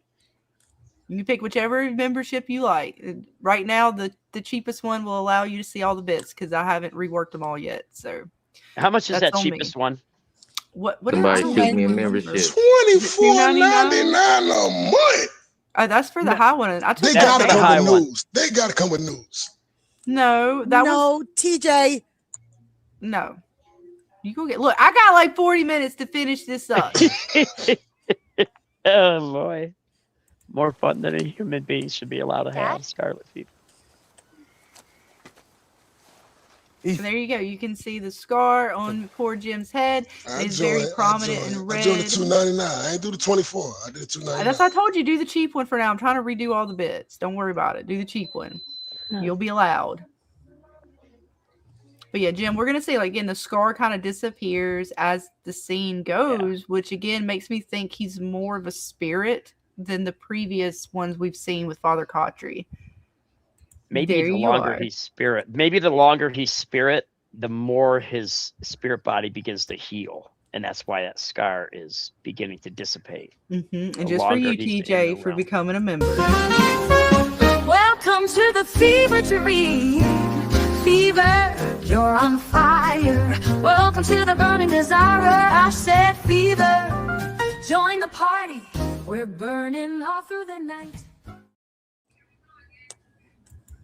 Speaker 4: You can pick whichever membership you like. Right now, the cheapest one will allow you to see all the bits because I haven't reworked them all yet. So
Speaker 2: How much is
Speaker 4: that's
Speaker 2: that
Speaker 4: on
Speaker 2: cheapest
Speaker 4: me.
Speaker 2: one?
Speaker 4: What
Speaker 10: Somebody
Speaker 4: I don't
Speaker 10: shoot
Speaker 4: even
Speaker 10: me a
Speaker 4: remember.
Speaker 10: membership.
Speaker 8: $24.99 a month.
Speaker 4: That's for the high one. I took
Speaker 8: They
Speaker 4: that
Speaker 8: gotta
Speaker 2: the
Speaker 8: come
Speaker 2: high
Speaker 8: with
Speaker 2: one.
Speaker 8: news. They gotta come with news.
Speaker 4: No, that was
Speaker 5: No, TJ.
Speaker 4: no. You go get. Look, I got like 40 minutes to finish this up.
Speaker 2: Oh boy. More fun than a human being should be allowed to have. Scarlet fever.
Speaker 4: And there you go. You can see the scar on poor Jim's head. It's very prominent in red.
Speaker 8: I joined the $2.99. I ain't do the 24. I did $2.99.
Speaker 4: That's what I told you. Do the cheap one for now. I'm trying to redo all the bits. Don't worry about it. Do the cheap one. You'll be allowed. But yeah, Jim, we're gonna say like again, the scar kind of disappears as the scene goes, which again makes me think he's more of a spirit than the previous ones we've seen with Father Cautry.
Speaker 2: Maybe the longer he's spirit, the more his spirit body begins to heal. And that's why that scar is beginning to dissipate.
Speaker 4: And just for you, TJ, for becoming a member.
Speaker 3: Welcome to the fever dream. Fever, you're on fire. Welcome to the burning desire. I said fever. Join the party. We're burning all through the night.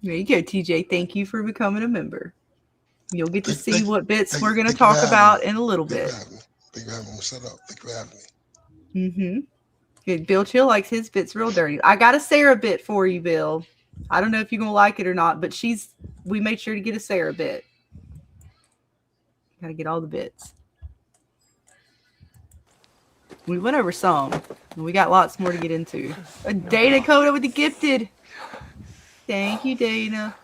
Speaker 4: There you go, TJ. Thank you for becoming a member. You'll get to see what bits we're going to talk about in a little bit.
Speaker 8: Thank you for having me. Shut up. Thank you for having me.
Speaker 4: Good. Bill Chill likes his bits real dirty. I got a Sarah bit for you, Bill. I don't know if you're going to like it or not, but we made sure to get a Sarah bit. Got to get all the bits. We went over some, and we got lots more to get into. Dana Coda with the gifted. Thank you, Dana.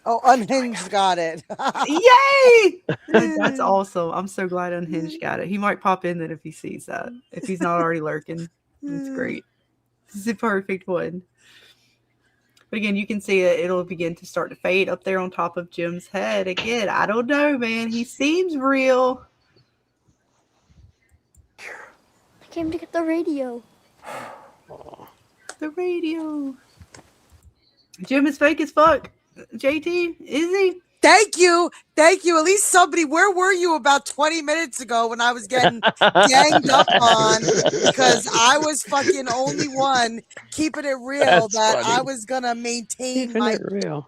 Speaker 5: Oh, Unhinged got it.
Speaker 4: Yay! That's awesome. I'm so glad Unhinged got it. He might pop in then if he sees that. If he's not already lurking. That's great. This is a perfect one. But again, you can see it'll begin to start to fade up there on top of Jim's head. Again, I don't know, man. He seems real.
Speaker 12: I came to get the radio.
Speaker 4: The radio. Jim is fake as fuck. JT, is he?
Speaker 5: Thank you. Thank you. At least somebody, where were you about 20 minutes ago when I was getting ganged up on because I was fucking only one keeping it real. That's that funny. I was going to maintain
Speaker 2: keeping it real.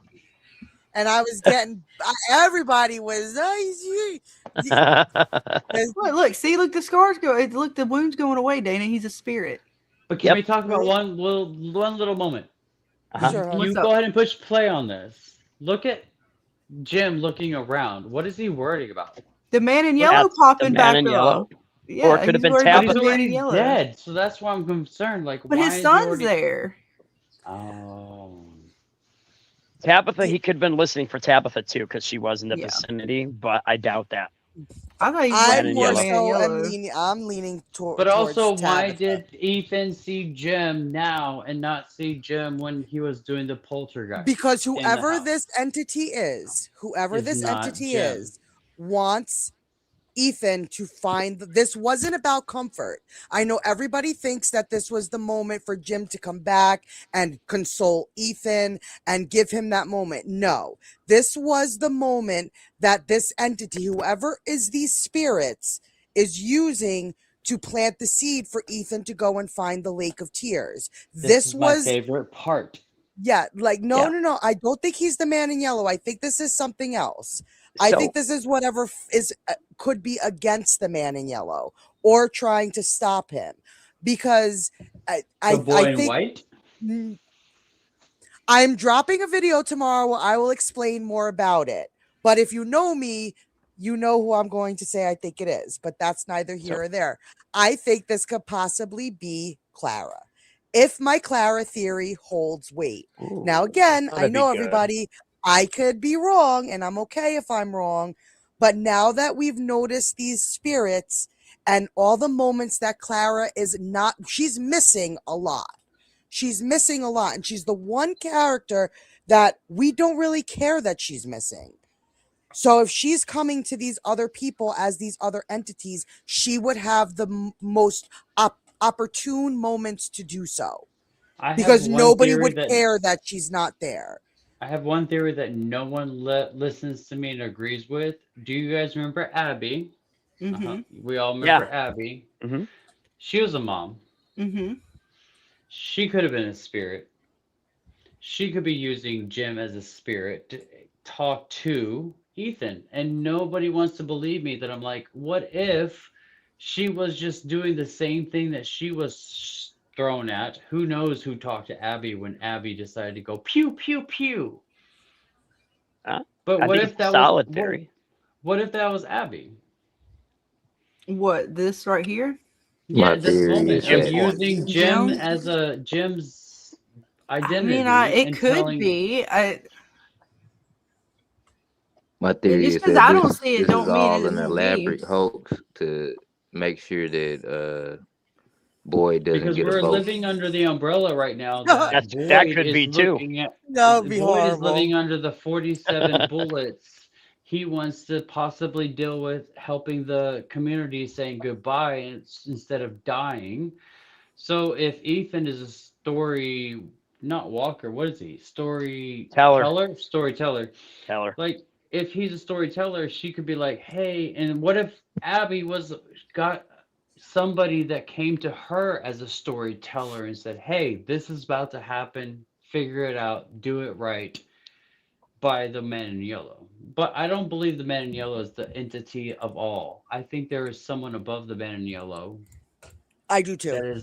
Speaker 5: And I was getting, everybody was,
Speaker 4: look, see, look, the scars go, look, the wound's going away, Dana. He's a spirit.
Speaker 13: But can we talk about one little moment?
Speaker 5: Sure.
Speaker 13: You go ahead and push play on this. Look at Jim looking around. What is he worrying about?
Speaker 4: The man in yellow popping back up. Yeah,
Speaker 2: or it could have been Tabitha.
Speaker 13: He's already dead, so that's why I'm concerned. Like,
Speaker 4: but
Speaker 13: why
Speaker 4: his son's there.
Speaker 13: Oh.
Speaker 2: Tabitha, he could have been listening for Tabitha too, because she was in the vicinity, but I doubt that.
Speaker 4: I thought
Speaker 5: I'm leaning towards.
Speaker 13: But also,
Speaker 5: towards
Speaker 13: why did Ethan see Jim now and not see Jim when he was doing the poltergeist?
Speaker 5: Because whoever this entity is, wants Ethan to find this wasn't about comfort. I know everybody thinks that this was the moment for Jim to come back and console Ethan and give him that moment. No, this was the moment that this entity, whoever is these spirits, is using to plant the seed for Ethan to go and find the Lake of Tears. This was
Speaker 13: my favorite part.
Speaker 5: Yeah, like no. I don't think he's the man in yellow. I think this is something else. I think this is whatever could be against the man in yellow or trying to stop him, because I think
Speaker 13: white.
Speaker 5: I'm dropping a video tomorrow where I will explain more about it. But if you know me, you know who I'm going to say I think it is. But that's neither here or there. I think this could possibly be Clara, if my Clara theory holds weight.
Speaker 2: Ooh,
Speaker 5: now, again, I know everybody. I could be wrong, and I'm okay if I'm wrong. But now that we've noticed these spirits and all the moments that Clara is not, she's missing a lot. She's missing a lot. And she's the one character that we don't really care that she's missing. So if she's coming to these other people as these other entities, she would have the most opportune moments to do so.
Speaker 13: I have
Speaker 5: Because
Speaker 13: one
Speaker 5: nobody
Speaker 13: theory
Speaker 5: would
Speaker 13: that
Speaker 5: care that she's not there.
Speaker 13: I have one theory that no one listens to me and agrees with. Do you guys remember Abby?
Speaker 4: Mm-hmm.
Speaker 13: We all remember
Speaker 2: Yeah.
Speaker 13: Abby.
Speaker 2: Mm-hmm.
Speaker 13: She was a mom.
Speaker 4: Mm-hmm.
Speaker 13: She could have been a spirit. She could be using Jim as a spirit to talk to Ethan. And nobody wants to believe me that I'm like, what if she was just doing the same thing that she was thrown at? Who knows who talked to Abby when Abby decided to go pew, pew, pew. But
Speaker 2: I
Speaker 13: what
Speaker 2: think
Speaker 13: if
Speaker 2: it's a
Speaker 13: that
Speaker 2: solid
Speaker 13: was
Speaker 2: theory.
Speaker 13: what if that was Abby?
Speaker 4: What, this right here?
Speaker 13: Yeah,
Speaker 10: My
Speaker 13: this
Speaker 10: theory
Speaker 13: moment
Speaker 10: is
Speaker 13: of
Speaker 10: that
Speaker 13: using Jim
Speaker 4: Jim?
Speaker 13: as a Jim's
Speaker 4: I
Speaker 13: identity
Speaker 4: mean, it
Speaker 13: and
Speaker 4: could
Speaker 13: telling
Speaker 4: be.
Speaker 10: my theory
Speaker 4: Just
Speaker 10: is
Speaker 4: because
Speaker 10: that
Speaker 4: I don't see it,
Speaker 10: this is
Speaker 4: don't mean
Speaker 10: all
Speaker 4: it
Speaker 10: an
Speaker 4: won't be.
Speaker 10: elaborate hoax to make sure that Boyd doesn't
Speaker 13: because
Speaker 10: get a
Speaker 13: we're
Speaker 10: vote.
Speaker 13: living under the umbrella right now that
Speaker 2: That
Speaker 13: Boyd
Speaker 2: could
Speaker 13: is
Speaker 2: be too.
Speaker 13: looking at
Speaker 5: That would be
Speaker 13: Boyd is
Speaker 5: horrible.
Speaker 13: living under the 47 bullets. He wants to possibly deal with helping the community saying goodbye instead of dying. So if Ethan is a story, not walker, what is he? Storyteller? Storyteller.
Speaker 2: Teller.
Speaker 13: Like if he's a storyteller, she could be like, "Hey," and what if Abby got somebody that came to her as a storyteller and said, "Hey, this is about to happen. Figure it out. Do it right." By the man in yellow. But I don't believe the man in yellow is the entity of all. I think there is someone above the man in yellow.
Speaker 5: I do too.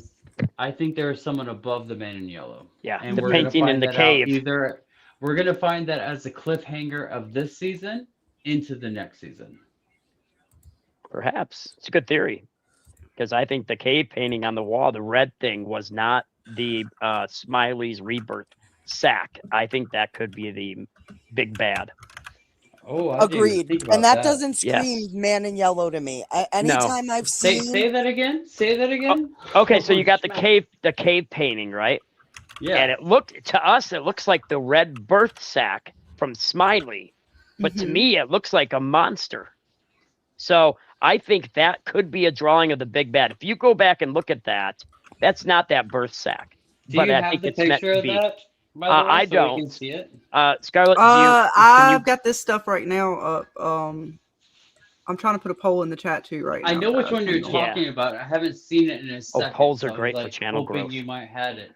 Speaker 13: I think there is someone above the man in yellow.
Speaker 2: Yeah,
Speaker 13: And
Speaker 2: the
Speaker 13: we're gonna
Speaker 2: painting in
Speaker 13: find
Speaker 2: the
Speaker 13: that out
Speaker 2: cave.
Speaker 13: either we're gonna find that as the cliffhanger of this season into the next season.
Speaker 2: Perhaps. It's a good theory. Because I think the cave painting on the wall, the red thing, was not the Smiley's rebirth sack. I think that could be the big bad.
Speaker 13: Oh, I didn't even
Speaker 5: Agreed.
Speaker 13: think about
Speaker 5: And that
Speaker 13: that.
Speaker 5: doesn't scream
Speaker 2: Yes.
Speaker 5: man in yellow to me. Anytime I've
Speaker 13: Say
Speaker 5: seen
Speaker 13: that again. Say that again.
Speaker 2: Okay, so you got the cave painting, right?
Speaker 13: Yeah.
Speaker 2: And it looks like the red birth sack from Smiley. But to me, it looks like a monster. So I think that could be a drawing of the big bad. If you go back and look at that, that's not that birth sack.
Speaker 13: Do
Speaker 2: but
Speaker 13: you
Speaker 2: I
Speaker 13: have
Speaker 2: think
Speaker 13: the
Speaker 2: it's meant
Speaker 13: picture
Speaker 2: to
Speaker 13: of
Speaker 2: be.
Speaker 13: that? By the way,
Speaker 2: I
Speaker 13: so
Speaker 2: don't.
Speaker 13: we can see it.
Speaker 2: Scarlett,
Speaker 4: I've got this stuff right now up. I'm trying to put a poll in the chat too right now.
Speaker 13: I know which
Speaker 4: guys.
Speaker 13: one you're
Speaker 4: Hang on.
Speaker 13: talking about. I haven't seen it in a second.
Speaker 2: polls are
Speaker 13: so I was,
Speaker 2: great for
Speaker 13: like,
Speaker 2: channel
Speaker 13: hoping
Speaker 2: growth.
Speaker 13: you might have it.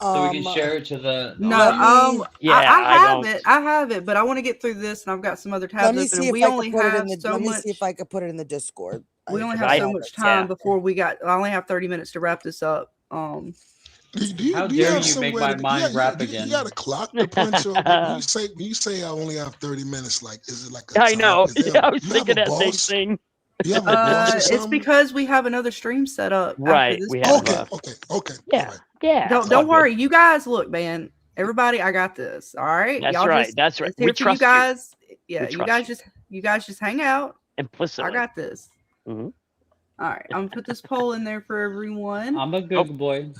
Speaker 13: So we can share it to the
Speaker 4: No,
Speaker 13: audience.
Speaker 4: I have it, but I want to get through this, and I've got some other tabs
Speaker 5: Let me
Speaker 4: open.
Speaker 5: see
Speaker 4: And
Speaker 5: if
Speaker 4: we
Speaker 5: I
Speaker 4: only
Speaker 5: can put it
Speaker 4: have
Speaker 5: in the.
Speaker 4: so
Speaker 5: Let me
Speaker 4: much.
Speaker 5: see if I could put it in the Discord.
Speaker 4: We only
Speaker 5: forgot
Speaker 4: have so
Speaker 5: about
Speaker 4: much
Speaker 5: it.
Speaker 4: time before I only have 30 minutes to wrap this up.
Speaker 13: How
Speaker 8: do
Speaker 13: dare
Speaker 8: you
Speaker 13: you
Speaker 8: have
Speaker 13: make
Speaker 8: somewhere
Speaker 13: my
Speaker 8: to,
Speaker 13: mind rap
Speaker 8: you
Speaker 13: again?
Speaker 8: got a clock to punch on? When you say I only have 30 minutes, like is it like a
Speaker 2: I
Speaker 8: time?
Speaker 2: know.
Speaker 8: Is there
Speaker 2: Yeah, I was
Speaker 8: you have
Speaker 2: thinking
Speaker 8: a
Speaker 2: that same
Speaker 8: boss?
Speaker 2: thing.
Speaker 8: You have a boss or
Speaker 4: It's
Speaker 8: something?
Speaker 4: because we have another stream set up.
Speaker 2: Right,
Speaker 4: After this
Speaker 2: we have,
Speaker 8: Okay.
Speaker 2: Yeah,
Speaker 8: All right.
Speaker 2: yeah.
Speaker 4: Don't
Speaker 2: it's all
Speaker 4: worry, you guys. Look, man. Everybody, I got this. All right.
Speaker 2: That's
Speaker 4: Y'all
Speaker 2: right.
Speaker 4: Just,
Speaker 2: That's right.
Speaker 4: It's
Speaker 2: We
Speaker 4: here for you
Speaker 2: trust you.
Speaker 4: guys. Yeah,
Speaker 2: We
Speaker 4: you
Speaker 2: trust
Speaker 4: guys just hang out.
Speaker 2: Implicitly.
Speaker 4: I got this.
Speaker 2: Mm-hmm.
Speaker 4: All right, I'm gonna put this poll in there for everyone.
Speaker 13: I'm a good boy.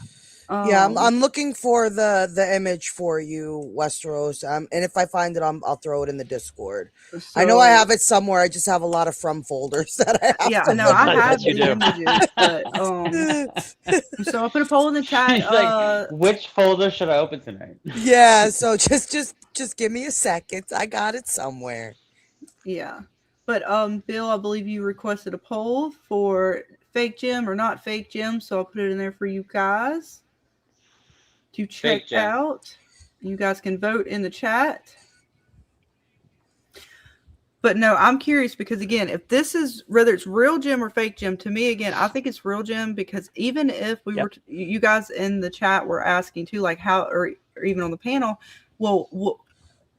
Speaker 5: Yeah, I'm looking for the image for you, Westeros. And if I find it, I'll throw it in the Discord. I know I have it somewhere. I just have a lot of from folders that I have.
Speaker 4: Yeah,
Speaker 5: to
Speaker 4: no, I
Speaker 5: look
Speaker 4: have
Speaker 5: at.
Speaker 4: the images, but so I'll put a poll in the chat.
Speaker 13: He's like, which folder should I open tonight?
Speaker 5: Yeah, so just give me a second. I got it somewhere.
Speaker 4: Yeah, but Bill, I believe you requested a poll for fake Jim or not fake Jim, so I'll put it in there for you guys to check out. You guys can vote in the chat. But no, I'm curious because again, if this is whether it's real Jim or fake Jim, to me again, I think it's real Jim because even if we were, you guys in the chat were asking too, like how, or even on the panel, well,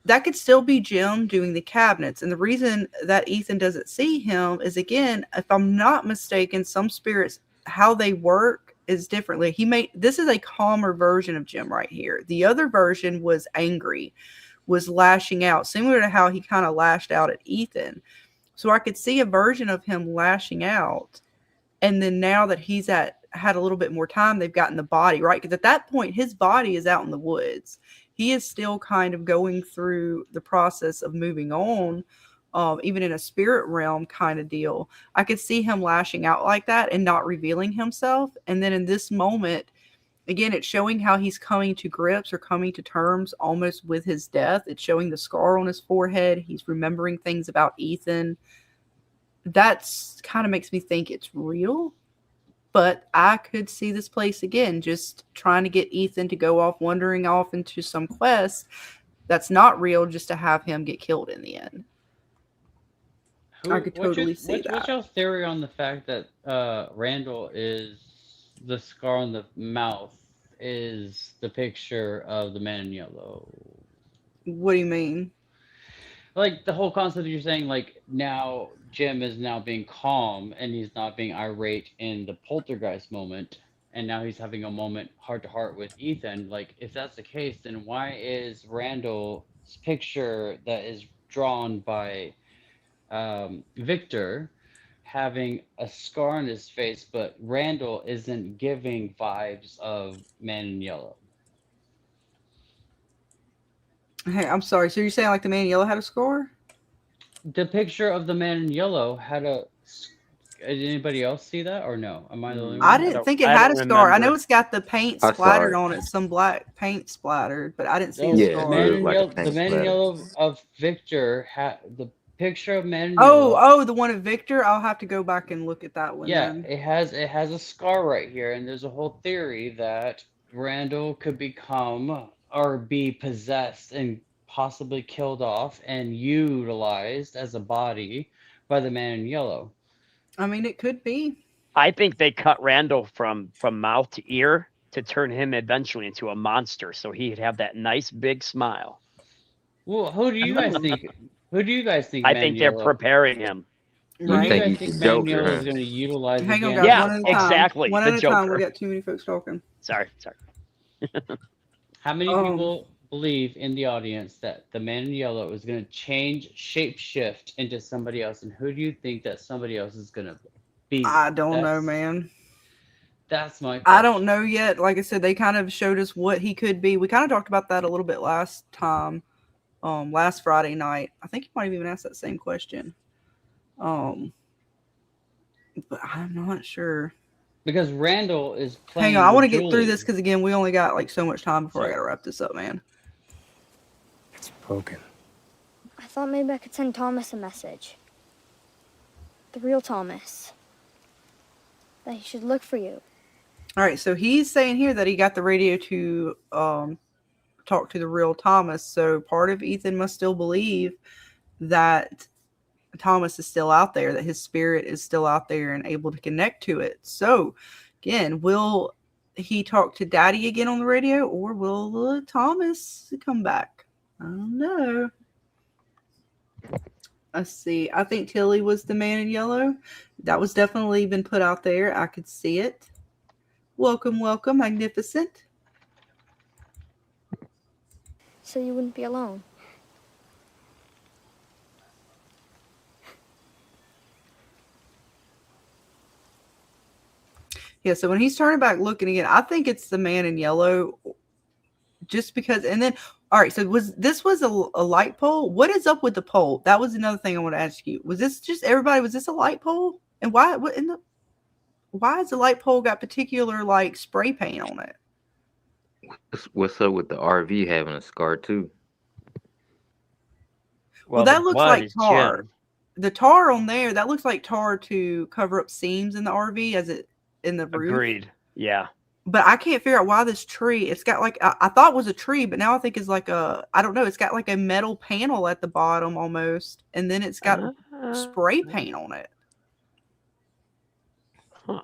Speaker 4: that could still be Jim doing the cabinets. And the reason that Ethan doesn't see him is again, if I'm not mistaken, some spirits, how they work is differently. This is a calmer version of Jim right here. The other version was angry, was lashing out, similar to how he kind of lashed out at Ethan. So I could see a version of him lashing out. And then now that he's had a little bit more time, they've gotten the body, right? Because at that point, his body is out in the woods. He is still kind of going through the process of moving on. even in a spirit realm kind of deal. I could see him lashing out like that and not revealing himself. And then in this moment, again, it's showing how he's coming to grips or coming to terms almost with his death. It's showing the scar on his forehead. He's remembering things about Ethan. That's kind of makes me think it's real. But I could see this place again, just trying to get Ethan to go off, wandering off into some quest that's not real, just to have him get killed in the end. I could totally see that.
Speaker 13: What's y'all's theory on the fact that Randall is the scar on the mouth is the picture of the man in yellow?
Speaker 4: What do you mean?
Speaker 13: Like the whole concept you're saying, like now Jim is now being calm and he's not being irate in the poltergeist moment, and now he's having a moment heart to heart with Ethan. Like if that's the case, then why is Randall's picture that is drawn by Victor having a scar on his face, but Randall isn't giving vibes of Man in Yellow?
Speaker 4: Hey, I'm sorry. So you're saying like the man in yellow had a scar?
Speaker 13: The picture of the Man in Yellow had a. Did anybody else see that or no? Am I the only one?
Speaker 4: I didn't think it had a scar. I know it's got the paint splattered on it, some black paint splattered, but I didn't see a scar.
Speaker 13: The Man in Yellow of Victor had the picture of Man in Yellow.
Speaker 4: Oh, the one of Victor. I'll have to go back and look at that one.
Speaker 13: Yeah,
Speaker 4: then.
Speaker 13: it has a scar right here, and there's a whole theory that Randall could become or be possessed and possibly killed off and utilized as a body by the Man in Yellow.
Speaker 4: I mean, it could be.
Speaker 2: I think they cut Randall from mouth to ear to turn him eventually into a monster, so he'd have that nice big smile.
Speaker 13: Well, who do you guys think? Who do you guys think?
Speaker 2: I think they're preparing him.
Speaker 13: Who do you guys think Man in Yellow is going to utilize?
Speaker 4: Hang on,
Speaker 13: again?
Speaker 4: guys.
Speaker 2: Yeah,
Speaker 4: One at a time.
Speaker 2: exactly.
Speaker 4: One
Speaker 2: the
Speaker 4: at a
Speaker 2: Joker.
Speaker 4: time. We got too many folks talking.
Speaker 2: Sorry.
Speaker 13: How many people believe in the audience that the Man in Yellow is going to shapeshift into somebody else, and who do you think that somebody else is going to be?
Speaker 4: I don't know, man.
Speaker 13: That's my question.
Speaker 4: I don't know yet. Like I said, they kind of showed us what he could be. We kind of talked about that a little bit last time, last Friday night. I think you might have even asked that same question. But I'm not sure.
Speaker 13: Because Randall is playing.
Speaker 4: Hang on, I want to get through this because again, we only got like so much time before I gotta wrap this up, man.
Speaker 9: It's broken.
Speaker 12: I thought maybe I could send Thomas a message. The real Thomas. That he should look for you.
Speaker 4: All right, so he's saying here that he got the radio to talk to the real Thomas. So part of Ethan must still believe that Thomas is still out there, that his spirit is still out there and able to connect to it. So again, will he talk to Daddy again on the radio, or will Thomas come back? I don't know. Let's see. I think Tilly was the Man in Yellow. That was definitely been put out there. I could see it. Welcome, magnificent.
Speaker 12: So you wouldn't be alone.
Speaker 4: Yeah, so when he's turning back looking again, I think it's the Man in Yellow. Just because, and then, all right, so was a light pole? What is up with the pole? That was another thing I want to ask you. Was this just everybody? Was this a light pole? And why has the light pole got particular like spray paint on it?
Speaker 10: What's up with the RV having a scar too?
Speaker 4: Well, that looks like tar. The tar on there, that looks like tar to cover up seams in the RV as it in the roof.
Speaker 2: Agreed. Yeah.
Speaker 4: But I can't figure out why this tree, it's got like, I thought it was a tree, but now I think it's like I don't know, it's got like a metal panel at the bottom almost. And then it's got spray paint on it.
Speaker 2: Huh.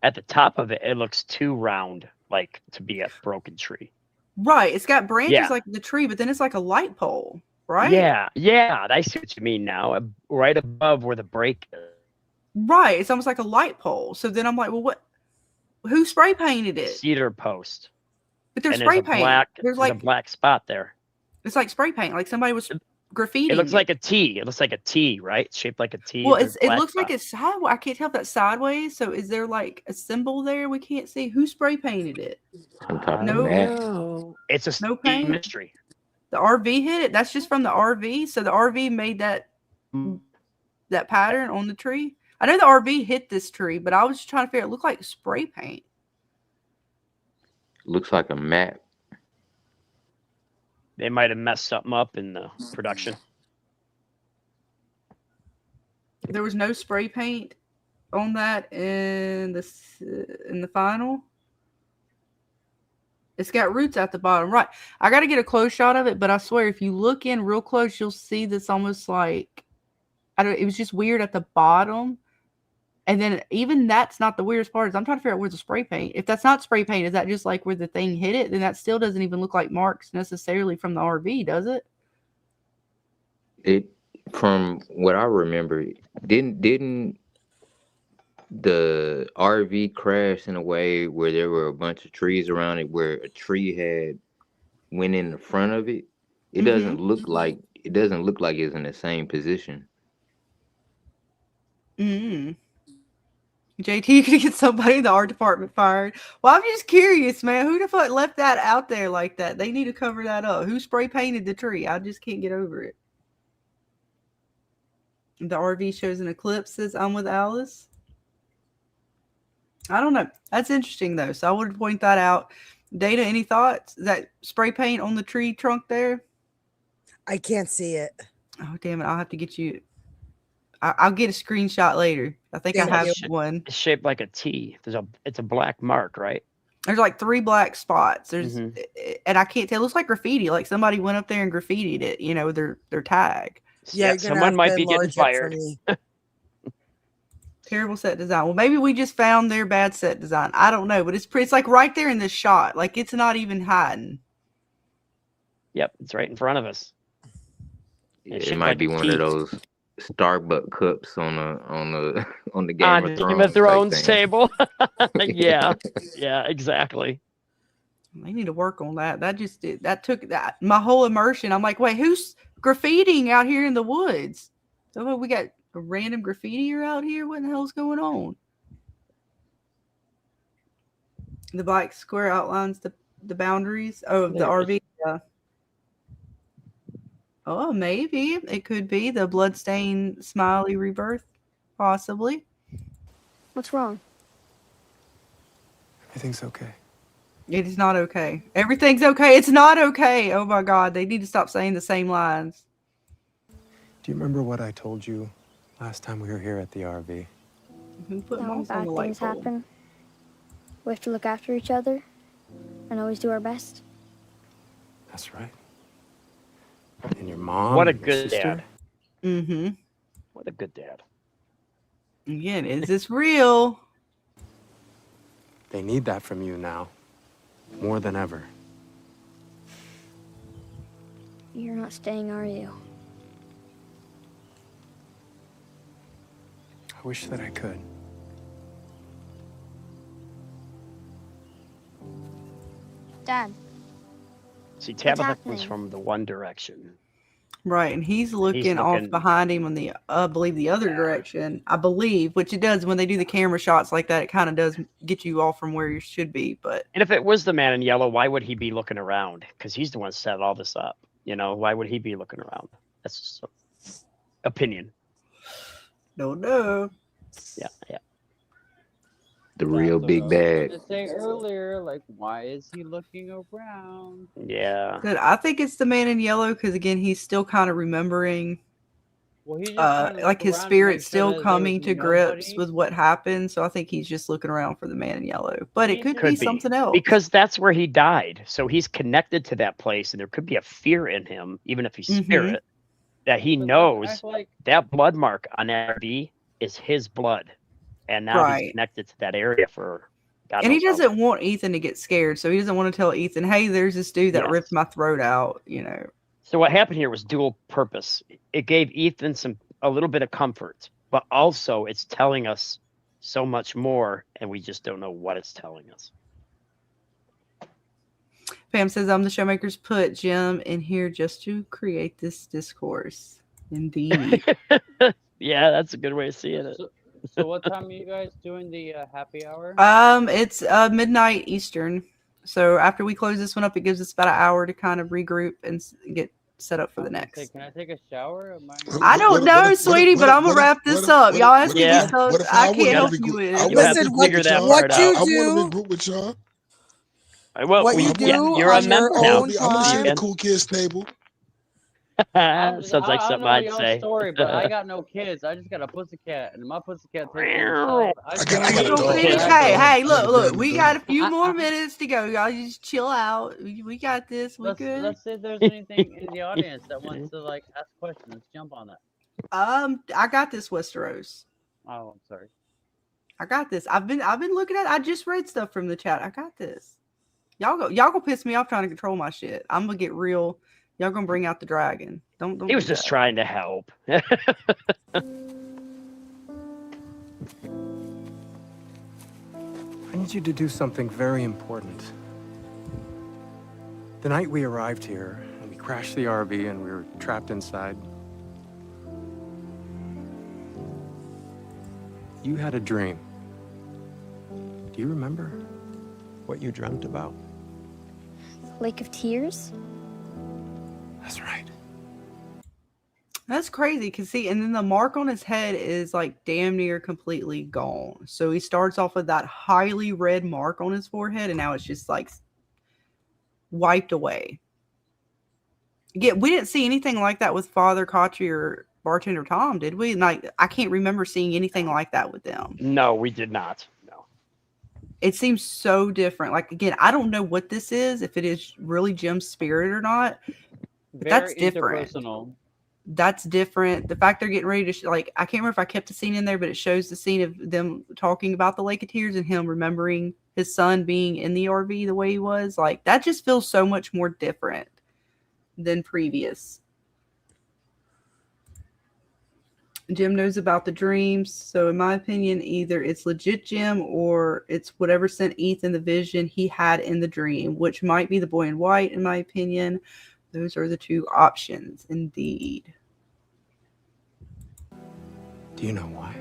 Speaker 2: At the top of it, it looks too round, like to be a broken tree.
Speaker 4: Right. It's got branches like the tree, but then it's like a light pole, right?
Speaker 2: Yeah. I see what you mean now. Right above where the break is.
Speaker 4: Right. It's almost like a light pole. So then I'm like, well, who spray painted it?
Speaker 2: Cedar post.
Speaker 4: But there's spray paint.
Speaker 2: There's like a black spot there.
Speaker 4: It's like spray paint. Like somebody was graffiti.
Speaker 2: It looks like a T. It looks like a T, right? It's shaped like a T.
Speaker 4: Well, it looks like it's sideways. I can't tell if that's sideways. So is there like a symbol there? We can't see who spray painted it.
Speaker 2: No. It's a
Speaker 4: no paint
Speaker 2: mystery.
Speaker 4: The RV hit it. That's just from the RV. So the RV made that that pattern on the tree? I know the RV hit this tree, but I was just trying to figure it looked like spray paint.
Speaker 10: Looks like a map.
Speaker 2: They might have messed something up in the production.
Speaker 4: There was no spray paint on that in the final. It's got roots at the bottom. Right. I got to get a close shot of it, but I swear if you look in real close, you'll see this almost like, it was just weird at the bottom. And then even that's not the weirdest part. Is I'm trying to figure out where's the spray paint. If that's not spray paint, is that just like where the thing hit it? Then that still doesn't even look like marks necessarily from the RV, does it?
Speaker 10: It, from what I remember, didn't the RV crash in a way where there were a bunch of trees around it, where a tree had went in the front of it? It doesn't look like it's in the same position.
Speaker 4: JT, you could get somebody in the art department fired. Well, I'm just curious, man. Who the fuck left that out there like that? They need to cover that up. Who spray painted the tree? I just can't get over it. The RV shows an eclipse, says I'm with Alice. I don't know. That's interesting, though. So I would point that out. Data, any thoughts? Is that spray paint on the tree trunk there?
Speaker 5: I can't see it.
Speaker 4: Oh, damn it. I'll have to get you. I'll get a screenshot later. I think I have one.
Speaker 2: It's shaped like a T. It's a black mark, right?
Speaker 4: There's like 3 black spots. There's and I can't tell. It looks like graffiti. Like somebody went up there and graffitied it, you know, their tag.
Speaker 5: Yeah,
Speaker 2: someone might be getting fired.
Speaker 4: Terrible set design. Well, maybe we just found their bad set design. I don't know, but it's like right there in the shot. Like it's not even hiding.
Speaker 2: Yep, it's right in front of us.
Speaker 10: It might be one of those Starbucks cups on the Game
Speaker 2: of Thrones table. yeah, exactly.
Speaker 4: They need to work on that. That took my whole immersion. I'm like, wait, who's graffitiing out here in the woods? So we got a random graffitier out here. What the hell's going on? The black square outlines the boundaries of the RV. Yeah. Oh, maybe it could be the bloodstained smiley rebirth, possibly.
Speaker 12: What's wrong?
Speaker 11: Everything's okay.
Speaker 4: It is not okay. Everything's okay. It's not okay. Oh my God, they need to stop saying the same lines.
Speaker 11: Do you remember what I told you last time we were here at the RV?
Speaker 4: Who put
Speaker 12: When
Speaker 4: moss on
Speaker 12: bad
Speaker 4: the light
Speaker 12: things
Speaker 4: bulb?
Speaker 12: happen, we have to look after each other and always do our best.
Speaker 11: That's right. And your mom.
Speaker 2: What a
Speaker 11: and your
Speaker 2: good
Speaker 11: sister?
Speaker 2: dad. What a good dad.
Speaker 4: Again, is this real?
Speaker 11: They need that from you now, more than ever.
Speaker 12: You're not staying, are you?
Speaker 11: I wish that I could.
Speaker 12: Dad.
Speaker 2: See, Tabitha comes
Speaker 12: happening?
Speaker 2: from the one direction.
Speaker 4: Right, and he's looking off behind him on the, I believe, the other direction. I believe, which it does when they do the camera shots like that. It kind of does get you off from where you should be. But
Speaker 2: And if it was the man in yellow, why would he be looking around? Because he's the one who set all this up. You know, why would he be looking around? That's just opinion.
Speaker 4: No.
Speaker 2: Yeah.
Speaker 10: The real big bad.
Speaker 13: To say earlier, like, why is he looking around?
Speaker 2: Yeah.
Speaker 4: Good. I think it's the man in yellow because again, he's still kind of remembering.
Speaker 13: Well, he just kinda
Speaker 4: like
Speaker 13: look
Speaker 4: his
Speaker 13: around to
Speaker 4: spirit's
Speaker 13: make sure
Speaker 4: still
Speaker 13: that
Speaker 4: coming to
Speaker 13: there's
Speaker 4: grips
Speaker 13: nobody.
Speaker 4: with what happened. So I think he's just looking around for the man in yellow. But it could be something else.
Speaker 2: Because that's where he died. So he's connected to that place, and there could be a fear in him, even if he's spirit, that he knows that blood mark on RV is his blood. And now he's connected to that area for God
Speaker 4: And he
Speaker 2: knows how
Speaker 4: doesn't want Ethan to get scared. So he doesn't want to tell Ethan, hey, there's this dude that
Speaker 2: Yes.
Speaker 4: ripped my throat out, you know.
Speaker 2: So what happened here was dual purpose. It gave Ethan a little bit of comfort, but also it's telling us so much more, and we just don't know what it's telling us.
Speaker 4: Pam says, I'm the showmakers put Jim in here just to create this discourse. Indeed.
Speaker 2: Yeah, that's a good way of seeing it.
Speaker 13: So what time are you guys doing the happy hour?
Speaker 4: It's midnight Eastern. So after we close this one up, it gives us about an hour to kind of regroup and get set up for the
Speaker 13: Say,
Speaker 4: next.
Speaker 13: can I take a shower? Am
Speaker 4: I don't know, sweetie, but I'm gonna wrap this up. Y'all asking me stuff
Speaker 8: What if
Speaker 4: I
Speaker 8: I
Speaker 4: can't
Speaker 8: want
Speaker 4: help
Speaker 8: to
Speaker 4: you
Speaker 8: regroup?
Speaker 4: with.
Speaker 8: I
Speaker 2: You
Speaker 8: want
Speaker 2: have
Speaker 8: to
Speaker 2: to
Speaker 8: regroup
Speaker 2: figure
Speaker 8: with
Speaker 2: that
Speaker 8: y'all.
Speaker 2: part
Speaker 5: you
Speaker 2: out.
Speaker 8: I want
Speaker 5: do,
Speaker 8: to regroup with y'all.
Speaker 2: Well,
Speaker 5: what you
Speaker 2: yeah,
Speaker 5: do
Speaker 2: you're a
Speaker 5: on your
Speaker 2: member now.
Speaker 5: own
Speaker 8: I'm gonna
Speaker 2: So
Speaker 8: sit
Speaker 2: you
Speaker 8: at the
Speaker 5: time.
Speaker 2: can.
Speaker 8: cool kids table.
Speaker 2: Sounds like
Speaker 13: I don't
Speaker 2: something
Speaker 13: know
Speaker 2: I'd
Speaker 13: y'all's
Speaker 2: say.
Speaker 13: story, but I got no kids. I just got a pussycat, and my pussycat takes me
Speaker 2: Meow.
Speaker 13: inside. I just
Speaker 8: I
Speaker 13: gotta
Speaker 8: got
Speaker 4: We
Speaker 8: a
Speaker 13: go
Speaker 4: gonna
Speaker 8: dog. I
Speaker 4: finish.
Speaker 8: got a
Speaker 13: distract
Speaker 4: Hey,
Speaker 13: them.
Speaker 8: dog.
Speaker 4: hey,
Speaker 8: I got a
Speaker 4: look.
Speaker 8: brand new
Speaker 4: We got a
Speaker 8: dog.
Speaker 4: few more minutes to go. Y'all just chill out. We got this. We good.
Speaker 13: Let's see if there's anything in the audience that wants to like ask questions. Let's jump on that.
Speaker 4: I got this, Westeros.
Speaker 13: Oh, I'm sorry.
Speaker 4: I got this. I've been looking at. I just read stuff from the chat. I got this. Y'all gonna piss me off trying to control my shit. I'm gonna get real. Y'all gonna bring out the dragon. Don't.
Speaker 2: He was
Speaker 4: do
Speaker 2: just
Speaker 4: that.
Speaker 2: trying to help.
Speaker 11: I need you to do something very important. The night we arrived here, and we crashed the RV and we were trapped inside, you had a dream. Do you remember what you dreamt about?
Speaker 12: Lake of Tears?
Speaker 11: That's right.
Speaker 4: That's crazy. Cause see, and then the mark on his head is like damn near completely gone. So he starts off with that highly red mark on his forehead, and now it's just like wiped away. Again, we didn't see anything like that with Father Kochi or Bartender Tom, did we? Like, I can't remember seeing anything like that with them.
Speaker 2: No, we did not. No.
Speaker 4: It seems so different. Like, again, I don't know what this is, if it is really Jim's spirit or not. But that's
Speaker 13: Very
Speaker 4: different.
Speaker 13: interpersonal.
Speaker 4: That's different. The fact they're getting ready to like, I can't remember if I kept the scene in there, but it shows the scene of them talking about the Lake of Tears and him remembering his son being in the RV the way he was. Like, that just feels so much more different than previous. Jim knows about the dreams, so in my opinion, either it's legit Jim or it's whatever sent Ethan the vision he had in the dream, which might be the boy in white, in my opinion. Those are the two options, indeed.
Speaker 11: Do you know why?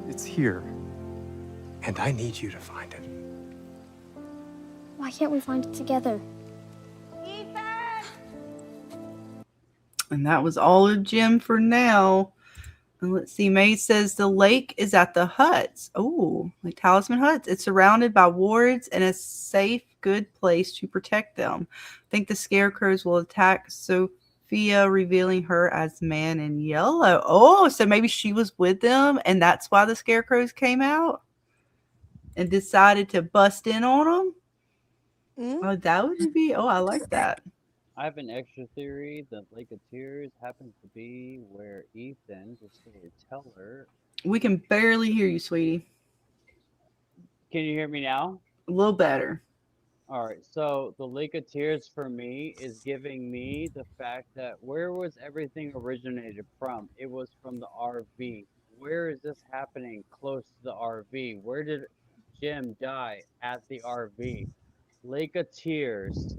Speaker 11: It's here, and I need you to find it.
Speaker 12: Why can't we find it together?
Speaker 4: And that was all of Jim for now. And let's see. May says the lake is at the huts. Oh, like Talisman Huts. It's surrounded by wards and a safe, good place to protect them. I think the scarecrows will attack Sophia, revealing her as man in yellow. Oh, so maybe she was with them, and that's why the scarecrows came out and decided to bust in on them.
Speaker 5: Mm-hmm.
Speaker 4: Oh, that would be. Oh, I like that.
Speaker 13: I have an extra theory that Lake of Tears happens to be where Ethan, the storyteller.
Speaker 4: We can barely hear you, sweetie.
Speaker 13: Can you hear me now?
Speaker 4: A little better.
Speaker 13: All right, so the Lake of Tears for me is giving me the fact that where was everything originated from? It was from the RV. Where is this happening close to the RV? Where did Jim die? At the RV. Lake of Tears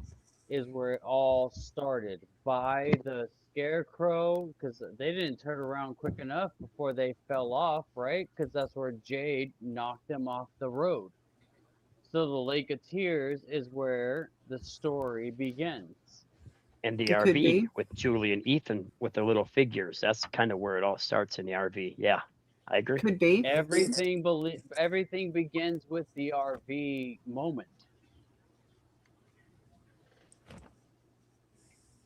Speaker 13: is where it all started, by the scarecrow, because they didn't turn around quick enough before they fell off, right? Because that's where Jade knocked them off the road. So the Lake of Tears is where the story begins.
Speaker 2: And the
Speaker 4: It could
Speaker 2: RV
Speaker 4: be.
Speaker 2: with Julie and Ethan with their little figures. That's kind of where it all starts in the RV. Yeah, I agree.
Speaker 4: Could be.
Speaker 13: Everything begins with the RV moment.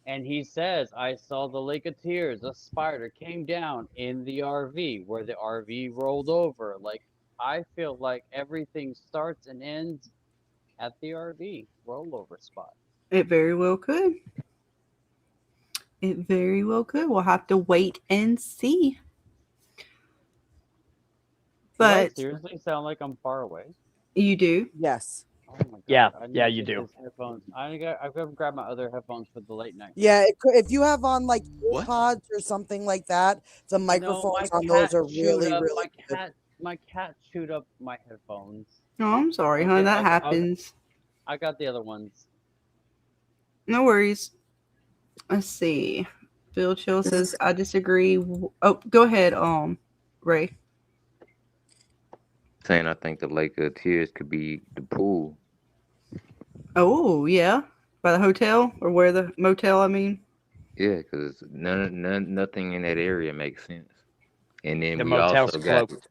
Speaker 13: And he says, I saw the Lake of Tears. A spider came down in the RV where the RV rolled over. Like, I feel like everything starts and ends at the RV rollover spot.
Speaker 4: It very well could. It very well could. We'll have to wait and see.
Speaker 13: Do I
Speaker 4: But
Speaker 13: seriously sound like I'm far away?
Speaker 4: you do.
Speaker 5: Yes.
Speaker 13: Oh my God.
Speaker 2: Yeah,
Speaker 13: I need
Speaker 2: yeah,
Speaker 13: to
Speaker 2: you
Speaker 13: get
Speaker 2: do.
Speaker 13: these headphones. I've got to grab my other headphones for the late night.
Speaker 5: Yeah, if you have on like earpods or something like that, the microphones on those are really, really good.
Speaker 13: My cat chewed up my headphones.
Speaker 4: Oh, I'm sorry, hon. That happens.
Speaker 13: I got the other ones.
Speaker 4: No worries. Let's see. Bill Chill says, I disagree. Oh, go ahead, Ray.
Speaker 10: Saying I think the Lake of Tears could be the pool.
Speaker 4: Oh, yeah. By the hotel or where the motel, I mean.
Speaker 10: Yeah, because nothing in that area makes sense. And then
Speaker 2: The
Speaker 10: we
Speaker 2: motel's
Speaker 10: also got
Speaker 2: closed.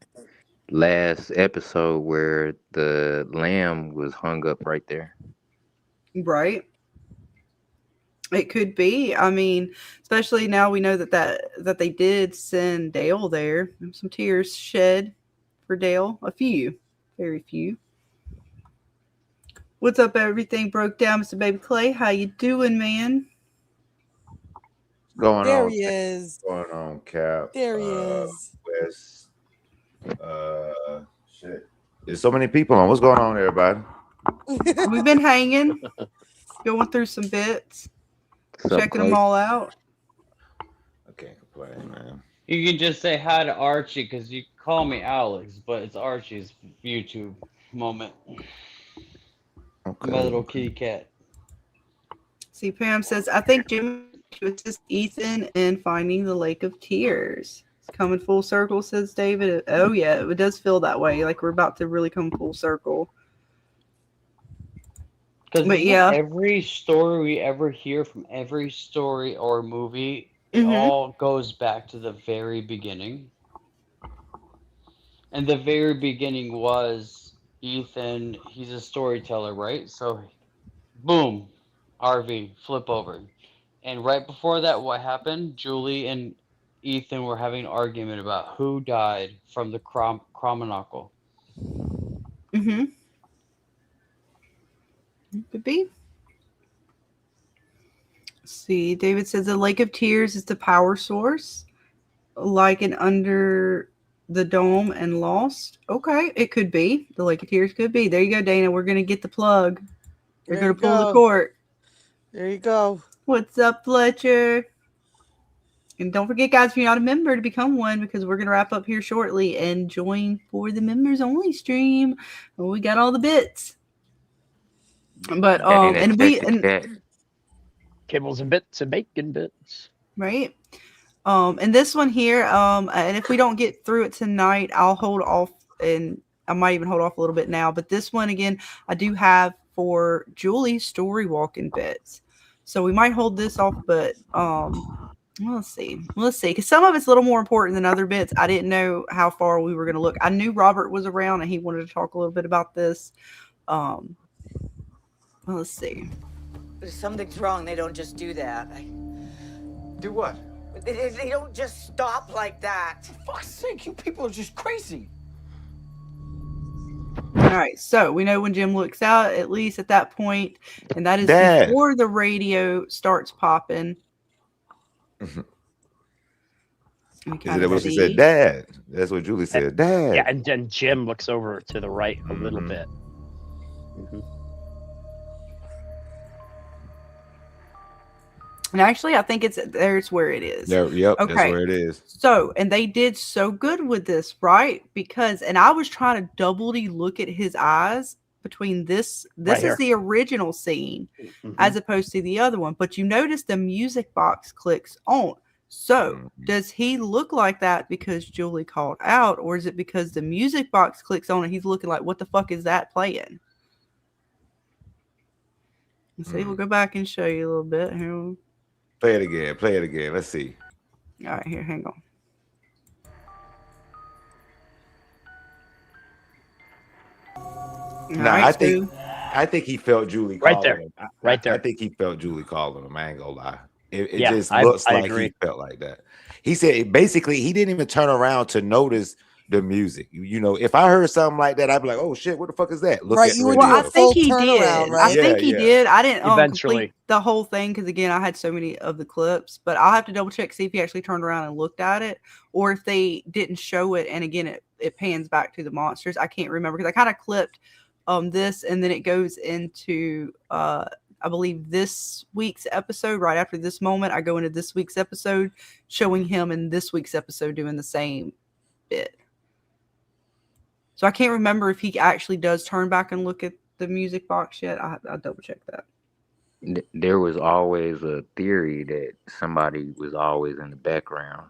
Speaker 10: last episode where the lamb was hung up right there.
Speaker 4: Right. It could be. I mean, especially now we know that they did send Dale there. Some tears shed for Dale. A few. Very few. What's up, everything broke down, Mr. Baby Clay? How you doing, man?
Speaker 14: Going
Speaker 5: There
Speaker 14: on,
Speaker 5: he is.
Speaker 14: going on, Cap.
Speaker 5: There he is.
Speaker 14: Wes. Shit. There's so many people on. What's going on, everybody?
Speaker 4: We've been hanging, going through some bits, checking them all out.
Speaker 14: I can't complain, man.
Speaker 13: You can just say hi to Archie because you call me Alex, but it's Archie's YouTube moment.
Speaker 14: Okay.
Speaker 13: My little kitty cat.
Speaker 4: See, Pam says, I think Jimmy should assist Ethan in finding the Lake of Tears. It's coming full circle, says David. Oh, yeah, it does feel that way. Like we're about to really come full circle.
Speaker 13: Because
Speaker 4: yeah,
Speaker 13: every story we ever hear from every story or movie, it all goes back to the very beginning. And the very beginning was Ethan, he's a storyteller, right? So, boom, RV, flip over. And right before that, what happened? Julie and Ethan were having an argument about who died from the Cromonacle.
Speaker 4: Could be. See, David says the Lake of Tears is the power source, like an Under the Dome and Lost. Okay, it could be. The Lake of Tears could be. There you go, Dana. We're going to get the plug. We're going to pull the court.
Speaker 5: There you go.
Speaker 4: What's up, Fletcher? And don't forget, guys, if you're not a member, to become one, because we're going to wrap up here shortly and join for the members only stream. We got all the bits. But and
Speaker 2: kibbles and bits and bacon bits.
Speaker 4: Right. And this one here, and if we don't get through it tonight, I'll hold off, and I might even hold off a little bit now. But this one again, I do have for Julie's story walking bits. So we might hold this off, but let's see, because some of it's a little more important than other bits. I didn't know how far we were going to look. I knew Robert was around and he wanted to talk a little bit about this. Let's see.
Speaker 15: But if something's wrong, they don't just do that.
Speaker 16: Do what?
Speaker 15: They don't just stop like that.
Speaker 16: For fuck's sake, you people are just crazy.
Speaker 4: All right, so we know when Jim looks out, at least at that point, and that is before the radio starts popping.
Speaker 14: Is that what she said? Dad. That's what Julie said. Dad.
Speaker 2: Yeah, and then Jim looks over to the right a little bit.
Speaker 4: And actually, I think there's where it is.
Speaker 14: There, yep, okay. That's where it is.
Speaker 4: So, and they did so good with this, right? Because, and I was trying to doubly look at his eyes between this. This
Speaker 2: right
Speaker 4: is the original scene as opposed to the other one. But you notice the music box clicks on. So, does he look like that because Julie called out, or is it because the music box clicks on and he's looking like, what the fuck is that playing? Let's see, we'll go back and show you a little bit here.
Speaker 14: Play it again. Play it again. Let's see.
Speaker 4: All right, here, hang on.
Speaker 14: No, right, I think he felt Julie
Speaker 2: right
Speaker 14: calling
Speaker 2: there.
Speaker 14: Him.
Speaker 2: Right there.
Speaker 14: I think he felt Julie calling him. I ain't gonna lie. It
Speaker 2: yeah,
Speaker 14: just looks
Speaker 2: I
Speaker 14: like
Speaker 2: agree.
Speaker 14: he felt like that. He said basically he didn't even turn around to notice the music. You know, if I heard something like that, I'd be like, "Oh shit, what the fuck is that?"
Speaker 5: Look at the radio.
Speaker 4: Well, I think he did.
Speaker 5: Right?
Speaker 4: I think he did. I didn't
Speaker 2: eventually
Speaker 4: complete the whole thing because again, I had so many of the clips. But I'll have to double check see if he actually turned around and looked at it, or if they didn't show it. And again, it pans back to the monsters. I can't remember because I kind of clipped this, and then it goes into I believe this week's episode. Right after this moment, I go into this week's episode, showing him in this week's episode doing the same bit. So I can't remember if he actually does turn back and look at the music box yet. I'll double check that.
Speaker 10: There was always a theory that somebody was always in the background.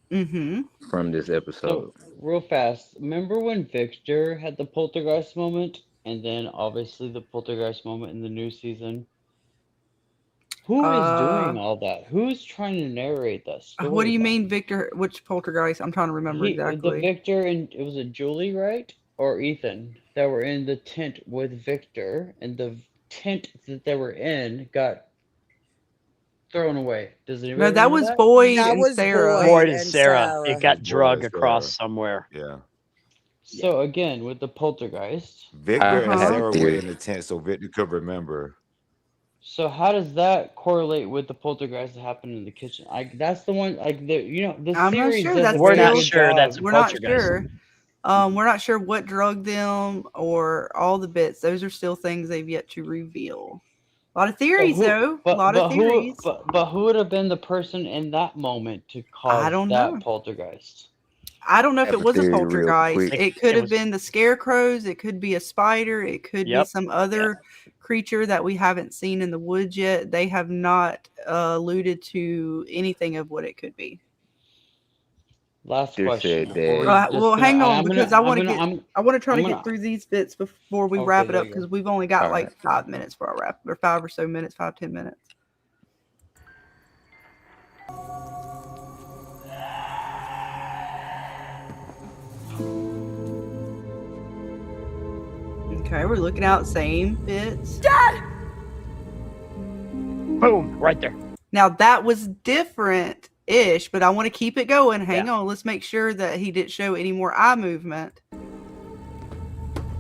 Speaker 10: From this episode.
Speaker 13: So, real fast, remember when Victor had the poltergeist moment and then obviously the poltergeist moment in the new season. Who is doing all that? Who's trying to narrate that
Speaker 4: What do you
Speaker 13: storyline?
Speaker 4: mean, Victor? Which poltergeist? I'm trying to remember
Speaker 13: The
Speaker 4: exactly.
Speaker 13: Victor and it was it Julie, right? Or Ethan that were in the tent with Victor, and the tent that they were in got thrown away. Does anybody
Speaker 4: No, that
Speaker 13: remember
Speaker 4: was
Speaker 13: that?
Speaker 4: Boyd
Speaker 5: That
Speaker 4: and
Speaker 5: was
Speaker 4: Sarah.
Speaker 5: Boyd
Speaker 2: Boyd and
Speaker 5: and
Speaker 2: Sarah. It
Speaker 5: Sarah.
Speaker 2: got drug
Speaker 14: Boys,
Speaker 2: across somewhere.
Speaker 14: yeah.
Speaker 13: So again, with the poltergeist.
Speaker 14: Victor and
Speaker 10: I have a
Speaker 14: Sarah were
Speaker 10: theory.
Speaker 14: in the tent, so Victor could remember.
Speaker 13: So how does that correlate with the poltergeist that happened in the kitchen? That's the one. The
Speaker 4: I'm not
Speaker 13: series
Speaker 4: sure.
Speaker 13: does a
Speaker 4: That's
Speaker 2: We're
Speaker 13: very
Speaker 2: not
Speaker 4: still.
Speaker 13: good
Speaker 2: sure
Speaker 13: job.
Speaker 2: that's a
Speaker 4: We're not
Speaker 2: poltergeist.
Speaker 4: sure. We're not sure what drugged them or all the bits. Those are still things they've yet to reveal. A lot of theories, though. A lot of theories.
Speaker 13: But who would have been the person in that moment to
Speaker 4: I
Speaker 13: cause
Speaker 4: don't
Speaker 13: that
Speaker 4: know.
Speaker 13: poltergeist?
Speaker 4: I don't know
Speaker 10: I
Speaker 4: if
Speaker 10: have
Speaker 4: it
Speaker 10: a
Speaker 4: was a
Speaker 10: theory real
Speaker 4: poltergeist.
Speaker 10: quick.
Speaker 4: It could
Speaker 2: It
Speaker 4: have
Speaker 2: was.
Speaker 4: been the scarecrows. It could be a spider. It could be
Speaker 2: Yep.
Speaker 4: some other creature that we haven't seen in the woods yet. They have not alluded to anything of what it could be.
Speaker 13: Last
Speaker 10: They
Speaker 13: question.
Speaker 10: said
Speaker 13: Before we
Speaker 10: that.
Speaker 13: just
Speaker 4: Well,
Speaker 13: gonna,
Speaker 4: hang
Speaker 13: and
Speaker 4: on,
Speaker 13: I'm gonna,
Speaker 4: because I
Speaker 13: I'm
Speaker 4: want to
Speaker 13: gonna,
Speaker 4: get.
Speaker 13: I'm,
Speaker 4: I want to try
Speaker 13: I'm
Speaker 4: to
Speaker 13: gonna.
Speaker 4: get through these bits before we
Speaker 13: Okay,
Speaker 4: wrap it
Speaker 13: there
Speaker 4: up,
Speaker 13: you go.
Speaker 4: because we've only got
Speaker 10: All
Speaker 4: like
Speaker 10: right.
Speaker 4: 5 minutes for our wrap, or 5 or so minutes, 5-10 minutes. Okay, we're looking out same bits.
Speaker 3: Dad!
Speaker 2: Boom! Right there.
Speaker 4: Now that was different-ish, but I want to keep it going. Hang on, let's make sure that he didn't show any more eye movement,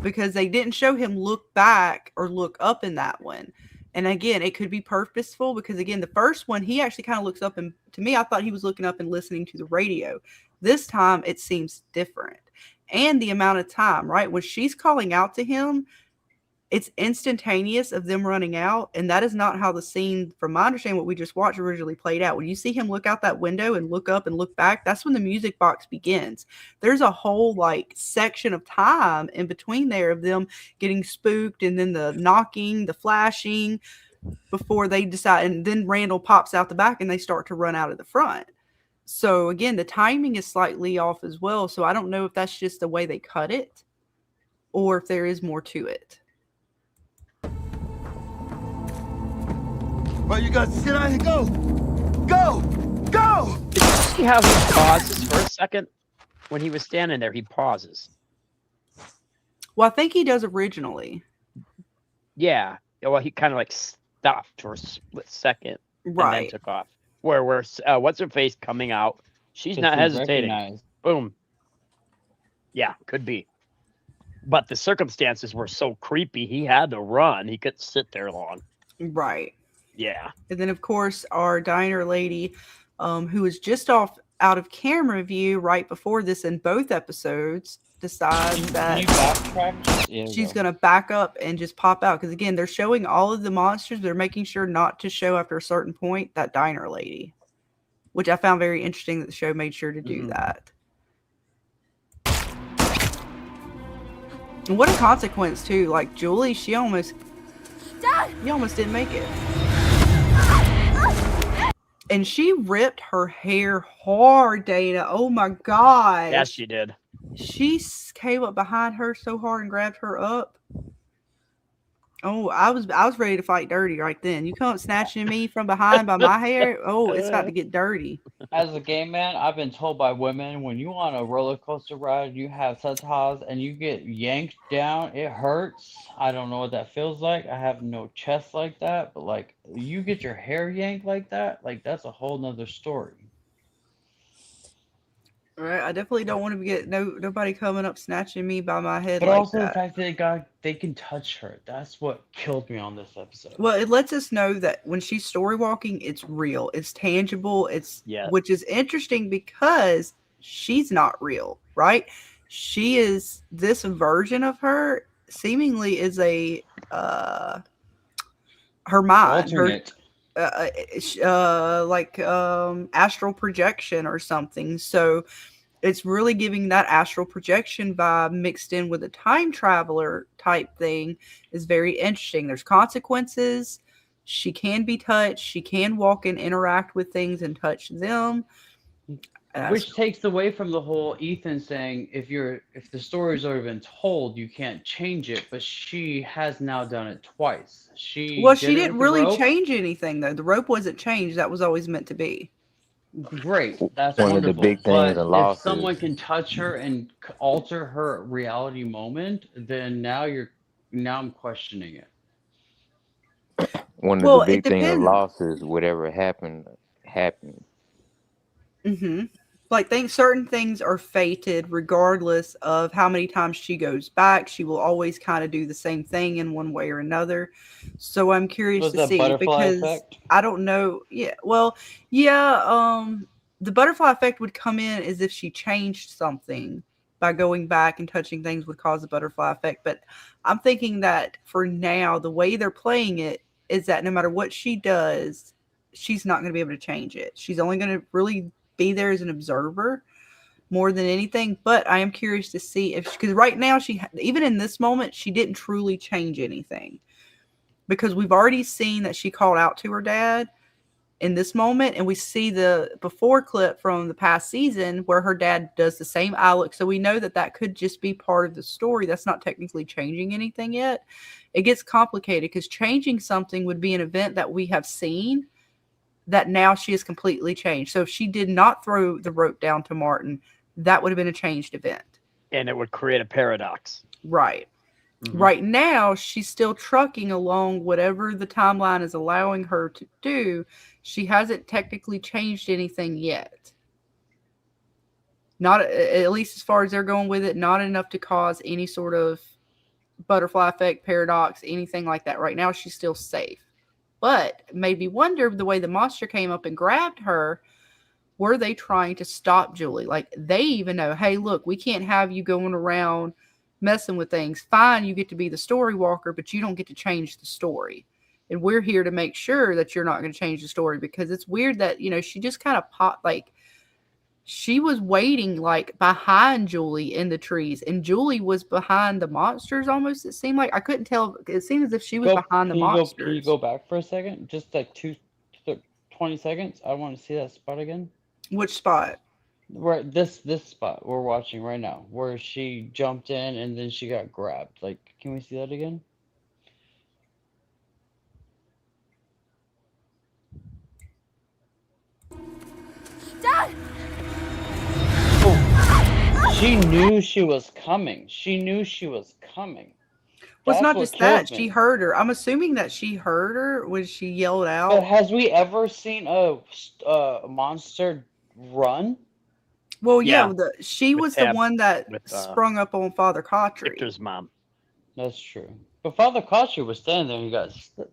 Speaker 4: because they didn't show him look back or look up in that one. And again, it could be purposeful, because again, the first one, he actually kind of looks up, and to me, I thought he was looking up and listening to the radio. This time it seems different. And the amount of time, right? When she's calling out to him, it's instantaneous of them running out. And that is not how the scene, from my understanding, what we just watched originally played out. When you see him look out that window and look up and look back, that's when the music box begins. There's a whole like section of time in between there of them getting spooked, and then the knocking, the flashing, before they decide. And then Randall pops out the back and they start to run out of the front. So again, the timing is slightly off as well. So I don't know if that's just the way they cut it, or if there is more to it.
Speaker 16: Well, you got to sit down and go. Go! Go!
Speaker 2: Did you see how he pauses for a second? When he was standing there, he pauses.
Speaker 4: Well, I think he does originally.
Speaker 2: Yeah. Well, he kind of like stopped for a split second and then
Speaker 4: Right.
Speaker 2: took off. Where what's her face coming out? She's
Speaker 13: Because
Speaker 2: not
Speaker 13: he
Speaker 2: hesitating.
Speaker 13: recognized.
Speaker 2: Boom. Yeah, could be. But the circumstances were so creepy. He had to run. He couldn't sit there long.
Speaker 4: Right.
Speaker 2: Yeah.
Speaker 4: And then, of course, our diner lady, who was just out of camera view right before this in both episodes, decides that
Speaker 13: Can you backtrack? Yeah,
Speaker 4: she's going to back up and just pop out. Because, again, they're showing all of the monsters. They're making sure not to show after a certain point that diner lady, which I found very interesting that the show made sure to do that. And what a consequence, too. Like, Julie, she almost didn't make it. And she ripped her hair hard, Dana. Oh my gosh.
Speaker 2: Yeah, she did.
Speaker 4: She came up behind her so hard and grabbed her up. Oh, I was ready to fight dirty right then. You come snatching me from behind by my hair. Oh, it's about to get dirty.
Speaker 13: As a gay man, I've been told by women, when you on a roller coaster ride, you have tatas and you get yanked down, it hurts. I don't know what that feels like. I have no chest like that, but like you get your hair yanked like that, like that's a whole nother story.
Speaker 4: Right, I definitely don't want to get nobody coming up snatching me by my head
Speaker 13: But
Speaker 4: like
Speaker 13: also
Speaker 4: that.
Speaker 13: the fact that they can touch her. That's what killed me on this episode.
Speaker 4: Well, it lets us know that when she's story walking, it's real, it's tangible, which is interesting because she's not real, right? She is, this version of her seemingly is a her mind,
Speaker 13: Alternate.
Speaker 4: astral projection or something. So it's really giving that astral projection vibe mixed in with a time traveler type thing is very interesting. There's consequences. She can be touched. She can walk and interact with things and touch them.
Speaker 13: Which takes away from the whole Ethan saying if the story's already been told, you can't change it. But she has now done it twice. She did it
Speaker 4: didn't
Speaker 13: with the
Speaker 4: really
Speaker 13: rope.
Speaker 4: change anything though. The rope wasn't changed. That was always meant to be.
Speaker 13: Great, that's
Speaker 10: One of the
Speaker 13: wonderful.
Speaker 10: big things
Speaker 13: But
Speaker 10: in
Speaker 13: if
Speaker 10: loss
Speaker 13: someone
Speaker 10: is
Speaker 13: can touch her and alter her reality moment, then now I'm questioning it.
Speaker 10: one of the
Speaker 4: Well, it
Speaker 10: big things in
Speaker 4: depends.
Speaker 10: loss is whatever happened happened.
Speaker 4: Like certain things are fated regardless of how many times she goes back. She will always kind of do the same thing in one way or another. So I'm curious
Speaker 13: Was
Speaker 4: to
Speaker 13: that
Speaker 4: see
Speaker 13: butterfly
Speaker 4: because
Speaker 13: effect?
Speaker 4: I don't know. Yeah, well, yeah. The butterfly effect would come in as if she changed something by going back and touching things would cause the butterfly effect. But I'm thinking that for now, the way they're playing it is that no matter what she does, she's not going to be able to change it. She's only going to really be there as an observer more than anything. But I am curious to see if, because right now even in this moment, she didn't truly change anything, because we've already seen that she called out to her dad in this moment, and we see the before clip from the past season where her dad does the same eye look. So we know that could just be part of the story. That's not technically changing anything yet. It gets complicated because changing something would be an event that we have seen that now she has completely changed. So if she did not throw the rope down to Martin, that would have been a changed event.
Speaker 2: And it would create a paradox.
Speaker 4: Right. Right now, she's still trucking along whatever the timeline is allowing her to do. She hasn't technically changed anything yet. Not, at least as far as they're going with it, not enough to cause any sort of butterfly effect, paradox, anything like that. Right now, she's still safe. But made me wonder, the way the monster came up and grabbed her, were they trying to stop Julie? Like, they even know, hey, look, we can't have you going around messing with things. Fine, you get to be the story walker, but you don't get to change the story. And we're here to make sure that you're not going to change the story, because it's weird that, she just kind of popped, like, she was waiting, like, behind Julie in the trees, and Julie was behind the monsters almost, it seemed like. I couldn't tell. It seemed as if she was behind the monsters.
Speaker 13: Can you go back for a second? Just like 20 seconds? I want to see that spot again.
Speaker 4: Which spot?
Speaker 13: Right, this spot we're watching right now, where she jumped in and then she got grabbed. Like, can we see that again?
Speaker 3: Dad!
Speaker 13: Oh, she knew she was coming. She knew she was coming.
Speaker 4: Well, it's
Speaker 13: That's
Speaker 4: not
Speaker 13: what
Speaker 4: just that.
Speaker 13: killed
Speaker 4: She
Speaker 13: me.
Speaker 4: heard her. I'm assuming that she heard her when she yelled out.
Speaker 13: But has we ever seen a monster run?
Speaker 4: Well,
Speaker 2: Yeah.
Speaker 4: she was the one that sprung up on Father Cautry.
Speaker 2: Victor's mom.
Speaker 13: That's true. But Father Cautry was standing there and he got slit.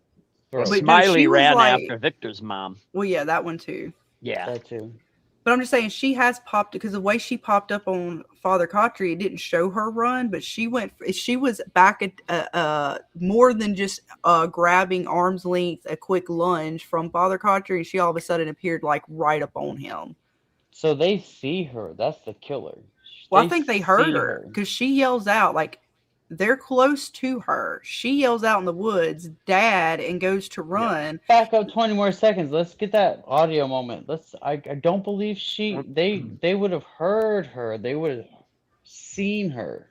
Speaker 2: Well,
Speaker 4: But no,
Speaker 2: Smiley
Speaker 4: she was
Speaker 2: ran
Speaker 4: like-
Speaker 2: after Victor's mom.
Speaker 4: Well, yeah, that one too.
Speaker 2: Yeah.
Speaker 13: That too.
Speaker 4: But I'm just saying, she has popped, because the way she popped up on Father Cautry, it didn't show her run, but she was back at more than just grabbing arm's length, a quick lunge from Father Cautry, and she all of a sudden appeared like right up on him.
Speaker 13: So they see her. That's the killer.
Speaker 4: Well, I think they heard
Speaker 13: see
Speaker 4: her because she yells out, like, they're close to her. She yells out in the woods, "Dad," and goes to run.
Speaker 13: Back up 20 more seconds. Let's get that audio moment. I don't believe they would have heard her. They would have seen her.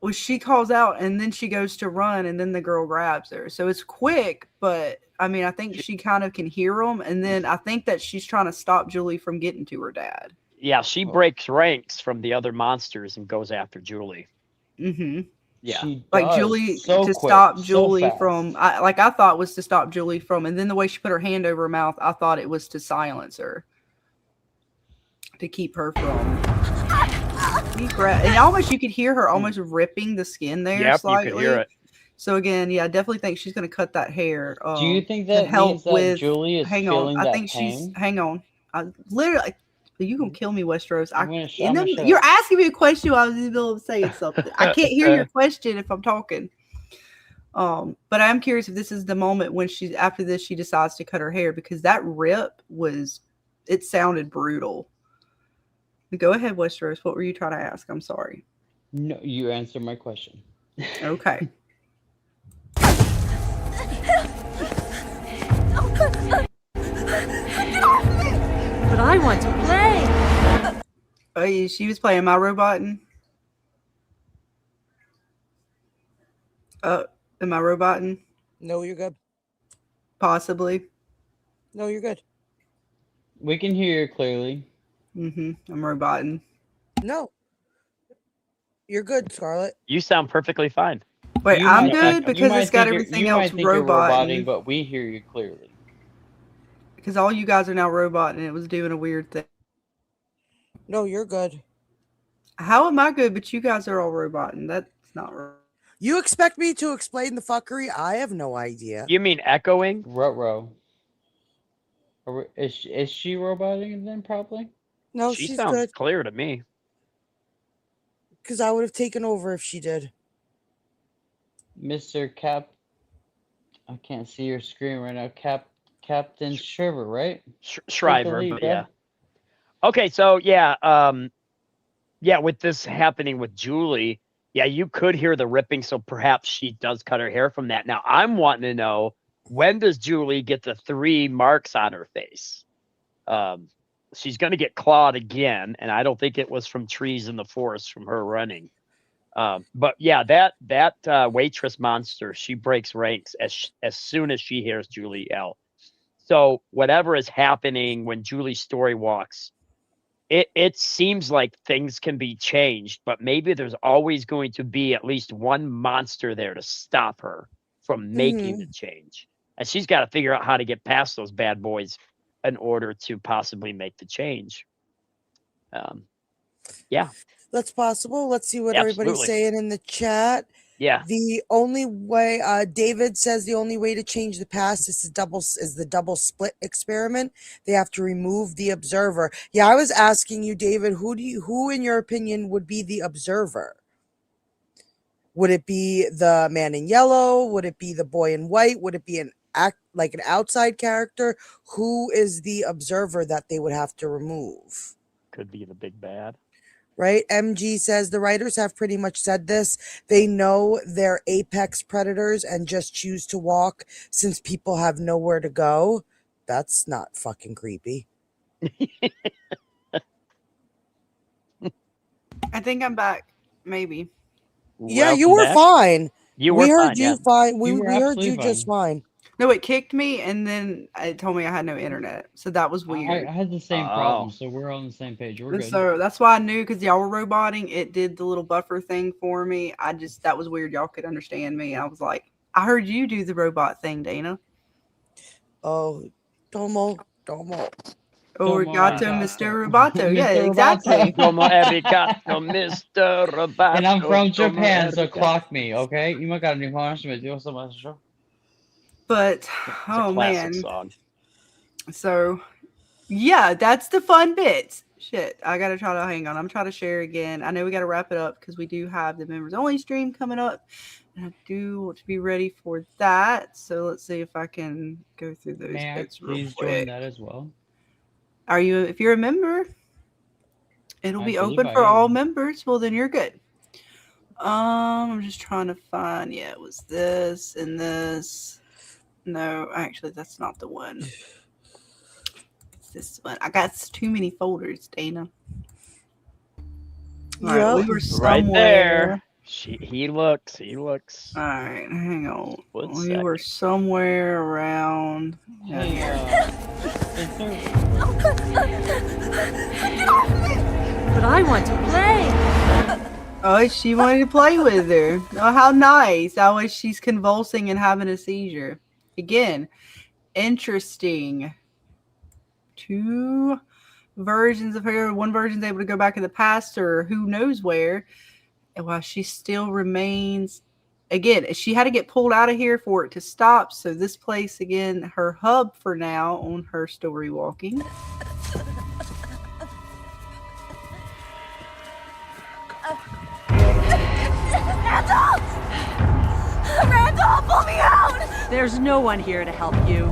Speaker 4: Well, she calls out and then she goes to run, and then the girl grabs her. So it's quick, but I mean, I think she kind of can hear them. And then I think that she's trying to stop Julie from getting to her dad.
Speaker 2: Yeah, she breaks ranks from the other monsters and goes after Julie.
Speaker 4: Mm-hmm.
Speaker 2: Yeah.
Speaker 4: Like Julie,
Speaker 13: So
Speaker 4: to
Speaker 13: quick,
Speaker 4: stop
Speaker 13: so
Speaker 4: Julie
Speaker 13: fast.
Speaker 4: from, I thought was to stop Julie from, and then the way she put her hand over her mouth, I thought it was to silence her. To keep her from. And almost you could hear her almost ripping the skin there
Speaker 2: Yep,
Speaker 4: slightly.
Speaker 2: you could hear it.
Speaker 4: So again, yeah, I definitely think she's going to cut that hair.
Speaker 13: Do you think
Speaker 4: to
Speaker 13: that
Speaker 4: help
Speaker 13: means that
Speaker 4: with,
Speaker 13: Julie is
Speaker 4: hang
Speaker 13: feeling
Speaker 4: on,
Speaker 13: that
Speaker 4: I think
Speaker 13: pain?
Speaker 4: hang on. I literally, you gonna kill me, Westeros.
Speaker 13: gonna shut
Speaker 4: You're
Speaker 13: up.
Speaker 4: asking me a question while I was in the middle of saying something. I can't hear your question if I'm talking. But I'm curious if this is the moment when after this she decides to cut her hair, because that rip it sounded brutal. Go ahead, Westeros. What were you trying to ask? I'm sorry.
Speaker 13: No, you answered my question.
Speaker 4: Okay.
Speaker 3: Get off me!
Speaker 6: But I want to play.
Speaker 4: Oh, yeah, she was playing My Robotin'. Am I roboting?
Speaker 5: No, you're good.
Speaker 4: Possibly.
Speaker 5: No, you're good.
Speaker 13: We can hear you clearly.
Speaker 4: I'm roboting.
Speaker 5: No. You're good, Scarlett.
Speaker 2: You sound perfectly fine.
Speaker 4: Wait,
Speaker 13: You
Speaker 4: I'm
Speaker 13: might-
Speaker 4: good because
Speaker 13: might
Speaker 4: it's got
Speaker 13: think you're-
Speaker 4: everything
Speaker 13: you
Speaker 4: else
Speaker 13: might think you're roboting,
Speaker 4: roboting.
Speaker 13: but we hear you clearly.
Speaker 4: Because all you guys are now roboting. It was doing a weird thing.
Speaker 5: No, you're good.
Speaker 4: How am I good, but you guys are all roboting? That's not right.
Speaker 5: You expect me to explain the fuckery? I have no idea.
Speaker 2: You mean echoing?
Speaker 13: Ruh-roh. Is she roboting then, probably?
Speaker 5: No,
Speaker 2: She
Speaker 5: she's
Speaker 2: sounds
Speaker 5: good.
Speaker 2: clear to me.
Speaker 5: Because I would have taken over if she did.
Speaker 13: Mr. Cap... I can't see your screen right now. Captain Shriver, right?
Speaker 2: Shriver,
Speaker 13: lead,
Speaker 2: but
Speaker 13: bro.
Speaker 2: yeah. Okay, so yeah, yeah, with this happening with Julie, yeah, you could hear the ripping, so perhaps she does cut her hair from that. Now, I'm wanting to know, when does Julie get the 3 marks on her face? She's going to get clawed again, and I don't think it was from trees in the forest from her running. But yeah, that waitress monster, she breaks ranks as soon as she hears Julie yell. So whatever is happening when Julie story walks, it seems like things can be changed, but maybe there's always going to be at least one monster there to stop her from making the change. And she's got to figure out how to get past those bad boys in order to possibly make the change. Yeah.
Speaker 5: That's possible. Let's see what everybody's
Speaker 2: Absolutely.
Speaker 5: saying in the chat.
Speaker 2: Yeah.
Speaker 5: The only way, David says the only way to change the past is the double split experiment. They have to remove the observer. Yeah, I was asking you, David, who in your opinion would be the observer? Would it be the man in yellow? Would it be the boy in white? Would it be an outside character? Who is the observer that they would have to remove?
Speaker 2: Could be the big bad.
Speaker 5: Right? MG says the writers have pretty much said this. They know they're apex predators and just choose to walk since people have nowhere to go. That's not fucking creepy.
Speaker 4: I think I'm back. Maybe.
Speaker 5: Yeah, you were fine.
Speaker 2: We
Speaker 5: heard
Speaker 2: fine,
Speaker 5: you
Speaker 2: yeah.
Speaker 5: fine. We
Speaker 13: You were
Speaker 5: heard you
Speaker 13: absolutely
Speaker 5: just fine.
Speaker 4: No, it kicked me, and then it told me I had no internet. So that was weird.
Speaker 13: I had the same problem, so we're on the same page. We're
Speaker 4: And
Speaker 13: good.
Speaker 4: so that's why I knew, because y'all were roboting, it did the little buffer thing for me. That was weird. Y'all could understand me. I was like, I heard you do the robot thing, Dana.
Speaker 5: Oh, Domo.
Speaker 4: Origato, Mr. Roboto. Yeah, exactly.
Speaker 2: Domo arigato, Mr. Roboto.
Speaker 13: And I'm from
Speaker 2: Domo
Speaker 13: Japan, so
Speaker 2: arigato.
Speaker 13: clock me, okay? You might got a new show.
Speaker 4: But,
Speaker 2: It's a classic song.
Speaker 4: So, yeah, that's the fun bits. Shit, I gotta try to hang on. I'm trying to share again. I know we gotta wrap it up because we do have the members only stream coming up. And I do want to be ready for that. So let's see if I can go through those
Speaker 13: May I
Speaker 4: bits real
Speaker 13: please
Speaker 4: quick.
Speaker 13: join that as well?
Speaker 4: If you're a member, it'll
Speaker 13: I
Speaker 4: be
Speaker 13: believe
Speaker 4: open
Speaker 13: I
Speaker 4: for all
Speaker 13: am.
Speaker 4: members. Well, then you're good. I'm just trying to find. Yeah, it was this and this. No, actually, that's not the one. It's this one. I got too many folders, Dana. All right, we were somewhere.
Speaker 2: Right there. He looks.
Speaker 4: All right, hang on.
Speaker 2: One
Speaker 4: We
Speaker 2: second.
Speaker 4: were somewhere around.
Speaker 13: Hey,
Speaker 6: But I want to play.
Speaker 4: Oh, she wanted to play with her. Oh, how nice. That way she's convulsing and having a seizure. Again, interesting. 2 versions of her. One version's able to go back in the past or who knows where. And while she still remains, again, she had to get pulled out of here for it to stop. So this place, again, her hub for now on her story walking.
Speaker 3: Randall, pull me out!
Speaker 6: There's no one here to help you.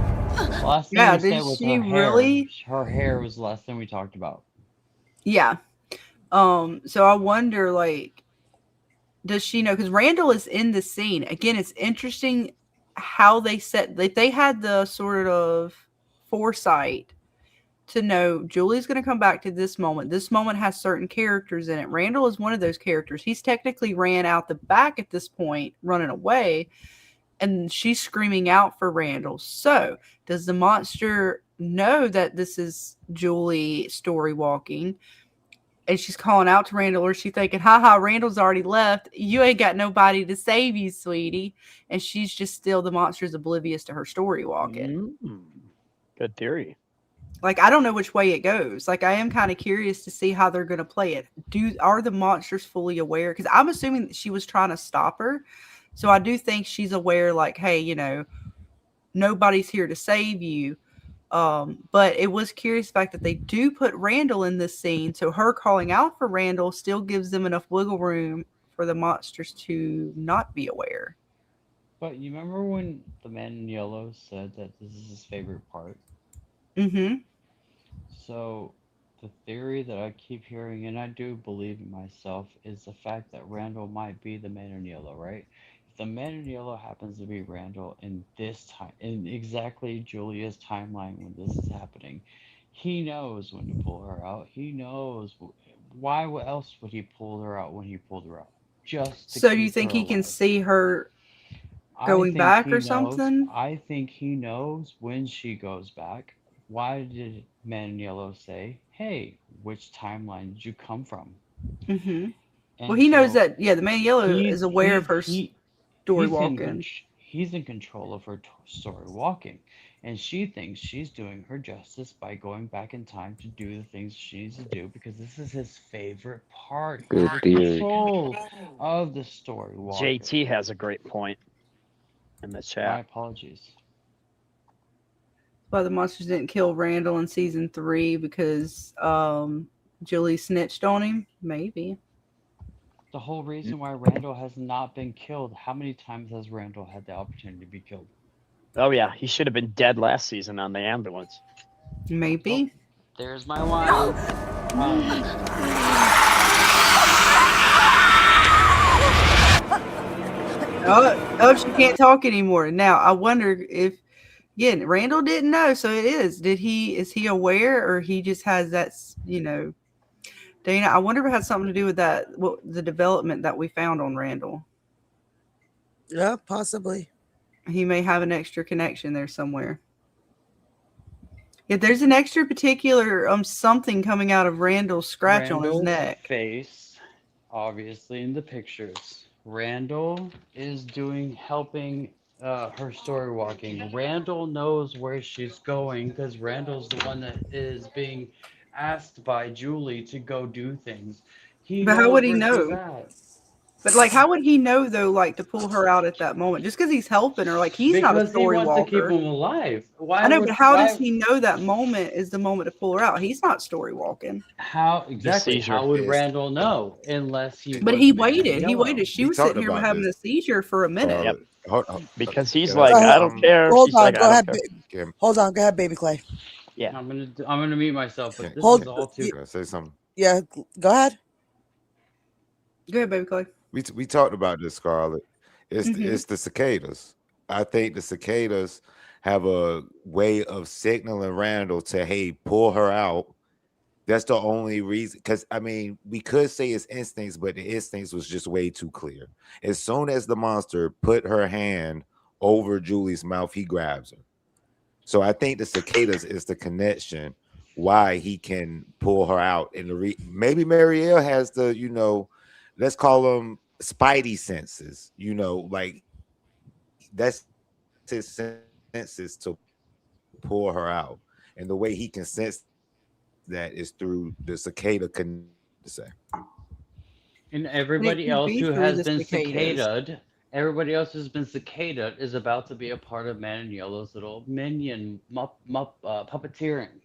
Speaker 13: Last thing
Speaker 4: Yeah,
Speaker 13: we said
Speaker 4: did
Speaker 13: was
Speaker 4: she
Speaker 13: her hair.
Speaker 4: really?
Speaker 13: Her hair was less than we talked about.
Speaker 4: Yeah. So I wonder, like, does she know? Because Randall is in the scene. Again, it's interesting how they set, like, they had the sort of foresight to know Julie's going to come back to this moment. This moment has certain characters in it. Randall is one of those characters. He's technically ran out the back at this point, running away, and she's screaming out for Randall. So, does the monster know that this is Julie story walking? And she's calling out to Randall, or is she thinking, haha, Randall's already left. You ain't got nobody to save you, sweetie. And she's just still, the monster's oblivious to her story walking.
Speaker 2: Good theory.
Speaker 4: Like, I don't know which way it goes. Like, I am kind of curious to see how they're going to play it. Are the monsters fully aware? Because I'm assuming that she was trying to stop her. So I do think she's aware, like, hey, you know, nobody's here to save you. But it was curious the fact that they do put Randall in this scene. So her calling out for Randall still gives them enough wiggle room for the monsters to not be aware.
Speaker 13: But you remember when the man in yellow said that this is his favorite part?
Speaker 4: Mm-hmm.
Speaker 13: So the theory that I keep hearing, and I do believe in myself, is the fact that Randall might be the man in yellow, right? If the man in yellow happens to be Randall in this time, in exactly Julia's timeline when this is happening, he knows when to pull her out. He knows why else would he pull her out when he pulled her out? Just to
Speaker 4: So you
Speaker 13: keep
Speaker 4: think
Speaker 13: her
Speaker 4: he can
Speaker 13: alive.
Speaker 4: see her
Speaker 13: I
Speaker 4: going
Speaker 13: think
Speaker 4: back
Speaker 13: he
Speaker 4: or
Speaker 13: knows.
Speaker 4: something?
Speaker 13: I think he knows when she goes back. Why did Man in Yellow say, "Hey, which timeline did you come from?"
Speaker 4: Mm-hmm. Well,
Speaker 13: And
Speaker 4: he knows
Speaker 13: so
Speaker 4: that, yeah, the man in yellow is
Speaker 13: he's
Speaker 4: aware of
Speaker 13: he's
Speaker 4: her
Speaker 13: he
Speaker 4: story walking.
Speaker 13: he's in control of her story walking, and she thinks she's doing her justice by going back in time to do the things she needs to do because this is his favorite part. He's
Speaker 10: Good
Speaker 13: in
Speaker 10: theory.
Speaker 13: control of the story walker.
Speaker 2: JT has a great point in the
Speaker 13: My
Speaker 2: chat.
Speaker 13: apologies.
Speaker 4: Why the monsters didn't kill Randall in season 3 because Julie snitched on him? Maybe.
Speaker 13: The whole reason why Randall has not been killed, how many times has Randall had the opportunity to be killed?
Speaker 2: Oh yeah, he should have been dead last season on the ambulance.
Speaker 4: Maybe.
Speaker 13: There's my line.
Speaker 4: Oh, she can't talk anymore. Now, I wonder if, again, Randall didn't know, so it is. Is he aware, or he just has that, you know, Dana, I wonder if it had something to do with that, the development that we found on Randall.
Speaker 5: Yeah, possibly.
Speaker 4: He may have an extra connection there somewhere. Yeah, there's an extra particular something coming out of Randall's scratch on his
Speaker 13: Randall's
Speaker 4: neck.
Speaker 13: face, obviously in the pictures. Randall is helping her story walking. Randall knows where she's going because Randall's the one that is being asked by Julie to go do things. He
Speaker 4: But how
Speaker 13: knows
Speaker 4: would he
Speaker 13: where she's
Speaker 4: know?
Speaker 13: at.
Speaker 4: But like, how would he know though? Like to pull her out at that moment, just because he's helping her? Like he's not a
Speaker 13: Because he
Speaker 4: story
Speaker 13: wants to keep
Speaker 4: walker.
Speaker 13: him alive.
Speaker 4: I know, but how does he know that moment is the moment to pull her out? He's not story walking.
Speaker 13: How exactly?
Speaker 2: seizure.
Speaker 13: How would
Speaker 14: Yes.
Speaker 13: Randall know unless he?
Speaker 4: But
Speaker 13: Was
Speaker 4: he
Speaker 13: the man in
Speaker 4: waited. He
Speaker 13: yellow?
Speaker 4: waited. She
Speaker 14: We
Speaker 4: was
Speaker 14: talked
Speaker 4: sitting here
Speaker 14: about
Speaker 4: having
Speaker 14: this,
Speaker 4: a seizure for a minute.
Speaker 2: Yep. Because he's
Speaker 14: can I
Speaker 2: like,
Speaker 14: say
Speaker 2: I don't
Speaker 14: something?
Speaker 2: care.
Speaker 5: Hold
Speaker 2: She's
Speaker 5: on,
Speaker 2: like,
Speaker 5: go
Speaker 2: I
Speaker 5: ahead.
Speaker 2: don't care.
Speaker 5: Hold on, go ahead, baby Clay.
Speaker 2: Yeah.
Speaker 13: I'm gonna mute myself, but this
Speaker 5: Hold.
Speaker 13: is all too.
Speaker 14: Can I say something?
Speaker 5: Yeah, go ahead.
Speaker 4: Go ahead, baby Clay.
Speaker 14: We talked about this, Scarlett.
Speaker 4: Mhm.
Speaker 14: It's the cicadas. I think the cicadas have a way of signaling Randall to, hey, pull her out. That's the only reason. Because I mean, we could say it's instincts, but the instincts was just way too clear. As soon as the monster put her hand over Julie's mouth, he grabs her. So I think the cicadas is the connection why he can pull her out. And maybe Marielle has the, you know, let's call them spidey senses, you know, like that's his senses to pull her out. And the way he can sense that is through the cicada can say.
Speaker 13: And
Speaker 4: It
Speaker 13: everybody
Speaker 4: could
Speaker 13: else
Speaker 4: be
Speaker 13: who
Speaker 4: through
Speaker 13: has
Speaker 4: the
Speaker 13: been
Speaker 4: cicadas.
Speaker 13: cicadaed, everybody else who's been cicadaed is about to be a part of Man in Yellow's little minion puppeteering.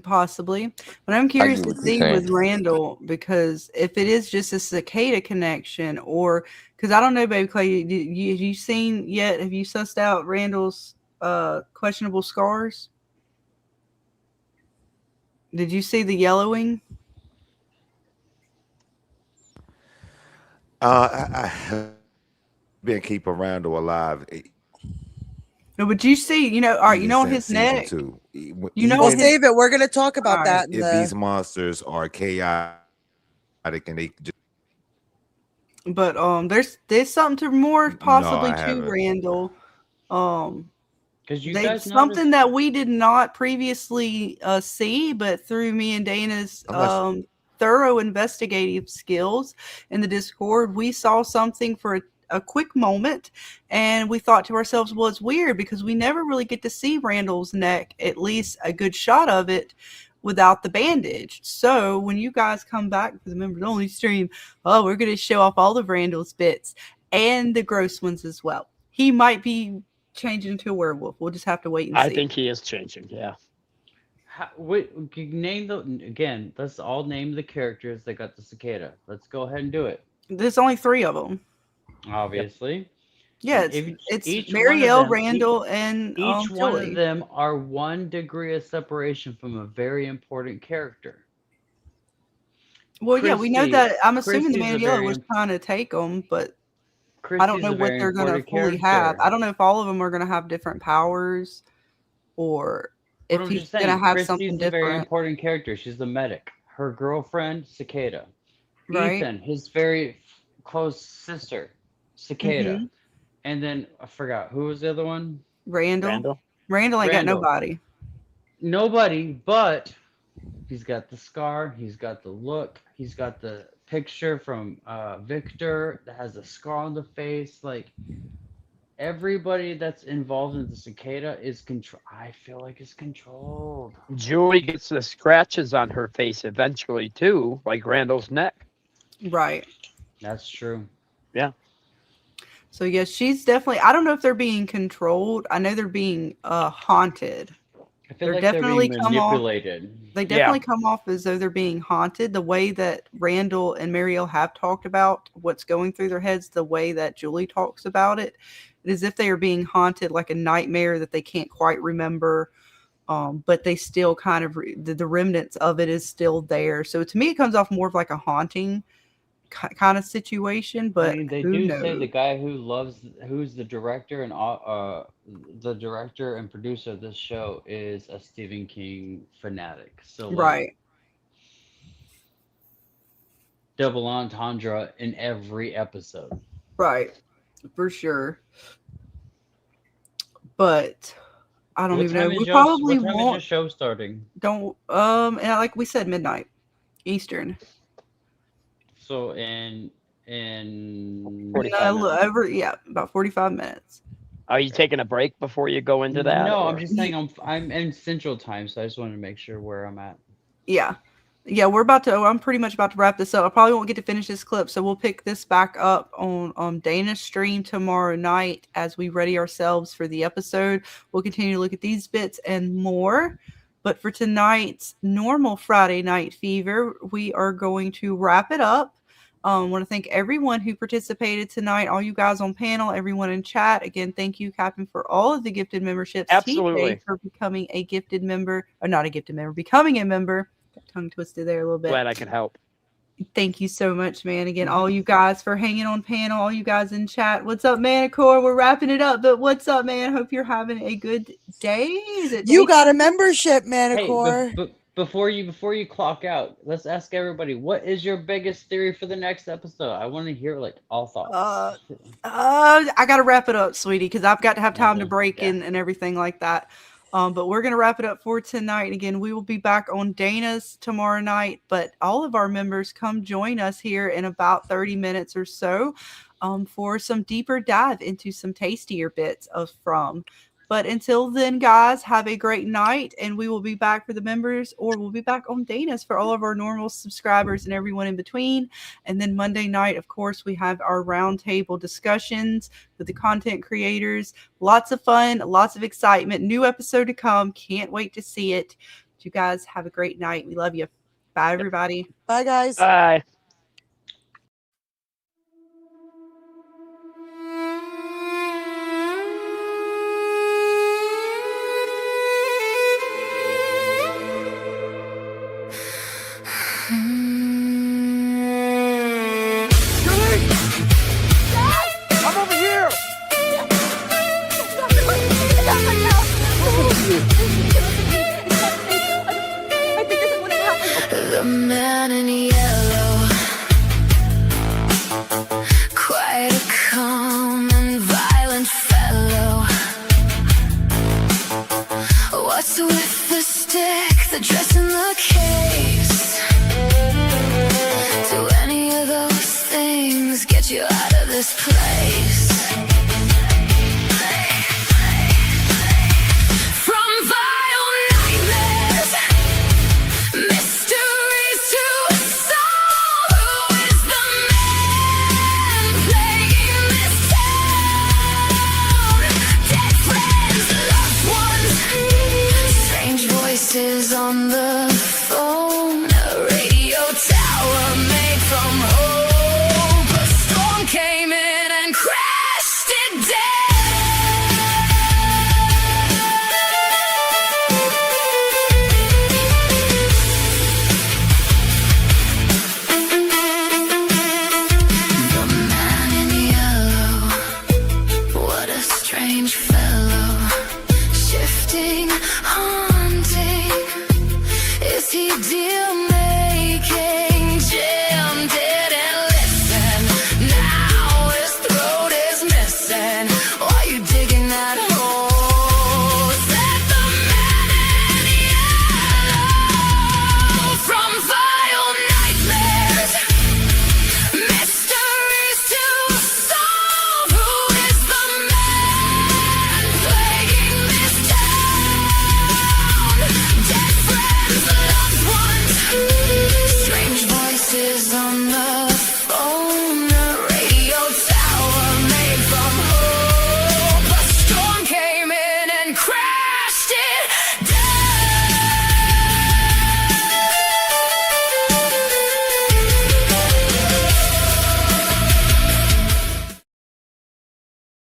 Speaker 4: Possibly. But I'm
Speaker 10: I
Speaker 4: curious
Speaker 10: get
Speaker 4: to
Speaker 10: what you're
Speaker 4: see with
Speaker 10: saying.
Speaker 4: Randall, because if it is just a cicada connection, or because I don't know, baby Clay, have you seen yet? Have you sussed out Randall's questionable scars? Did you see the yellowing?
Speaker 14: I been keeping Randall alive.
Speaker 4: No, but you see, all right,
Speaker 14: Even
Speaker 4: on
Speaker 14: since
Speaker 4: his
Speaker 14: season
Speaker 4: neck.
Speaker 14: 2.
Speaker 5: We'll save it. We're gonna talk about that in
Speaker 14: if
Speaker 5: the.
Speaker 14: these monsters are chaotic and they just
Speaker 4: But there's something to more
Speaker 14: no,
Speaker 4: possibly
Speaker 14: I
Speaker 4: to
Speaker 14: haven't.
Speaker 4: Randall.
Speaker 13: Because you
Speaker 4: They
Speaker 13: guys
Speaker 4: something
Speaker 13: noticed
Speaker 4: that we did not previously see, but through me and Dana's thorough investigative skills in the Discord, we saw something for a quick moment, and we thought to ourselves, well, it's weird because we never really get to see Randall's neck, at least a good shot of it, without the bandage. So when you guys come back for the members only stream, we're going to show off all of Randall's bits and the gross ones as well. He might be changing into a werewolf. We'll just have to wait and see.
Speaker 2: I think he is changing. Yeah.
Speaker 13: Name again. Let's all name the characters that got the cicada. Let's go ahead and do it.
Speaker 4: There's only 3 of them.
Speaker 13: Obviously.
Speaker 4: Yeah, it's Marielle, Randall, and
Speaker 13: each one
Speaker 4: Julie.
Speaker 13: of them are 1 degree of separation from a very important character.
Speaker 4: Well, yeah, we know that. I'm assuming the Marielle was trying to take them, but I don't know what they're going to fully have. I don't know if all of them are going to have different powers, or if he's going to have something different.
Speaker 13: Christy's a very important character. She's the medic. Her girlfriend, Cicada.
Speaker 4: Right.
Speaker 13: Ethan, his very close sister, Cicada.
Speaker 4: Mm-hmm.
Speaker 13: And then I forgot, who was the other one?
Speaker 4: Randall ain't got nobody.
Speaker 13: Nobody, but he's got the scar. He's got the look. He's got the picture from Victor that has a scar on the face. Like, everybody that's involved in the cicada is I feel like it's controlled.
Speaker 2: Julie gets the scratches on her face eventually too, like Randall's neck.
Speaker 4: Right.
Speaker 13: That's true.
Speaker 2: Yeah.
Speaker 4: So yes, she's definitely. I don't know if they're being controlled. I know they're being haunted.
Speaker 13: I feel like they're being manipulated.
Speaker 4: They definitely come off as though they're being haunted. The way that Randall and Marielle have talked about what's going through their heads, the way that Julie talks about it, as if they are being haunted, like a nightmare that they can't quite remember. But they still kind of the remnants of it is still there. So to me, it comes off more of like a haunting kind of situation. But
Speaker 13: I mean, they do say the guy who's the director and producer of this show is a Stephen King fanatic. So
Speaker 4: right.
Speaker 13: Double entendre in every episode.
Speaker 4: Right, for sure. But I don't even know. We probably won't.
Speaker 13: What time is your show starting?
Speaker 4: Don't and like we said, midnight Eastern.
Speaker 13: So in
Speaker 2: 45 minutes.
Speaker 4: About 45 minutes.
Speaker 2: Are you taking a break before you go into that?
Speaker 13: No, I'm just saying I'm in Central Time, so I just wanted to make sure where I'm at.
Speaker 4: Yeah. Yeah, I'm pretty much about to wrap this up. I probably won't get to finish this clip, so we'll pick this back up on Dana's stream tomorrow night as we ready ourselves for the episode. We'll continue to look at these bits and more. But for tonight's normal Friday Night Fever, we are going to wrap it up. I want to thank everyone who participated tonight, all you guys on panel, everyone in chat. Again, thank you, Captain, for all of the gifted memberships.
Speaker 2: Absolutely.
Speaker 4: TJ for becoming a gifted member, or not a gifted member, becoming a member. Got tongue twisted there a little bit.
Speaker 2: Glad I could help.
Speaker 4: Thank you so much, man. Again, all you guys for hanging on panel, all you guys in chat. What's up, Manicor? We're wrapping it up, but what's up, man? Hope you're having a good day.
Speaker 5: You got a membership, Manicor.
Speaker 13: Hey, before you clock out, let's ask everybody, what is your biggest theory for the next episode? I want to hear like all thoughts.
Speaker 4: I gotta wrap it up, sweetie, because I've got to have time to break in and everything like that. But we're gonna wrap it up for tonight. Again, we will be back on Dana's tomorrow night, but all of our members come join us here in about 30 minutes or so for some deeper dive into some tastier bits of From. But until then, guys, have a great night, and we will be back for the members, or we'll be back on Dana's for all of our normal subscribers and everyone in between. And then Monday night, of course, we have our roundtable discussions with the content creators. Lots of fun, lots of excitement. New episode to come. Can't wait to see it. You guys have a great night. We love you. Bye, everybody.
Speaker 5: Bye, guys.
Speaker 2: Bye.
Speaker 16: I'm over here!
Speaker 3: you out of this place.